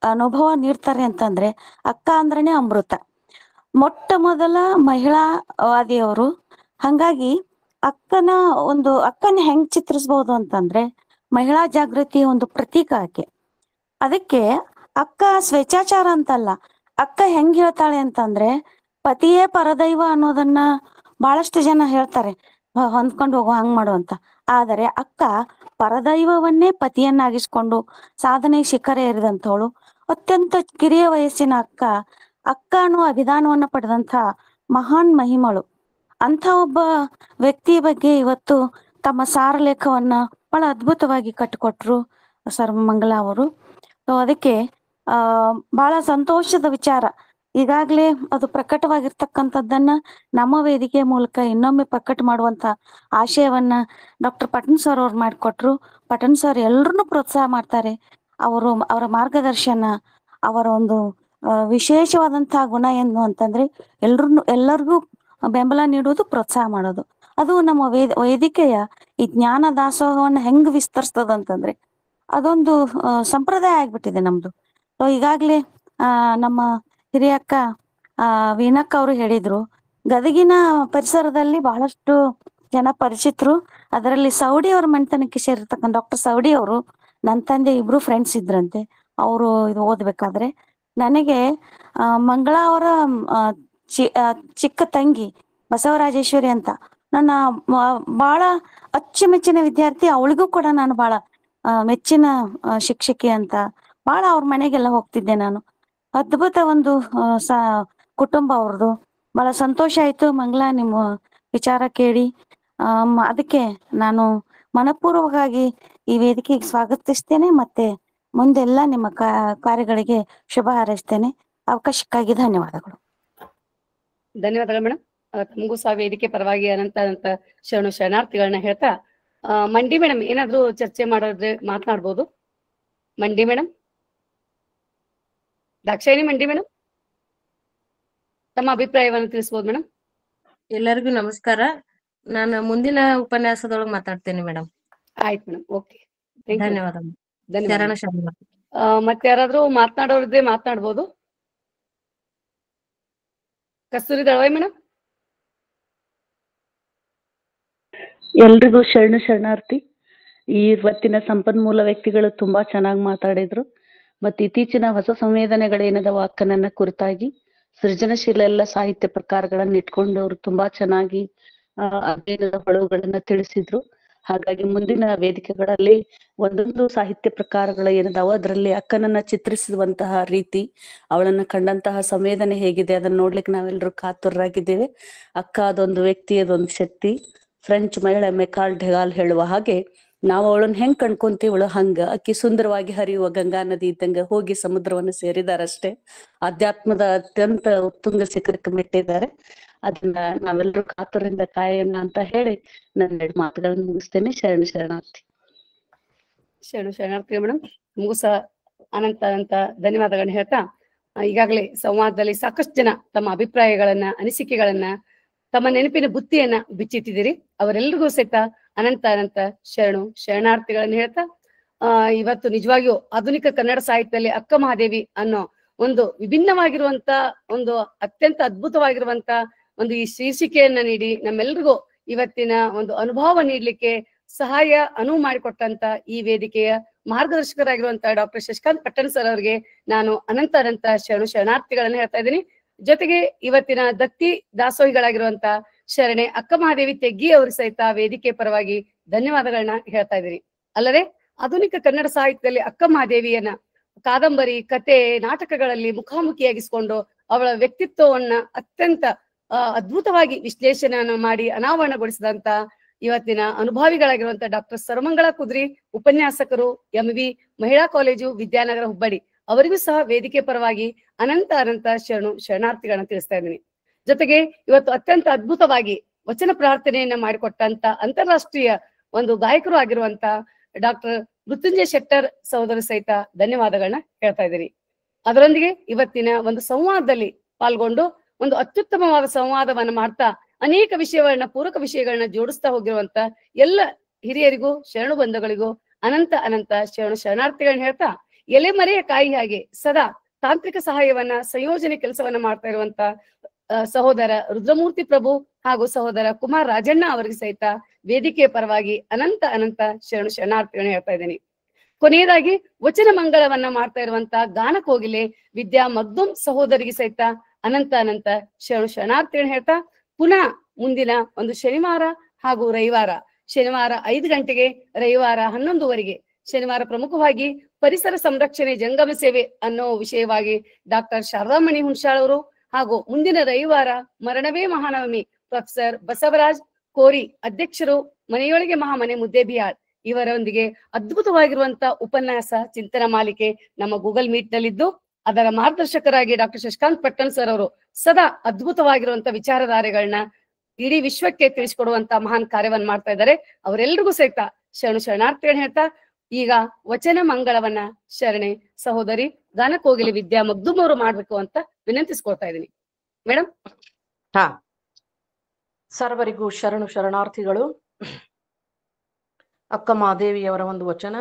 ಅನುಭವ ನೀಡ್ತಾರೆ ಅಂತಂದ್ರೆ, ಅಕ್ಕ ಅಂದ್ರೇನೆ ಅಮೃತ. ಮೊಟ್ಟ ಮೊದಲ ಮಹಿಳಾವಾದಿಯವರು. ಹಂಗಾಗಿ ಅಕ್ಕನ ಹೆಂಗ್ ಚಿತ್ರಿಸಬಹುದು ಅಂತಂದ್ರೆ, ಮಹಿಳಾ ಜಾಗೃತಿಯ ಒಂದು ಪ್ರತೀಕ ಆಕೆ. ಅದಕ್ಕೆ ಅಕ್ಕ ಸ್ವೇಚ್ಛಾಚಾರ ಅಂತಲ್ಲ, ಅಕ್ಕ ಹೆಂಗ್ ಹೇಳ್ತಾಳೆ ಅಂತಂದ್ರೆ, ಪತಿಯೇ ಪರದೈವ ಅನ್ನೋದನ್ನ ಬಹಳಷ್ಟು ಜನ ಹೇಳ್ತಾರೆ, ಹೊಂದ್ಕೊಂಡು ಹೋಗೋ ಹಂಗ್ ಮಾಡುವಂತ. ಆದರೆ ಅಕ್ಕ ಪರದೈವವನ್ನೇ ಪತಿಯನ್ನಾಗಿಸ್ಕೊಂಡು ಸಾಧನೆ ಶಿಖರ ಏರಿದಂಥವಳು. ಅತ್ಯಂತ ಕಿರಿಯ ವಯಸ್ಸಿನ ಅಕ್ಕ ಅನ್ನೋ ಅಭಿದಾನವನ್ನ ಪಡೆದಂತ ಮಹಾನ್ ಮಹಿಮಳು. ಅಂತ ಒಬ್ಬ ವ್ಯಕ್ತಿಯ ಬಗ್ಗೆ ಇವತ್ತು ತಮ್ಮ ಸಾರಲೇಖವನ್ನ ಬಹಳ ಅದ್ಭುತವಾಗಿ ಕಟ್ಟಿಕೊಟ್ರು ಸರ್ವಮಂಗಳ ಅವರು. ಅದಕ್ಕೆ ಬಹಳ ಸಂತೋಷದ ವಿಚಾರ. ಈಗಾಗ್ಲೇ ಅದು ಪ್ರಕಟವಾಗಿರ್ತಕ್ಕಂಥದ್ದನ್ನ ನಮ್ಮ ವೇದಿಕೆ ಮೂಲಕ ಇನ್ನೊಮ್ಮೆ ಪ್ರಕಟ ಮಾಡುವಂತ ಆಶಯವನ್ನ ಡಾಕ್ಟರ್ ಪಟ್ಟಣ್ ಸರ್ ಅವ್ರು ಮಾಡಿಕೊಟ್ರು. ಪಟ್ಟಣ್ ಸರ್ ಎಲ್ರನ್ನೂ ಪ್ರೋತ್ಸಾಹ ಮಾಡ್ತಾರೆ. ಅವರ ಮಾರ್ಗದರ್ಶನ, ಅವರ ಒಂದು ವಿಶೇಷವಾದಂತಹ ಗುಣ ಏನು ಅಂತಂದ್ರೆ, ಎಲ್ಲರಿಗೂ ಬೆಂಬಲ ನೀಡುವುದು, ಪ್ರೋತ್ಸಾಹ ಮಾಡೋದು. ಅದು ನಮ್ಮ ವೇದಿಕೆಯ ಈ ಜ್ಞಾನ ದಾಸೋಹವನ್ನ ಹೆಂಗ್ ವಿಸ್ತರಿಸ್ತದಂತಂದ್ರೆ, ಅದೊಂದು ಸಂಪ್ರದಾಯ ಆಗ್ಬಿಟ್ಟಿದೆ ನಮ್ದು. ಈಗಾಗ್ಲೇ ನಮ್ಮ ಹಿರಿಯಕ್ಕ ವೀಣಕ್ಕ ಅವರು ಹೇಳಿದ್ರು, ಗದಗಿನ ಪರಿಸರದಲ್ಲಿ ಬಹಳಷ್ಟು ಜನ ಪರಿಚಿತರು. ಅದರಲ್ಲಿ ಸೌಡಿ ಅವ್ರ ಮನೆತನಕ್ಕೆ ಸೇರಿರ್ತಕ್ಕಂಥ ಡಾಕ್ಟರ್ ಸೌಡಿ ಅವರು ನನ್ನ ತಂದೆ ಇಬ್ರು ಫ್ರೆಂಡ್ಸ್ ಇದ್ರಂತೆ. ಅವರು ಇದು ಓದ್ಬೇಕಾದ್ರೆ ನನಗೆ ಮಂಗಳಾ ಅವರ ಚಿಕ್ಕ ತಂಗಿ ಬಸವರಾಜೇಶ್ವರಿ ಅಂತ ನನ್ನ ಬಹಳ ಅಚ್ಚುಮೆಚ್ಚಿನ ವಿದ್ಯಾರ್ಥಿ. ಅವಳಿಗೂ ಕೂಡ ನಾನು ಬಹಳ ಮೆಚ್ಚಿನ ಶಿಕ್ಷಕಿ ಅಂತ ಬಹಳ ಅವ್ರ ಮನೆಗೆಲ್ಲ ಹೋಗ್ತಿದ್ದೆ ನಾನು. ಅದ್ಭುತ ಒಂದು ಕುಟುಂಬ ಅವ್ರದ್ದು. ಬಹಳ ಸಂತೋಷ ಆಯ್ತು ಮಂಗಳಾ ನಿಮ್ಮ ವಿಚಾರ ಕೇಳಿ. ಅದಕ್ಕೆ ನಾನು ಮನಪೂರ್ವಕವಾಗಿ ಈ ವೇದಿಕೆಗೆ ಸ್ವಾಗತಿಸ್ತೇನೆ. ಮತ್ತೆ ಮುಂದೆಲ್ಲ ನಿಮ್ಮ ಕಾರ್ಯಗಳಿಗೆ ಶುಭ ಹಾರೈಸ್ತೇನೆ. ಅವಕಾಶಕ್ಕಾಗಿ ಧನ್ಯವಾದಗಳು. ಧನ್ಯವಾದಗಳು ಮೇಡಮ್. ತಮಗೂ ಸಹ ವೇದಿಕೆ ಪರವಾಗಿ ಅನಂತ ಶರಣಾರ್ಥಿಗಳನ್ನ ಹೇಳ್ತಾ ಮಂಡಿ ಮೇಡಮ್ ಏನಾದ್ರು ಚರ್ಚೆ ಮಾಡೋದ್ರೆ ಮಾತನಾಡ್ಬೋದು. ಮಂಡಿ ಮೇಡಮ್, ದಾಕ್ಷಾಯಿನಿ ಮಂಡಿ ಮೇಡಮ್, ತಮ್ಮ ಅಭಿಪ್ರಾಯವನ್ನು ತಿಳಿಸಬಹುದು ಮೇಡಮ್. ಎಲ್ಲರಿಗೂ ನಮಸ್ಕಾರ. ನಾನು ಮುಂದಿನ ಉಪನ್ಯಾಸದೊಳಗೆ ಮಾತಾಡ್ತೇನೆ ಮೇಡಮ್. ಆಯ್ತು ಮೇಡಮ್, ಓಕೆ, ಧನ್ಯವಾದ. ಮತ್ತೆ ಯಾರಾದ್ರೂ ಮಾತನಾಡೋರಿದ್ರೆ ಮಾತನಾಡ್ಬೋದು. ಕಸ್ತೂರಿ ದಳವಾಯಿ ಮೇಡಮ್. ಎಲ್ರಿಗೂ ಶರಣಾರ್ಥಿ. ಇವತ್ತಿನ ಸಂಪನ್ಮೂಲ ವ್ಯಕ್ತಿಗಳು ತುಂಬಾ ಚೆನ್ನಾಗಿ ಮಾತಾಡಿದ್ರು. ಮತ್ತೆ ಇತ್ತೀಚಿನ ಹೊಸ ಸಂವೇದನೆಗಳೇನದವ ಅಕ್ಕನನ್ನ ಕುರಿತಾಗಿ ಸೃಜನಶೀಲ ಎಲ್ಲ ಸಾಹಿತ್ಯ ಪ್ರಕಾರಗಳನ್ನ ಇಟ್ಕೊಂಡು ಅವ್ರು ತುಂಬಾ ಚೆನ್ನಾಗಿ ಅಧ್ಯಯನದ ಹೊಳವುಗಳನ್ನ ತಿಳಿಸಿದ್ರು. ಹಾಗಾಗಿ ಮುಂದಿನ ವೇದಿಕೆಗಳಲ್ಲಿ ಒಂದೊಂದು ಸಾಹಿತ್ಯ ಪ್ರಕಾರಗಳು ಏನದಾವ ಅದರಲ್ಲಿ ಅಕ್ಕನನ್ನ ಚಿತ್ರಿಸುವಂತಹ ರೀತಿ, ಅವಳನ್ನ ಕಂಡಂತಹ ಸಂವೇದನೆ ಹೇಗಿದೆ ಅದನ್ನ ನೋಡ್ಲಿಕ್ಕೆ ನಾವೆಲ್ಲರೂ ಕಾತುರರಾಗಿದ್ದೇವೆ. ಅಕ್ಕ ಅದೊಂದು ವ್ಯಕ್ತಿ, ಅದೊಂದು ಶಕ್ತಿ. ಫ್ರೆಂಚ್ ಮಹಿಳೆ ಮೆಕಾಲ್ ಡೆಗಾಲ್ ಹೇಳುವ ಹಾಗೆ ನಾವು ಅವಳನ್ನ ಹೆಂಗ್ ಕಣ್ಕೊಂತೀವಳು ಹಂಗ ಅಕ್ಕಿ ಸುಂದರವಾಗಿ ಹರಿಯುವ ಗಂಗಾ ನದಿ ಇದ್ದಂಗ ಹೋಗಿ ಸಮುದ್ರವನ್ನು ಸೇರಿದಾರಷ್ಟೇ. ಅಧ್ಯಾತ್ಮದ ಅತ್ಯಂತ ಉತ್ತುಂಗ ಶಿಖರಕ್ಕೆ ಮೆಟ್ಟಿದ್ದಾರೆ. ಅದನ್ನ ನಾವೆಲ್ಲರೂ ಕಾತುರದಿಂದ ಕಾಯೋಣ ಅಂತ ಹೇಳಿ ನನ್ನ 2 ಮಾತುಗಳನ್ನು ಮುಗಿಸ್ತೇನೆ. ಶರಣಾರ್ಥಿ. ಶರಣಾರ್ಥಿ ಮೇಡಮ್. ನಮಗೂ ಸಹ ಅನಂತ ಧನ್ಯವಾದಗಳನ್ನ ಹೇಳ್ತಾ ಈಗಾಗಲೇ ಸಂವಾದದಲ್ಲಿ ಸಾಕಷ್ಟು ಜನ ತಮ್ಮ ಅಭಿಪ್ರಾಯಗಳನ್ನ, ಅನಿಸಿಕೆಗಳನ್ನ, ತಮ್ಮ ನೆನಪಿನ ಬುತ್ತಿಯನ್ನ ಬಿಚ್ಚಿಟ್ಟಿದ್ದೀರಿ. ಅವರೆಲ್ಲರಿಗೂ ಸಹಿತ ಅನಂತ ಶರಣಾರ್ಥಿಗಳನ್ನ ಹೇಳ್ತಾ ಇವತ್ತು ನಿಜವಾಗಿಯೂ ಆಧುನಿಕ ಕನ್ನಡ ಸಾಹಿತ್ಯದಲ್ಲಿ ಅಕ್ಕ ಮಹಾದೇವಿ ಅನ್ನೋ ಒಂದು ವಿಭಿನ್ನವಾಗಿರುವಂತ ಒಂದು ಅತ್ಯಂತ ಅದ್ಭುತವಾಗಿರುವಂತ ಒಂದು ಈ ಶೀರ್ಷಿಕೆಯನ್ನ ನೀಡಿ ನಮ್ಮೆಲ್ರಿಗೂ ಇವತ್ತಿನ ಒಂದು ಅನುಭವ ನೀಡ್ಲಿಕ್ಕೆ ಅನುವು ಮಾಡಿಕೊಟ್ಟಂತ ಈ ವೇದಿಕೆಯ ಮಾರ್ಗದರ್ಶಕರಾಗಿರುವಂತ ಡಾಕ್ಟರ್ ಶಶಿಕಾಂತ್ ಪಟ್ಟಣ್ ಸರ್ ಅವರಿಗೆ ನಾನು ಅನಂತ ಶರಣಾರ್ಥಿಗಳನ್ನ ಹೇಳ್ತಾ ಇದ್ದೀನಿ. ಜೊತೆಗೆ ಇವತ್ತಿನ ದತ್ತಿ ದಾಸೋಹಿಗಳಾಗಿರುವಂತ ಶರಣೆ ಅಕ್ಕ ಮಹಾದೇವಿ ತೆಗ್ಗಿ ಅವರು ಸಹಿತ ವೇದಿಕೆ ಪರವಾಗಿ ಧನ್ಯವಾದಗಳನ್ನ ಹೇಳ್ತಾ ಇದ್ದೀನಿ. ಅಲ್ಲದೆ ಆಧುನಿಕ ಕನ್ನಡ ಸಾಹಿತ್ಯದಲ್ಲಿ ಅಕ್ಕ ಮಹಾದೇವಿಯನ್ನ ಕಾದಂಬರಿ, ಕತೆ, ನಾಟಕಗಳಲ್ಲಿ ಮುಖಾಮುಖಿಯಾಗಿಸಿಕೊಂಡು ಅವಳ ವ್ಯಕ್ತಿತ್ವವನ್ನ ಅತ್ಯಂತ ಅದ್ಭುತವಾಗಿ ವಿಶ್ಲೇಷಣೆಯನ್ನು ಮಾಡಿ ಅನಾವರಣಗೊಳಿಸಿದಂತ ಇವತ್ತಿನ ಅನುಭಾವಿಗಳಾಗಿರುವಂತ ಡಾಕ್ಟರ್ ಸರ್ವಮಂಗಳ ಕುದ್ರಿ, ಉಪನ್ಯಾಸಕರು, MV ಮಹಿಳಾ ಕಾಲೇಜು, ವಿದ್ಯಾನಗರ, ಹುಬ್ಬಳ್ಳಿ, ಅವರಿಗೂ ಸಹ ವೇದಿಕೆ ಪರವಾಗಿ ಅನಂತ ಶರಣಾರ್ಥಿಗಳನ್ನ ತಿಳಿಸ್ತಾ ಇದ್ದೀನಿ. ಜೊತೆಗೆ ಇವತ್ತು ಅತ್ಯಂತ ಅದ್ಭುತವಾಗಿ ವಚನ ಪ್ರಾರ್ಥನೆಯನ್ನ ಮಾಡಿಕೊಟ್ಟಂತ ಅಂತಾರಾಷ್ಟ್ರೀಯ ಒಂದು ಗಾಯಕರು ಆಗಿರುವಂತ ಡಾಕ್ಟರ್ ಮೃತ್ಯುಂಜಯ ಶೆಟ್ಟರ್ ಸಹೋದರ ಸಹಿತ ಧನ್ಯವಾದಗಳನ್ನ ಹೇಳ್ತಾ ಇದ್ದೀರಿ. ಅದರೊಂದಿಗೆ ಇವತ್ತಿನ ಒಂದು ಸಂವಾದದಲ್ಲಿ ಪಾಲ್ಗೊಂಡು ಒಂದು ಅತ್ಯುತ್ತಮವಾದ ಸಂವಾದವನ್ನ ಮಾಡ್ತಾ ಅನೇಕ ವಿಷಯಗಳನ್ನ, ಪೂರಕ ವಿಷಯಗಳನ್ನ ಜೋಡಿಸ್ತಾ ಹೋಗಿರುವಂತ ಎಲ್ಲ ಹಿರಿಯರಿಗೂ, ಶರಣು ಬಂಧುಗಳಿಗೂ ಅನಂತ ಶರಣಾರ್ಥಿಗಳನ್ನ ಹೇಳ್ತಾ ಎಲೆಮರೆಯ ಕಾಯಿ ಹಾಗೆ ಸದಾ ತಾಂತ್ರಿಕ ಸಹಾಯವನ್ನ, ಸಂಯೋಜನೆ ಕೆಲಸವನ್ನ ಮಾಡ್ತಾ ಇರುವಂತ ಸಹೋದರ ರುದ್ರಮೂರ್ತಿ ಪ್ರಭು ಹಾಗೂ ಸಹೋದರ ಕುಮಾರ್ ರಾಜಣ್ಣ ಅವರಿಗೆ ಸಹಿತ ವೇದಿಕೆಯ ಪರವಾಗಿ ಅನಂತ ಶರಣಾರ್ಥಿಗಳನ್ನ ಹೇಳ್ತಾ ಇದ್ದೀನಿ. ಕೊನೆಯದಾಗಿ ವಚನ ಮಂಗಳವನ್ನ ಮಾಡ್ತಾ ಇರುವಂತ ಗಾನ ಕೋಗಿಲೆ ವಿದ್ಯಾ ಮಗ್ದುಮ್ ಸಹೋದರಿಗೆ ಸಹಿತ ಅನಂತ ಶರಣಾರ್ಥಿಗಳನ್ನ ಹೇಳ್ತಾ ಪುನಃ ಮುಂದಿನ ಒಂದು ಶನಿವಾರ ಹಾಗೂ ರವಿವಾರ, ಶನಿವಾರ 5 ಗಂಟೆಗೆ, ರವಿವಾರ 11:15, ಶನಿವಾರ ಪ್ರಮುಖವಾಗಿ ಪರಿಸರ ಸಂರಕ್ಷಣೆ ಜಂಗಮ ಸೇವೆ ಅನ್ನೋ ವಿಷಯವಾಗಿ ಡಾಕ್ಟರ್ ಶಾರದಾಮಣಿ ಹುಣಸಾಳ್ ಅವರು ಹಾಗೂ ಮುಂದಿನ ರವಿವಾರ ಮರಣವೇ ಮಹಾನವಮಿ ಪ್ರೊಫೆಸರ್ ಬಸವರಾಜ್ ಕೋರಿ, ಅಧ್ಯಕ್ಷರು, ಮನೆಯೊಳಗೆ ಮಹಾಮನೆ ಮುದ್ದೇಬಿಹಾಳ್ ಇವರೊಂದಿಗೆ ಅದ್ಭುತವಾಗಿರುವಂತ ಉಪನ್ಯಾಸ ಚಿಂತನ ಮಾಲಿಕೆ ನಮ್ಮ ಗೂಗಲ್ ಮೀಟ್ ನಲ್ಲಿದ್ದು ಅದರ ಮಾರ್ಗದರ್ಶಕರಾಗಿ ಡಾಕ್ಟರ್ ಶಶಿಕಾಂತ್ ಪಟ್ಟಣ್ ಸರ್ ಅವರು ಸದಾ ಅದ್ಭುತವಾಗಿರುವಂತ ವಿಚಾರಧಾರೆಗಳನ್ನ ಇಡೀ ವಿಶ್ವಕ್ಕೆ ತಿಳಿಸಿಕೊಡುವಂತ ಮಹಾನ್ ಕಾರ್ಯವನ್ನ ಮಾಡ್ತಾ ಇದ್ದಾರೆ. ಅವರೆಲ್ಲರಿಗೂ ಸಹಿತ ಶರಣಾರ್ಥಿಗಳನ್ನ ಹೇಳ್ತಾ ಈಗ ವಚನ ಮಂಗಳವನ್ನ ಶರಣೆ ಸಹೋದರಿ ಗಾನ ಕೋಗಿಲೆ ವಿದ್ಯಾ ಮಗ್ದುಮ್ ಅವರು ಮಾಡ್ಬೇಕು ಅಂತ ವಿನಂತಿಸ್ಕೊಳ್ತಾ ಇದ್ದೀನಿ. ಮೇಡಮ್. ಸರ್ವರಿಗೂ ಶರಣಾರ್ಥಿಗಳು. ಅಕ್ಕ ಮಹಾದೇವಿಯವರ ಒಂದು ವಚನ.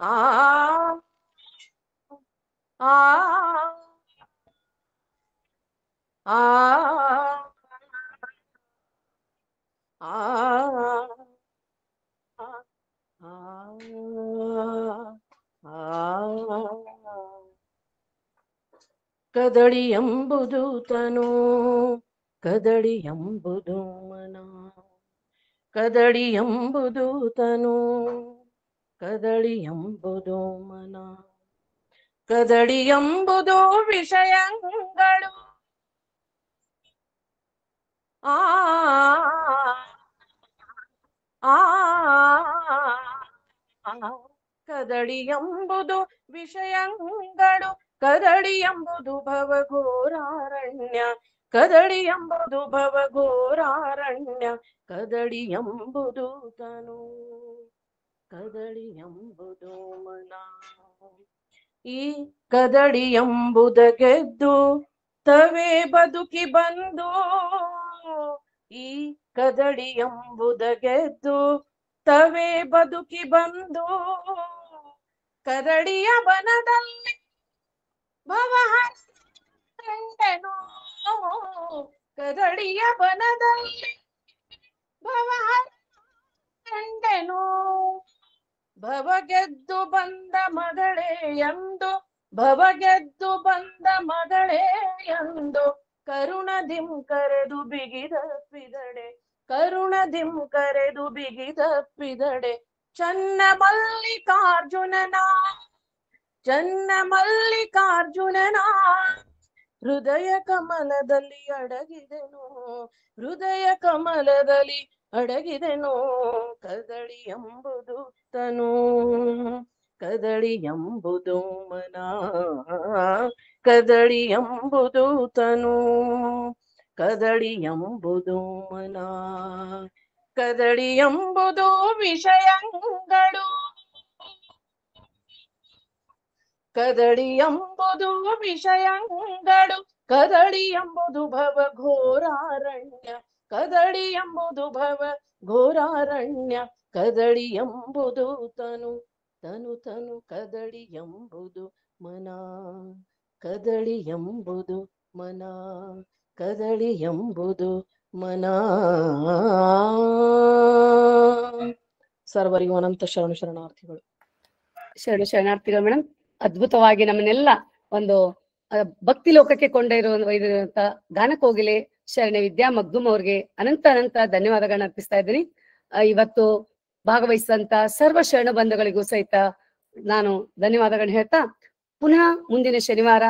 ಆ ಆ ಆ ಕದಳಿ ಎಂಬುದು ತನು, ಕದಳಿ ಎಂಬುದು ಮನ, ಕದಳಿ ಎಂಬುದು ತನು, ಕದಳಿ ಎಂಬುದು ಮನ, ಕದಳಿ ಎಂಬುದು ವಿಷಯಗಳು, ಆ ಕದಳಿ ಎಂಬುದು ವಿಷಯಗಳು, ಕದಳಿ ಎಂಬುದು ಭವಘೋರಾರಣ್ಯ, ಕದಳಿ ಎಂಬುದು ಭವಘೋರಾರಣ್ಯ, ಕದಳಿ ಎಂಬುದು ತನು, ಕದಳಿ ಎಂಬುದು ಮನ. ಈ ಕದಳಿ ಎಂಬುದ ಗೆದ್ದು ತವೇ ಬದುಕಿ ಬಂದು, ಈ ಕದಳಿ ಎಂಬುದ ಗೆದ್ದು ತವೇ ಬದುಕಿ ಬಂದು, ಕದಳಿಯ ವನದಲ್ಲಿ ಭವಹರೆಂಡೆನು, ಕದಳಿಯ ವನದಲ್ಲಿ ಭವಹರೆಂಡೆನು, ಭವಗೆದ್ದು ಬಂದ ಮಗಳೇ ಎಂದು, ಭವಗೆದ್ದು ಬಂದ ಮಗಳೇ ಎಂದು, ಕರುಣದಿಂ ಕರೆದು ಬಿಗಿದಪ್ಪಿದಡೆ, ಕರುಣದಿಂ ಕರೆದು ಬಿಗಿದಪ್ಪಿದಡೆ, ಚನ್ನ ಮಲ್ಲಿಕಾರ್ಜುನನ, ಚನ್ನ ಮಲ್ಲಿಕಾರ್ಜುನನ ಹೃದಯ ಕಮಲದಲ್ಲಿ ಅಡಗಿದೆನು, ಹೃದಯ ಕಮಲದಲ್ಲಿ ಅಡಗಿದೆನು, ಕದಳಿ ಎಂಬುದು ತನು, ಕದಳಿ ಎಂಬುದು ಮನ, ಕದಳಿ ಎಂಬುದು ತನು, ಕದಳಿ ಎಂಬುದು ಮನ, ಕದಳಿ ಎಂಬುದು ವಿಷಯಗಳು, ಕದಳಿ ಎಂಬುದು ವಿಷಯಗಳು, ಕದಳಿ ಎಂಬುದು ಭವಘೋರಾರಣ್ಯ, ಕದಳಿ ಎಂಬುದು ಭವಘೋರಾರಣ್ಯ, ಕದಳಿ ಎಂಬುದು ತನು, ತನು ತನು, ಕದಳಿ ಎಂಬುದು ಮನ, ಕದಳಿ ಎಂಬುದು ಮನ, ಕದಳಿ ಎಂಬುದು ಮನ. ಸರ್ವರಿಗೂ ಅನಂತ ಶರಣು ಶರಣಾರ್ಥಿಗಳು. ಶರಣು ಶರಣಾರ್ಥಿಗಳು ಮೇಡಮ್. ಅದ್ಭುತವಾಗಿ ನಮ್ಮನ್ನೆಲ್ಲ ಒಂದು ಭಕ್ತಿ ಲೋಕಕ್ಕೆ ಕೊಂಡೊಯ್ದಿರುವಂತ ಗಾನಕೋಗಿಲೆ ಶರಣೆ ವಿದ್ಯಾ ಮಗ್ದುಮ್ ಅವ್ರಿಗೆ ಅನಂತ ಅನಂತ ಧನ್ಯವಾದಗಳನ್ನ ಅರ್ಪಿಸ್ತಾ ಇದ್ದೀನಿ. ಇವತ್ತು ಭಾಗವಹಿಸಿದಂತ ಸರ್ವ ಶರಣ ಬಂಧುಗಳಿಗೂ ಸಹಿತ ನಾನು ಧನ್ಯವಾದಗಳನ್ನ ಹೇಳ್ತಾ, ಪುನಃ ಮುಂದಿನ ಶನಿವಾರ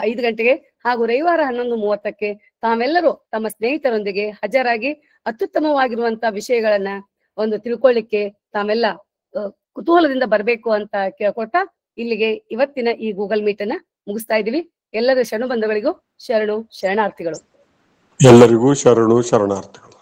5 ಗಂಟೆಗೆ ಹಾಗೂ ರವಿವಾರ 11:30ಕ್ಕೆ ತಾವೆಲ್ಲರೂ ತಮ್ಮ ಸ್ನೇಹಿತರೊಂದಿಗೆ ಹಾಜರಾಗಿ ಅತ್ಯುತ್ತಮವಾಗಿರುವಂತ ವಿಷಯಗಳನ್ನ ಒಂದು ತಿಳ್ಕೊಳ್ಳಿಕ್ಕೆ ತಾವೆಲ್ಲ ಕುತೂಹಲದಿಂದ ಬರ್ಬೇಕು ಅಂತ ಕೇಳ್ಕೊಳ್ತಾ ಇಲ್ಲಿಗೆ ಇವತ್ತಿನ ಈ ಗೂಗಲ್ ಮೀಟ್ ಅನ್ನ ಮುಗಿಸ್ತಾ ಇದೀವಿ. ಎಲ್ಲರ ಶರಣು ಬಂಧುಗಳಿಗೂ ಶರಣು ಶರಣಾರ್ಥಿಗಳು. ಎಲ್ಲರಿಗೂ ಶರಣು ಶರಣಾರ್ಥಿಗಳು.